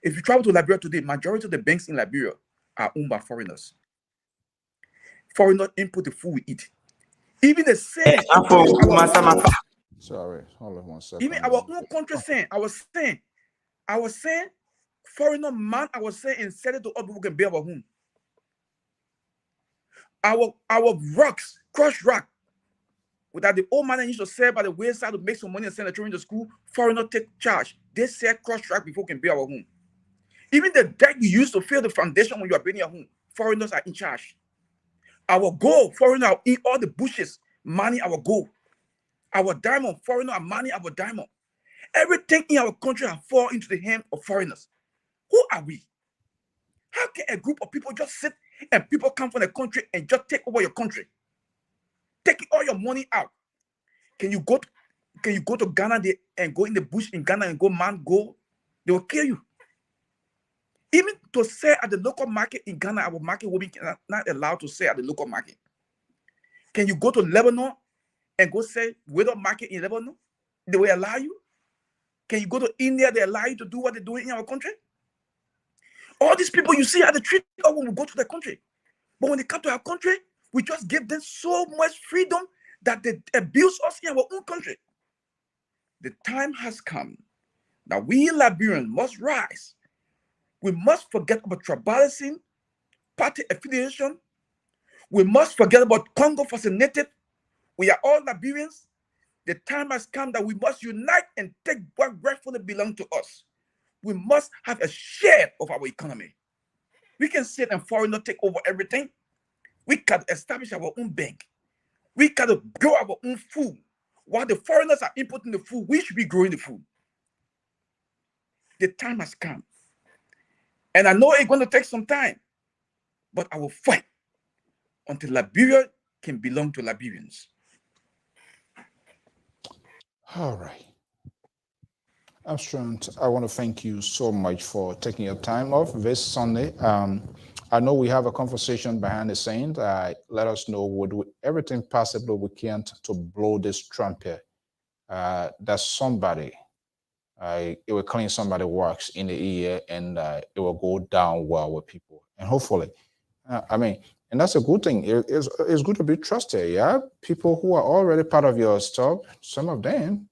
If you travel to Liberia today, majority of the banks in Liberia are owned by foreigners. Foreigners input the food we eat. Even the same. Sorry, hold on 1 second. Even our own country saying, I was saying, foreigner man, I was saying, instead of other people can build our home. Our rocks, crushed rock, without the old man that used to sell by the wayside to make some money and send the children to school, foreigner take charge. They sell crushed rock before we can build our home. Even the deck you use to fill the foundation when you are building your home, foreigners are in charge. Our gold, foreigners are in all the bushes, money our gold. Our diamond, foreigners are money our diamond. Everything in our country has fallen into the hands of foreigners. Who are we? How can a group of people just sit and people come from the country and just take over your country? Taking all your money out. Can you go to Ghana and go in the bush in Ghana and go man gold? They will kill you. Even to sell at the local market in Ghana, our market will be not allowed to sell at the local market. Can you go to Lebanon and go sell without market in Lebanon? They will allow you. Can you go to India? They allow you to do what they're doing in our country? All these people you see at the treat when we go to the country. But when they come to our country, we just give them so much freedom that they abuse us in our own country. The time has come that we Liberians must rise. We must forget about tribalism, party affiliation. We must forget about Congo fascinated. We are all Liberians. The time has come that we must unite and take what rightfully belongs to us. We must have a share of our economy. We can sit and foreigners take over everything. We can establish our own bank. We can grow our own food. While the foreigners are importing the food, we should be growing the food. The time has come. And I know it's going to take some time, but I will fight until Liberia can belong to Liberians. All right. Armstrong, I want to thank you so much for taking your time off this Sunday. I know we have a conversation behind the scenes. Let us know, we'll do everything possible we can to blow this trumpet. That somebody, it will clean somebody's works in the ear, and it will go down well with people. And hopefully, and that's a good thing. It's good to be trusted, yeah? People who are already part of your stuff, some of them,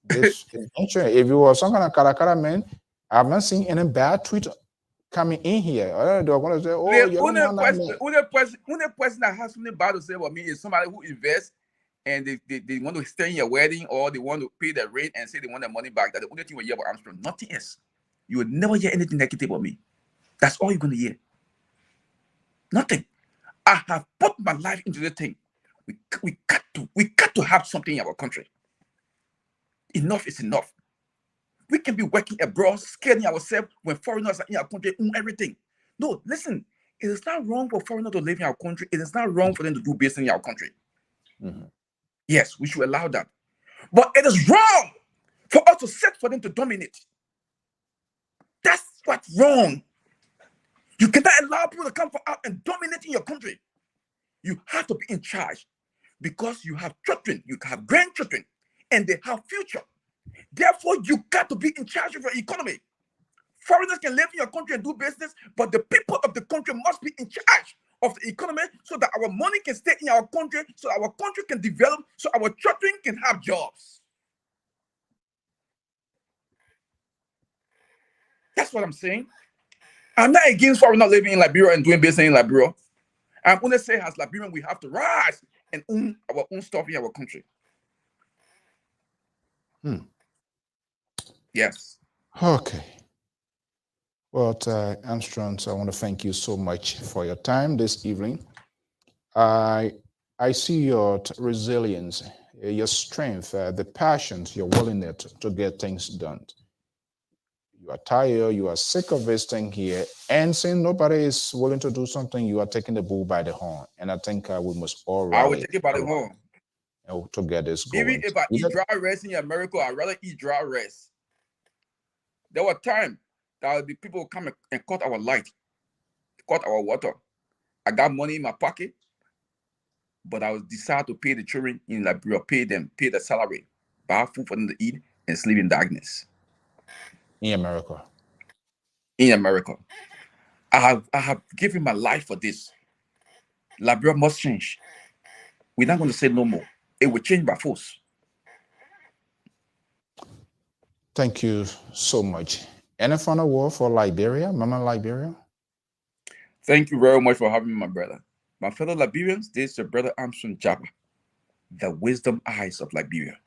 if you were some kind of Karakara man, I've not seen any bad tweet coming in here. They're going to say, oh, you're the person that has something bad to say about me is somebody who invests and they want to stay in your wedding, or they want to pay the rent and say they want their money back. That's the only thing we hear about Armstrong. Nothing else. You will never hear anything negative about me. That's all you're going to hear. Nothing. I have put my life into the thing. We got to have something in our country. Enough is enough. We can be working abroad, scaring ourselves when foreigners are in our country, everything. No, listen, it is not wrong for foreigners to live in our country. It is not wrong for them to do business in our country. Mm-hmm. Yes, we should allow that. But it is wrong for us to set for them to dominate. That's what's wrong. You cannot allow people to come out and dominate in your country. You have to be in charge because you have children, you have grandchildren, and they have future. Therefore, you got to be in charge of your economy. Foreigners can live in your country and do business, but the people of the country must be in charge of the economy so that our money can stay in our country, so our country can develop, so our children can have jobs. That's what I'm saying. I'm not against foreigners living in Liberia and doing business in Liberia. I'm going to say, as Liberians, we have to rise and own our own stuff in our country. Yes. Okay. Well, Armstrong, I want to thank you so much for your time this evening. I see your resilience. your strength, the passion, your willingness to get things done. You are tired, you are sick of this thing here, and since nobody is willing to do something, you are taking the bull by the horn. And I think we must all I will rally take it by the around, horn. to get this Even going. if I eat dry rice in America, I'd rather eat dry rice. There were times that would be people who come and cut our light, cut our water. I got money in my pocket, but I was decided to pay the children in Liberia, pay the salary, buy food for them to eat, and sleep in darkness. In America. In America. I have given my life for this. Liberia must change. We're not going to say no more. It will change by force. Thank you so much. Any final word for Liberia, Mama Liberia? Thank you very much for having me, my brother. My fellow Liberians, this is your brother Armstrong JARGBAH, the wisdom eyes of Liberia.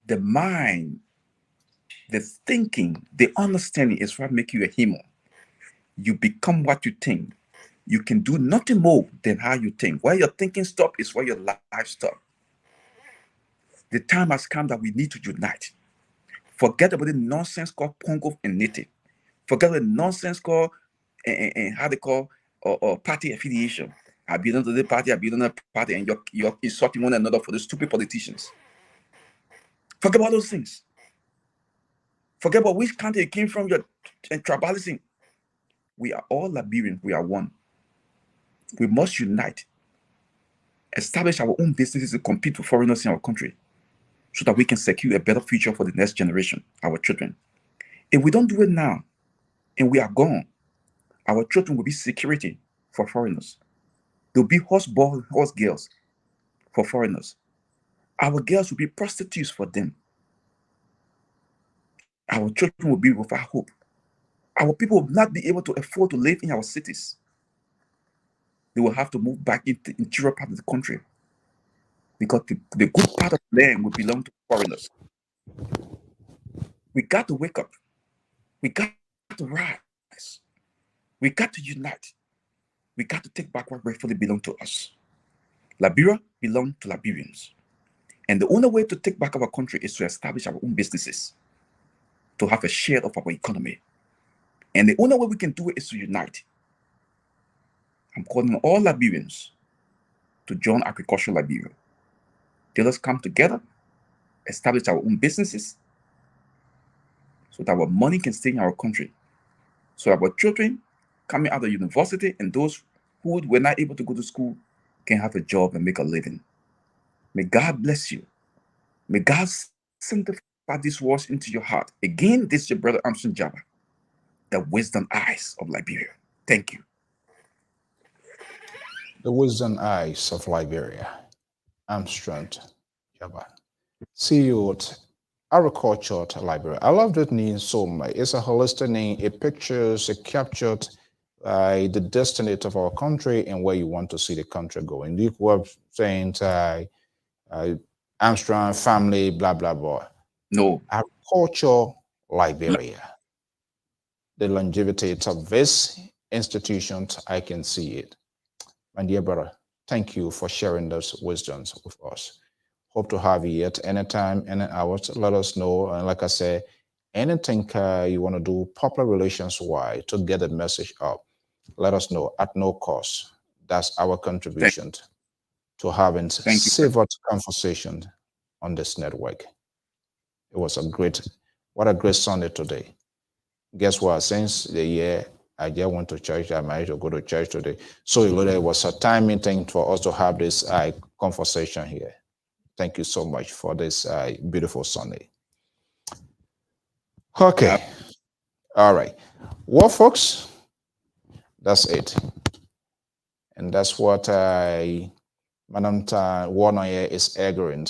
The mind, the thinking, the understanding is what makes you a human. You become what you think. You can do nothing more than how you think. Where your thinking stops is where your life stops. The time has come that we need to unite. Forget about the nonsense called Pongo and Native. Forget the nonsense called how they call or party affiliation. I belong to the party, I belong to the party, and you're insulting one another for the stupid politicians. Forget about those things. Forget about which country you came from, your tribalism. We are all Liberians, we are one. We must unite, establish our own businesses to compete with foreigners in our country so that we can secure a better future for the next generation, our children. If we don't do it now and we are gone, our children will be security for foreigners. They'll be horse girls for foreigners. Our girls will be prostitutes for them. Our children will be without hope. Our people will not be able to afford to live in our cities. They will have to move back into the interior part of the country because the good part of the land will belong to foreigners. We got to wake up. We got to rise. We got to unite. We got to take back what rightfully belongs to us. Liberia belongs to Liberians. And the only way to take back our country is to establish our own businesses, to have a share of our economy. And the only way we can do it is to unite. I'm calling on all Liberians to join Agricultural Liberia. Let us come together, establish our own businesses, so that our money can stay in our country, so that our children coming out of university and those who were not able to go to school can have a job and make a living. May God bless you. May God sanctify these words into your heart. Again, this is your brother Armstrong JARGBAH, the wisdom eyes of Liberia. Thank you. The wisdom eyes of Liberia. Armstrong JARGBAH. See you at Agriculture Liberia. I love that name so much. It's a holistic name. It pictures, it captured the destiny of our country and where you want to see the country going. You were saying Armstrong family, blah, blah, blah. No. Agriculture Liberia. The longevity of this institution, I can see it. My dear brother, thank you for sharing those wisdoms with us. Hope to have you at any time, any hours. Let us know. And like I said, anything you want to do public relations wise to get the message up, let us know at no cost. That's our contribution to having civil conversation on this network. It was what a great Sunday today. Guess what? Since the year I just went to church, I managed to go to church today. So it was a timing thing for us to have this conversation here. Thank you so much for this beautiful Sunday. Okay. All right. Well, folks, that's it. And that's what Madam Warner here is arguing.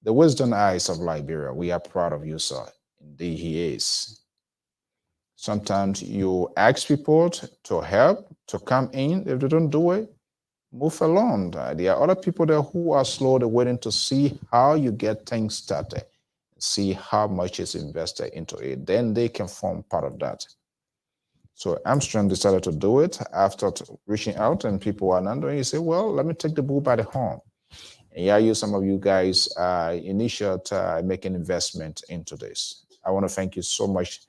The wisdom eyes of Liberia. We are proud of you, sir. Indeed, he is. Sometimes you ask people to help, to come in. If they don't do it, move along. There are other people there who are slowly waiting to see how you get things started, see how much is invested into it. Then they can form part of that. So Armstrong decided to do it after reaching out, and people are not doing it. He said, well, let me take the bull by the horn. And yeah, some of you guys initiate making investment into this. I want to thank you so much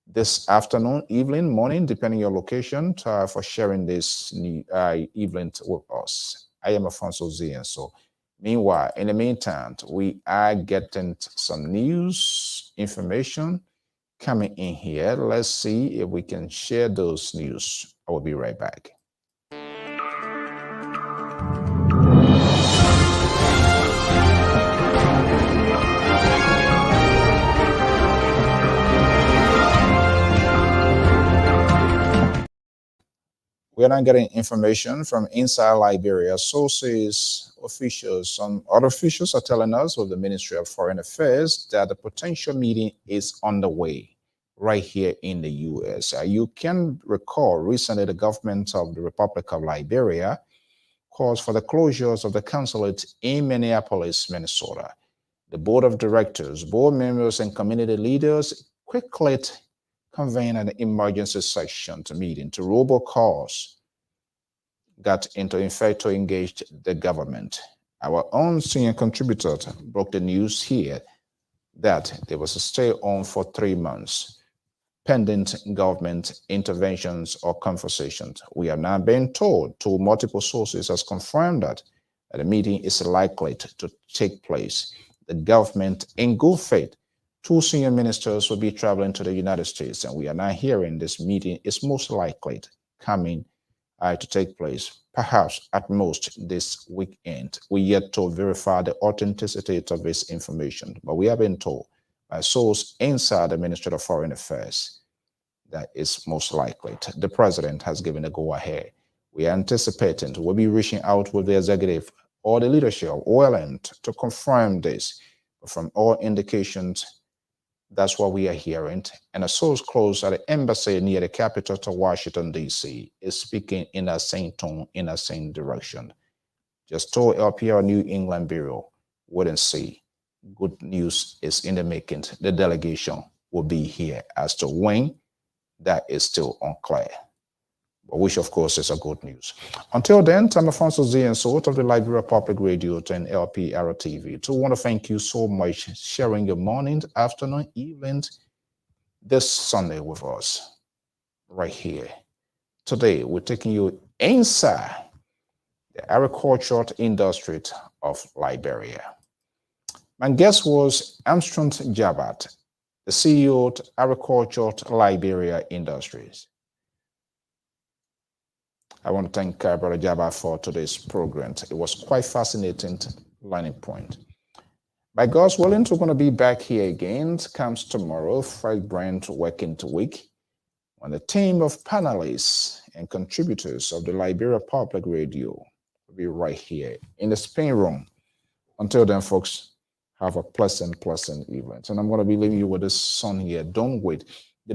this afternoon, evening, morning, depending on your location, for sharing this event with us. I am Afonso Zian. So meanwhile, in the meantime, we are getting some news information coming in here. Let's see if we can share those news. I will be right back. We are now getting information from inside Liberia. Sources, officials, some other officials are telling us with the Ministry of Foreign Affairs that the potential meeting is underway right here in the U.S. You can recall recently the government of the Republic of Liberia calls for the closures of the consulate in Minneapolis, Minnesota. The board of directors, board members, and community leaders quickly convened an emergency session meeting to robocalls got into effect to engage the government. Our own senior contributor broke the news here that there was a stay on for 3 months, pending government interventions or conversations. We have now been told, to multiple sources has confirmed that the meeting is likely to take place. The government, in good faith, 2 senior ministers will be traveling to the United States, and we are now hearing this meeting is most likely coming to take place, perhaps at most this weekend. We yet to verify the authenticity of this information, but we have been told by a source inside the Ministry of Foreign Affairs that is most likely. The president has given a go-ahead. We are anticipating we'll be reaching out with the executive or the leadership of OLN to confirm this. But from all indications, that's what we are hearing. And a source close at the embassy near the capital to Washington, D.C. is speaking in that same tone, in that same direction. Just told LPR New England Bureau, wait and see. Good news is in the making. The delegation will be here. As to when, that is still unclear. But which, of course, is a good news. Until then, I'm Afonso Z and Sort of the Liberia Public Radio and Lpr-Tv. So I want to thank you so much sharing your morning, afternoon, evening, this Sunday with us, right here. Today, we're taking you inside the agricultural industry of Liberia. My guest was Armstrong JARGBAH, the CEO of Agricultural Liberia Industries. I want to thank Brother JARGBAH for today's program. It was quite fascinating learning point. By God's willing, we're going to be back here again. Comes tomorrow, Friday Brand Working Week, when the team of panelists and contributors of the Liberia Public Radio will be right here in the spin room. Until then, folks, have a pleasant evening. And I'm going to be leaving you with this song here. Don't wait.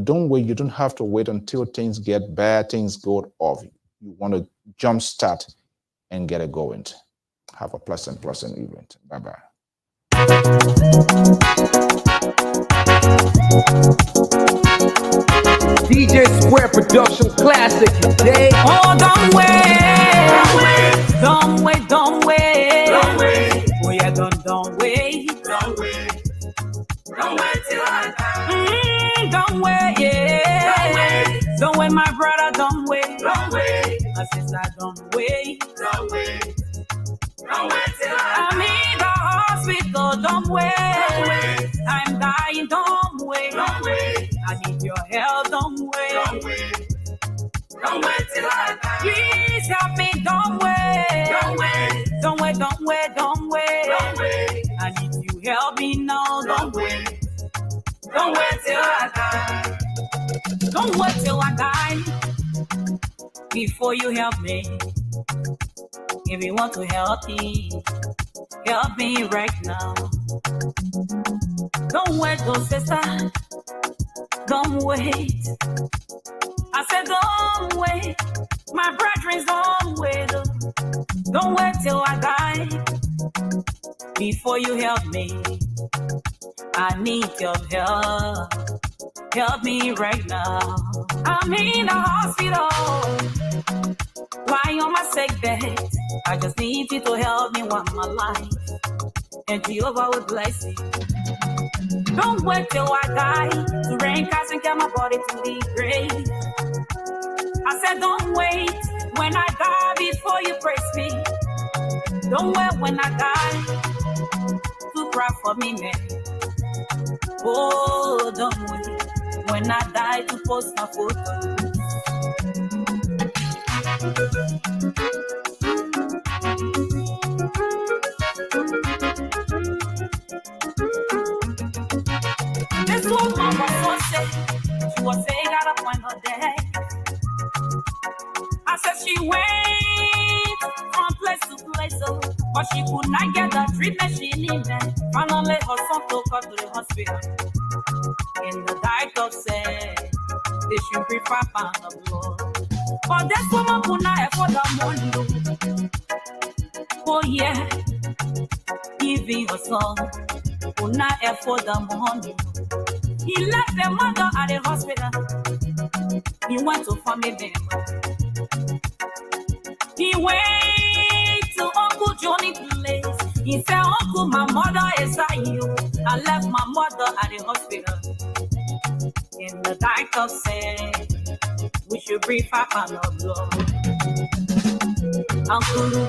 Don't wait. You don't have to wait until things get bad, things go off. You want to jumpstart and get it going. Have a pleasant evening. Bye-bye. DJ Square Production Classic today. Oh, don't wait. Don't wait. Don't wait. Don't wait. Oh, yeah, don't wait. Don't wait. Don't wait till I die. Don't wait, yeah. Don't wait. Don't wait, my brother, don't wait. Don't wait. My sister, don't wait. Don't wait. Don't wait till I'm in the hospital, don't wait. Don't wait. I'm dying, don't wait. Don't wait. I need your help, don't wait. Don't wait. Don't wait till I die. Please help me, don't wait. Don't wait. Don't wait, don't wait, don't wait. Don't wait. I need you help me now, don't wait. Don't wait till I die. Don't wait till I die before you help me. If you want to help me right now. Don't wait, though, sister. Don't wait. I said, don't wait. My brethren, don't wait. Don't wait till I die before you help me. I need your help. Help me right now. I'm in the hospital, lying on my sick bed. I just need you to help me one my life, and Jehovah will bless you. Don't wait till I die to rain cast and get my body to the grave. I said don't wait when I die before you praise me. Don't wait when I die to cry for me, man. Oh, don't wait when I die to post my photo. This woman was so sick, she was saying at a point of day. I said she went from place to place, but she could not get the treatment she needed. Finally, her son took her to the hospital. And the doctor said they should prefer pound of blood. But this woman could not afford the money. Oh yeah, giving her son could not afford the money. He left the mother at the hospital. He went to family member. He went to Uncle Johnny place. He said, Uncle, my mother is at you. I left my mother at the hospital. And the doctor said, we should bring Papa no blood. Uncle,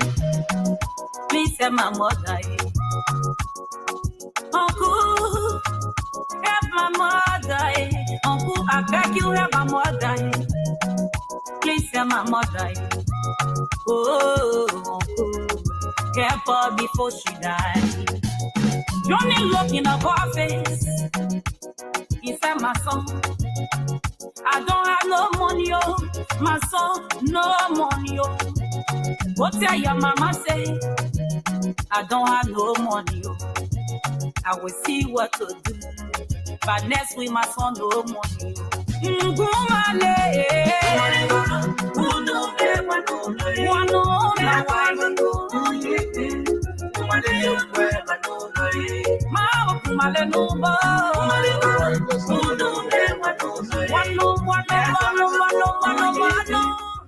please help my mother. Uncle, help my mother. Uncle, I beg you, help my mother. Please help my mother. Oh, Uncle, help her before she dies. Johnny looked in her face. He said, my son, I don't have no money, oh. My son, no money, oh. What tell your mama say? I don't have no money, oh. I will see what to do. But next week, my son, no money, oh.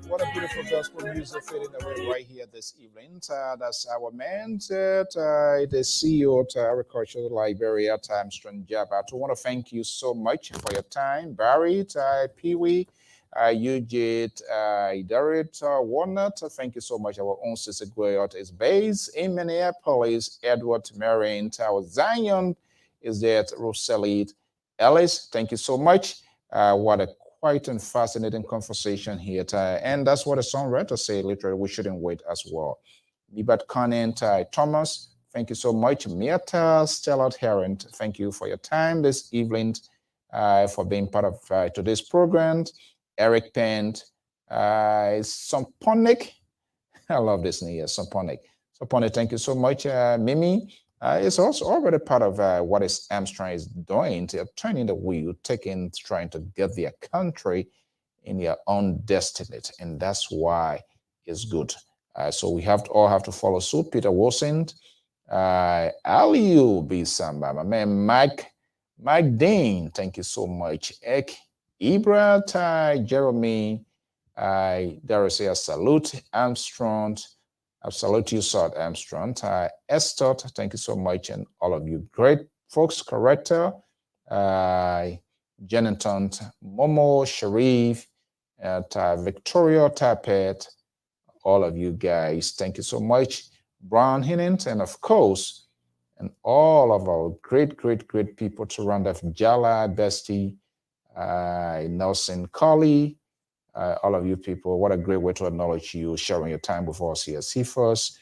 What a beautiful gospel music fading away right here this evening. That's our man, the CEO of Agriculture Liberia, ARMSTRONG JARGBAH. I want to thank you so much for your time, Barry, Pee-wee, Eugene, Darit, Walnut. Thank you so much. Our own sister Goyot is based in Minneapolis. Edward Marion, our Zion is there. Rosalie Ellis. Thank you so much. What a quite and fascinating conversation here. And that's what the songwriter said, literally, we shouldn't wait as well. Bibat Conant, Thomas, thank you so much. Mirta, Stella Herent, thank you for your time this evening, for being part of today's program. Eric Pent, Somponic, I love this name, Somponic. Somponic, thank you so much. Mimi, it's also already part of what is ARMSTRONG is doing. They're turning the wheel, trying to get their country in their own destiny, and that's why it's good. So we all have to follow suit. Peter Wilson, Aliu B. Samba, my man Mike Dane, thank you so much. Ek Ibra, Jeremy, Darcy, salute ARMSTRONG. I salute you, Sir ARMSTRONG. Esther, thank you so much, and all of you great folks. Corrector, Jenington, Momo, Sharif, Victoria, Tapet, all of you guys, thank you so much. Brown Hinnant, and of course, and all of our great people to round up Jala, Bestie, Nelson Colley, all of you people, what a great way to acknowledge you, sharing your time with us here. Cephas,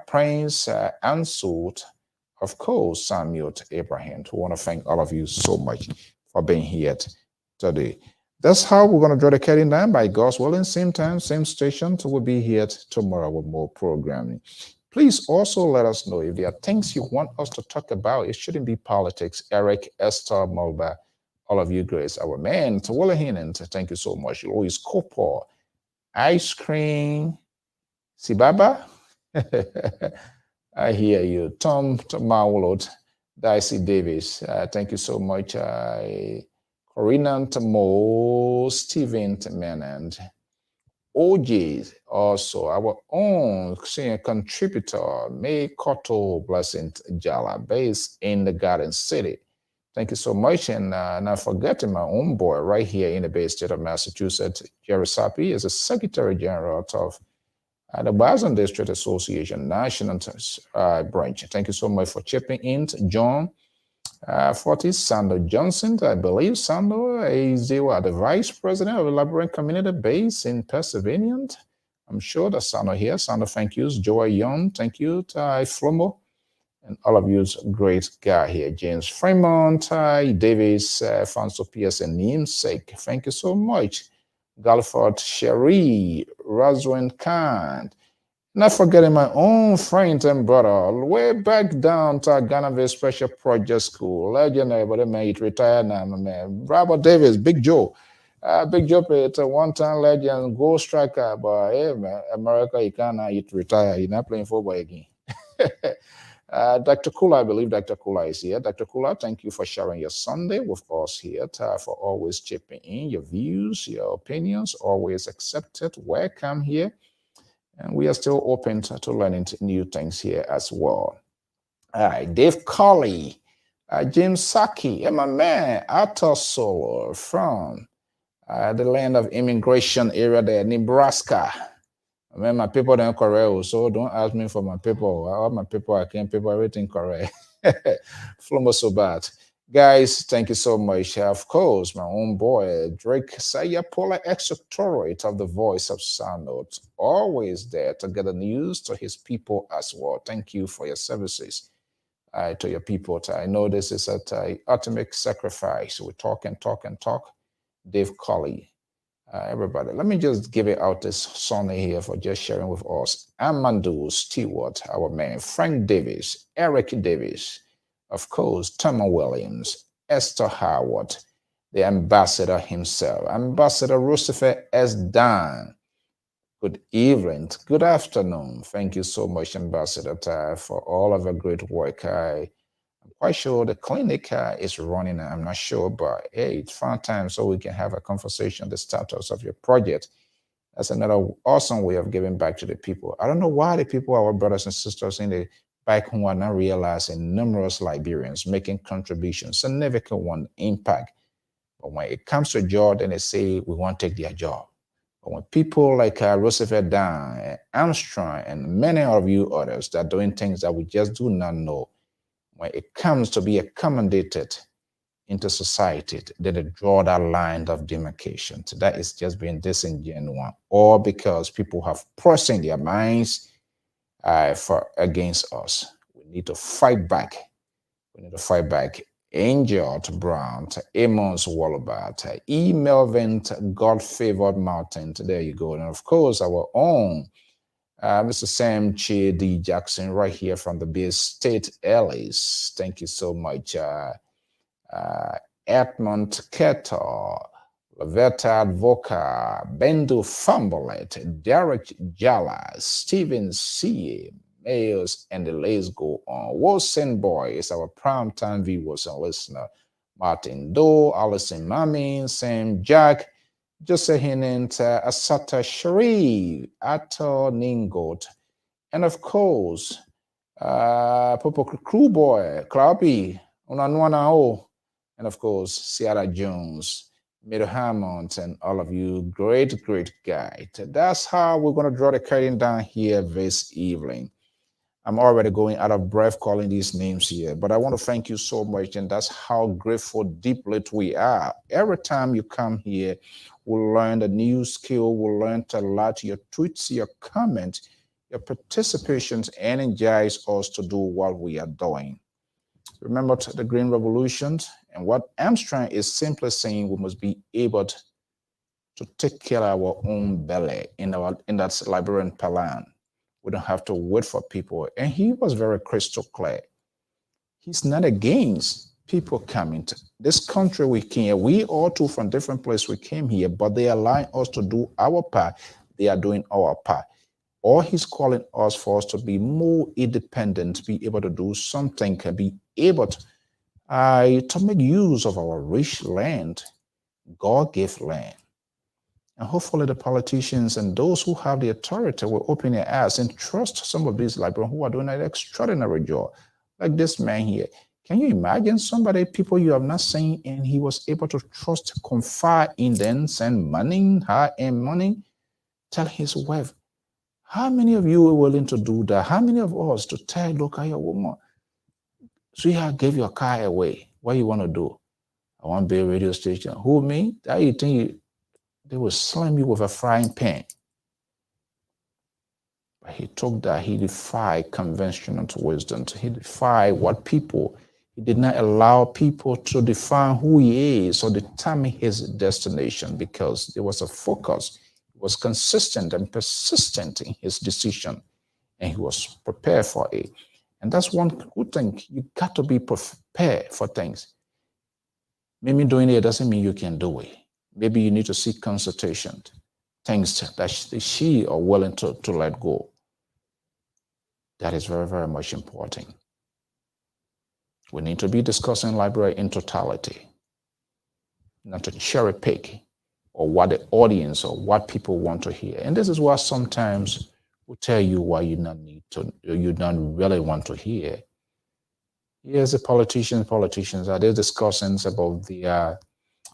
Prince, Ansult, of course, Samuel Abraham. We want to thank all of you so much for being here today. That's how we're going to draw the curtain down. By God's willing, same time, same station. So we'll be here tomorrow with more programming. Please also let us know if there are things you want us to talk about. It shouldn't be politics. Eric, Esther, Mulba, all of you guys, our man, Tawala Hinan, thank you so much. Louis Cooper, Ice Cream, Sibaba, I hear you. Tom Mawlot, Dicey Davis, thank you so much. Corina Tamo, Stephen Menand, OJs, also our own senior contributor, May Koto Blessing Jala, based in the Garden City. Thank you so much. And not forgetting my own boy right here in the Bay State of Massachusetts, Jerry Sapi, is the Secretary General of the Boston District Association National Branch. Thank you so much for chipping in. John Fortis, Sando Johnson, I believe Sando is the Vice President of the Liberian Community Base in Pennsylvania. I'm sure that Sando here. Sando, thank you. Joy Young, thank you. Ty Flomo, and all of you's great guy here. James Fremont, Ty Davis, Fonso Pierce, and namesake. Thank you so much. Galford Sherry, Roswin Khan. Not forgetting my own friend and brother, way back down to Ghana Special Project School. Legendary, but man, it retired now, my man. Robert Davis, Big Joe. Big Joe is a one-time legend, goal striker, but hey, man, America, you can't retire. You're not playing football again. Dr. Kula, I believe Dr. Kula is here. Dr. Kula, thank you for sharing your Sunday with us here, for always chipping in your views, your opinions, always accepted. Welcome here. And we are still open to learning new things here as well. All right, Dave Colley, James Saki, and my man, Arthur Solo from the land of immigration area there, Nebraska. I mean, my people don't correct, so don't ask me for my people. All my people, I can't people everything correct. Flomo so bad. Guys, thank you so much. Of course, my own boy, Drake Sayapola, Executorate of the Voice of Sound, always there to get the news to his people as well. Thank you for your services to your people. I know this is an ultimate sacrifice. We talk and talk and talk. Dave Colley. Everybody, let me just give it out this Sunday here for just sharing with us. Amandu Stewart, our man, Frank Davis, Eric Davis, of course, Thomas Williams, Esther Howard, the ambassador himself, Ambassador Lucifer S. Dan. Good evening, good afternoon. Thank you so much, Ambassador, for all of your great work. I'm quite sure the clinic is running. I'm not sure, but hey, it's fun time so we can have a conversation, the status of your project. That's another awesome way of giving back to the people. I don't know why the people, our brothers and sisters in the back home, are not realizing numerous Liberians making contributions, significant one impact. But when it comes to a job, then they say we won't take their job. But when people like Roosevelt Dan, Armstrong, and many of you others that are doing things that we just do not know, when it comes to be accommodated into society, then they draw that line of demarcation. So that is just being disingenuous, or because people have pressing their minds against us. We need to fight back. We need to fight back. Angel Brown, Amos Wallabat, E. Melvin, God Favored Mountain. There you go. And of course, our own Mr. Sam Che D. Jackson, right here from the Bay State, Ellis. Thank you so much. Edmund Keto, Lavetta Advoca, Bendo Fambolet, Derek Jala, Stephen C. Mayos, and the list go on. Wilson Boy is our primetime viewers and listener. Martin Doe, Alison Mamin, Sam Jack, Joseph Hinent, Asata Sharif, Ato Ningot, and of course, Popo Crew Boy, Klapi, Unanwanao, and of course, Sierra Jones, Middle Hammond, and all of you great, great guys. That's how we're going to draw the curtain down here this evening. I'm already going out of breath calling these names here, but I want to thank you so much, and that's how grateful, deeply we are. Every time you come here, we'll learn a new skill, we'll learn a lot. Your tweets, your comments, your participations energize us to do what we are doing. Remember the Green Revolution, and what Armstrong is simply saying, we must be able to take care of our own belly in that Liberian plan. We don't have to wait for people. And he was very crystal clear. He's not against people coming to this country. We came, we all too from different places, we came here, but they allow us to do our part. They are doing our part. Or he's calling us for us to be more independent, to be able to do something, to be able to make use of our rich land, God-given land. And hopefully the politicians and those who have the authority will open their eyes and trust some of these librarians who are doing an extraordinary job. Like this man here. Can you imagine somebody, people you have not seen, and he was able to trust, confide in them, send money, high-end money, tell his wife. How many of you are willing to do that? How many of us to tell, look at your woman, sweetheart, gave your car away. What you want to do? I want to be a radio station. Who, me? That you think they will slam you with a frying pan. But he took that, he defied conventional wisdom. He defied what people, he did not allow people to define who he is or determine his destination, because there was a focus. He was consistent and persistent in his decision, and he was prepared for it. And that's one good thing. You got to be prepared for things. Maybe doing it doesn't mean you can do it. Maybe you need to seek consultation, things that she are willing to let go. That is very, very much important. We need to be discussing library in totality, not to cherry pick or what the audience or what people want to hear. And this is why sometimes we tell you why you don't really want to hear. Here's the politicians are there discussing about the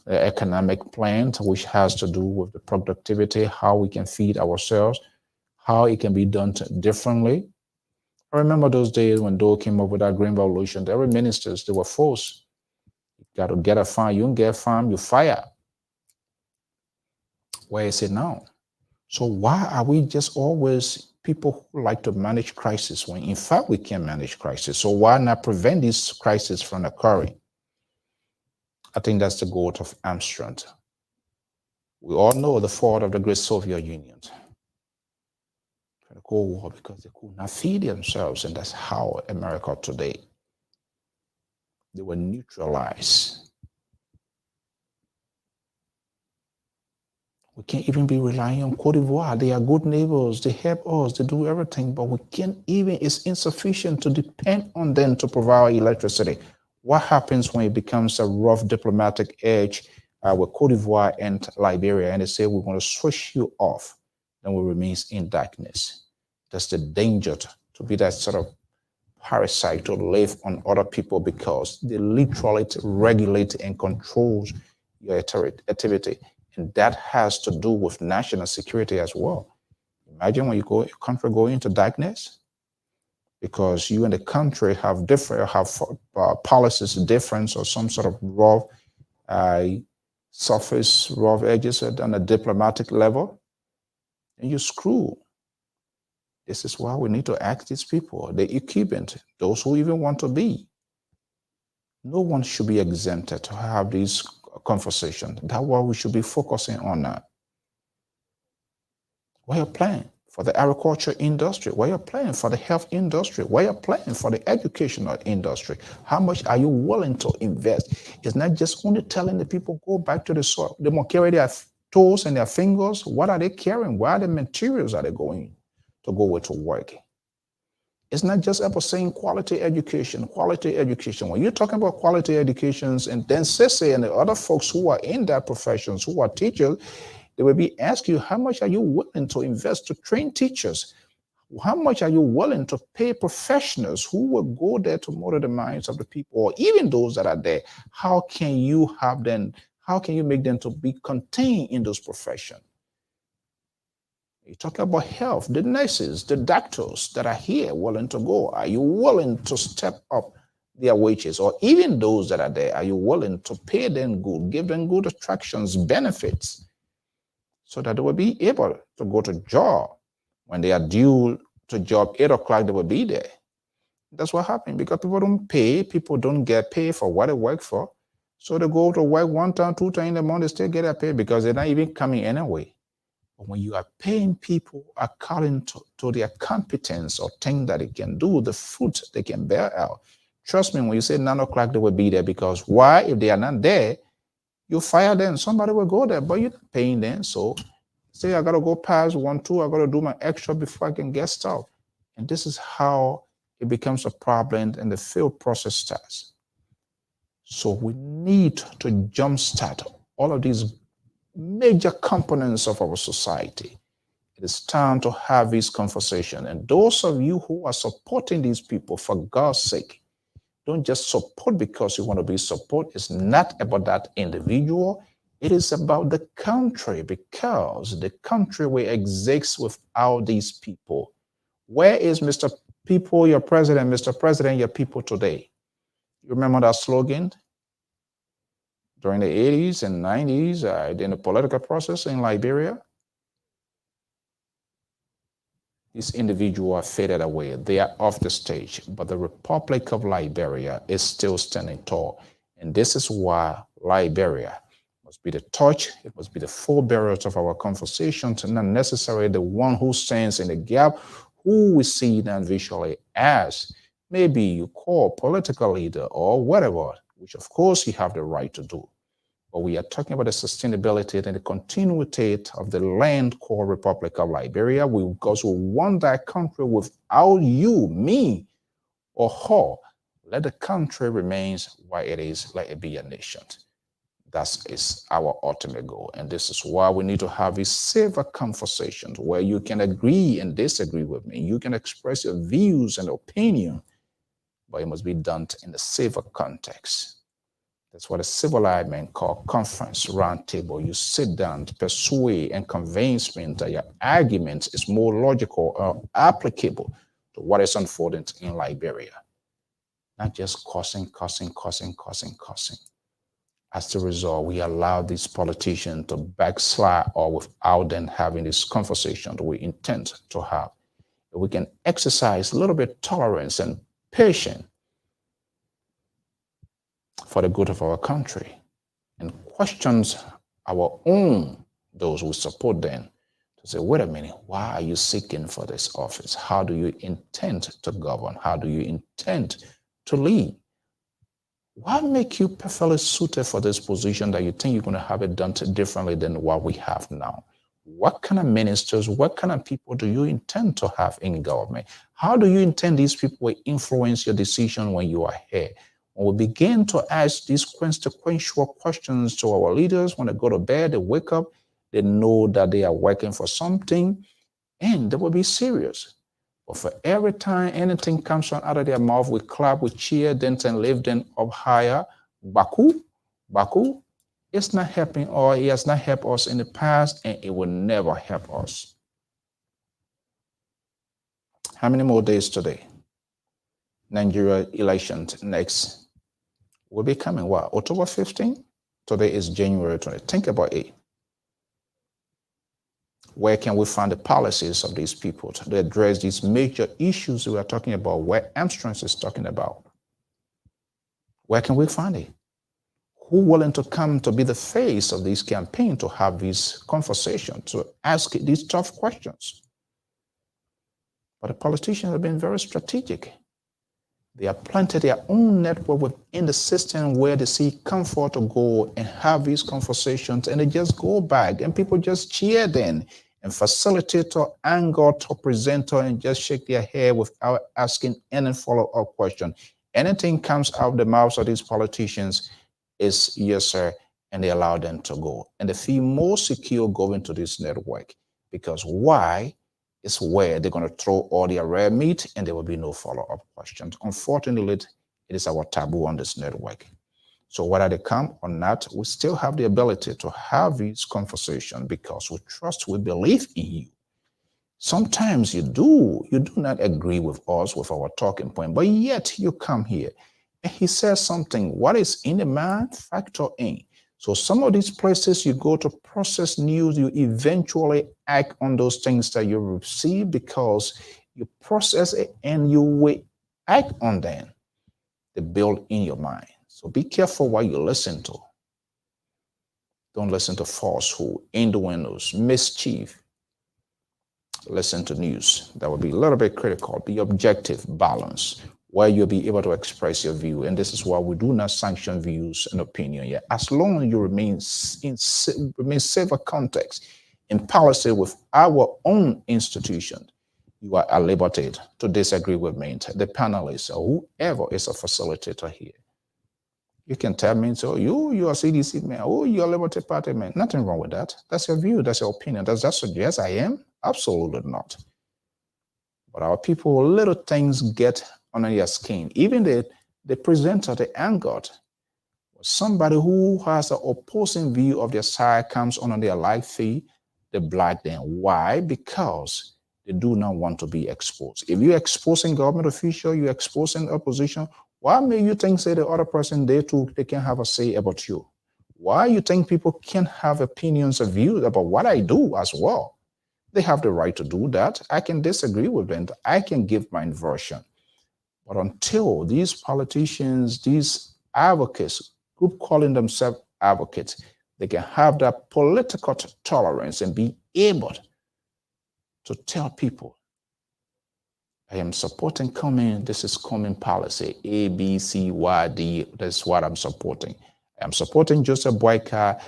economic plan, which has to do with the productivity, how we can feed ourselves, how it can be done differently. I remember those days when Dole came up with that Green Revolution. Every ministers, they were forced. You got to get a farm. You don't get a farm, you fire. Where is it now? So why are we just always people who like to manage crisis when in fact we can manage crisis? So why not prevent this crisis from occurring? I think that's the goal of Armstrong. We all know the fall of the great Soviet Union. The Cold War, because they could not feed themselves, and that's how America today. They were neutralized. We can't even be relying on Cote d'Ivoire. They are good neighbors. They help us. They do everything, but we can't even, it's insufficient to depend on them to provide electricity. What happens when it becomes a rough diplomatic edge with Cote d'Ivoire and Liberia, and they say, we're going to switch you off, then we remain in darkness. That's the danger to be that sort of parasite to live on other people, because they literally regulate and control your activity. And that has to do with national security as well. Imagine when your country go into darkness, because you and the country have policies different, or some sort of rough surface, rough edges on a diplomatic level, and you screw. This is why we need to ask these people, the equipment, those who even want to be. No one should be exempted to have these conversations. That's why we should be focusing on that. What are you planning for the agriculture industry? What are you planning for the health industry? What are you planning for the educational industry? How much are you willing to invest? It's not just only telling the people, go back to the soil. They must carry their toes and their fingers. What are they carrying? What are the materials are they going to go with to work? It's not just about saying quality education, quality education. When you're talking about quality educations, and then Sissy and the other folks who are in that professions, who are teachers, they will be asking you, how much are you willing to invest to train teachers? How much are you willing to pay professionals who will go there to mold the minds of the people, or even those that are there? How can you have them, how can you make them to be contained in those professions? You talk about health, the nurses, the doctors that are here willing to go. Are you willing to step up their wages? Or even those that are there, are you willing to pay them good, give them good attractions, benefits, so that they will be able to go to job? When they are due to job 8 o'clock, they will be there. That's what happened, because people don't pay. People don't get paid for what they work for. So they go to work 1 time, 2 times in the month, they still get their pay because they're not even coming anyway. But when you are paying people according to their competence or things that they can do, the fruit they can bear out, trust me, when you say 9 o'clock, they will be there. Because why? If they are not there, you fire them. Somebody will go there, but you're not paying them. So say, I got to go past 1, 2, I got to do my extra before I can get stuff. And this is how it becomes a problem and the field process starts. So we need to jumpstart all of these major components of our society. It is time to have this conversation. And those of you who are supporting these people, for God's sake, don't just support because you want to be support. It's not about that individual. It is about the country, because the country will exist without these people. Where is Mr. People, your president, Mr. President, your people today? You remember that slogan during the 80s and 90s in the political process in Liberia? These individuals are faded away. They are off the stage, but the Republic of Liberia is still standing tall. And this is why Liberia must be the torch. It must be the forebearers of our conversations, and not necessarily the one who stands in the gap, who we see them visually as maybe you call political leader or whatever, which of course you have the right to do. But we are talking about the sustainability and the continuity of the land called Republic of Liberia, because we want that country without you, me, or her. Let the country remain where it is, let it be a nation. That is our ultimate goal. And this is why we need to have these safer conversations where you can agree and disagree with me. You can express your views and opinion, but it must be done in a safer context. That's what a civilized man called conference, round table. You sit down to persuade and convince me that your argument is more logical or applicable to what is unfolding in Liberia. Not just cussing. As a result, we allow these politicians to backslide, or without them having this conversation that we intend to have. If we can exercise a little bit of tolerance and patience for the good of our country, and questions our own, those who support them, to say, wait a minute, why are you seeking for this office? How do you intend to govern? How do you intend to lead? What makes you perfectly suited for this position that you think you're going to have it done differently than what we have now? What kind of ministers, what kind of people do you intend to have in government? How do you intend these people will influence your decision when you are here? When we begin to ask these consequential questions to our leaders, when they go to bed, they wake up, they know that they are working for something, and they will be serious. But for every time anything comes out of their mouth, we clap, we cheer, then lift them up higher. Baku, it's not helping, or it has not helped us in the past, and it will never help us. How many more days today? Nigeria elections next will be coming, what, October 15? Today is January 20. Think about it. Where can we find the policies of these people to address these major issues we are talking about, where Armstrong is talking about? Where can we find it? Who willing to come to be the face of this campaign, to have these conversations, to ask these tough questions? But the politicians have been very strategic. They have planted their own network within the system where they see comfort to go and have these conversations, and they just go back and people just cheer them and facilitator, anchor, to presenter, and just shake their head without asking any follow-up question. Anything comes out of the mouths of these politicians is yes, sir, and they allow them to go. And they feel more secure going to this network, because why? Is where they're going to throw all their red meat and there will be no follow-up questions. Unfortunately, it is our taboo on this network. So whether they come or not, we still have the ability to have these conversations because we trust, we believe in you. Sometimes you do not agree with us, with our talking point, but yet you come here and he says something. What is in the mind, factor in. So some of these places you go to process news, you eventually act on those things that you receive because you process it and you will act on them. They build in your mind. So be careful what you listen to. Don't listen to falsehood, innuendos, mischief. Listen to news that will be a little bit critical. Be objective, balanced, where you'll be able to express your view. And this is why we do not sanction views and opinion yet. As long as you remain safer context in policy with our own institution, you are at liberty to disagree with me, the panelists, or whoever is a facilitator here. You can tell me, so you're a CDC man, oh, you're a Liberty Party man. Nothing wrong with that. That's your view, that's your opinion. Does that suggest I am? Absolutely not. But our people, little things get under their skin. Even the presenter, the angered, somebody who has an opposing view of their side comes on their live feed, they block them. Why? Because they do not want to be exposed. If you're exposing government official, you're exposing opposition, why may you think, say, the other person, they too, they can have a say about you? Why you think people can have opinions or views about what I do as well? They have the right to do that. I can disagree with them. I can give my version. But until these politicians, these advocates, group calling themselves advocates, they can have that political tolerance and be able to tell people, I am supporting coming, this is coming policy, A, B, C, Y, D, that's what I'm supporting. I'm supporting Joseph Boyka,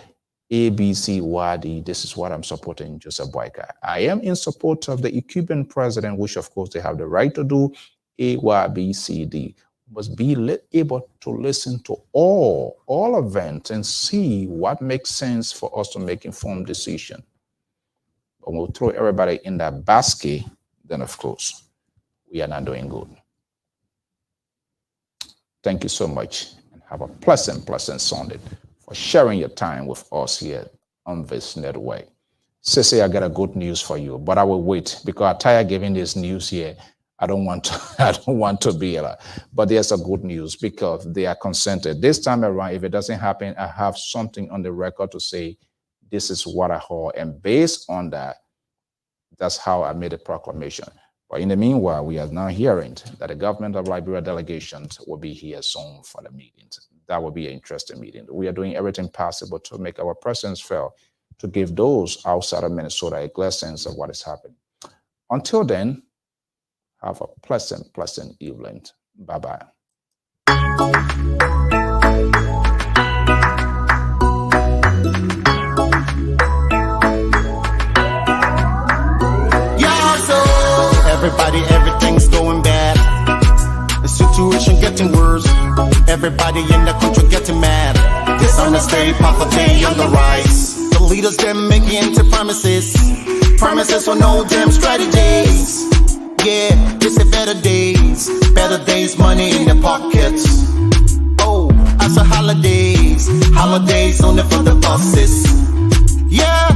A, B, C, Y, D, this is what I'm supporting Joseph Boyka. I am in support of the Cuban president, which of course they have the right to do, A, Y, B, C, D. Must be able to listen to all events and see what makes sense for us to make informed decision. But we'll throw everybody in that basket, then of course, we are not doing good. Thank you so much and have a pleasant Sunday for sharing your time with us here on this network. Sissy, I got a good news for you, but I will wait because I'm tired of giving this news here. I don't want to be a, but there's a good news because they are consented. This time around, if it doesn't happen, I have something on the record to say, this is what I heard. And based on that, that's how I made a proclamation. But in the meanwhile, we are now hearing that the government of Liberia delegations will be here soon for the meetings. That will be an interesting meeting. We are doing everything possible to make our presence felt, to give those outside of Minnesota a clear sense of what is happening. Until then, have a pleasant evening. Bye-bye. Everybody, everything's going bad. The situation getting worse. Everybody in the country getting mad. Dishonesty, poverty on the rise. The leaders, them making empty promises. Promises with no damn strategies. Yeah, this is better days, money in the pockets. Oh, as a holidays only for the bosses. Yeah.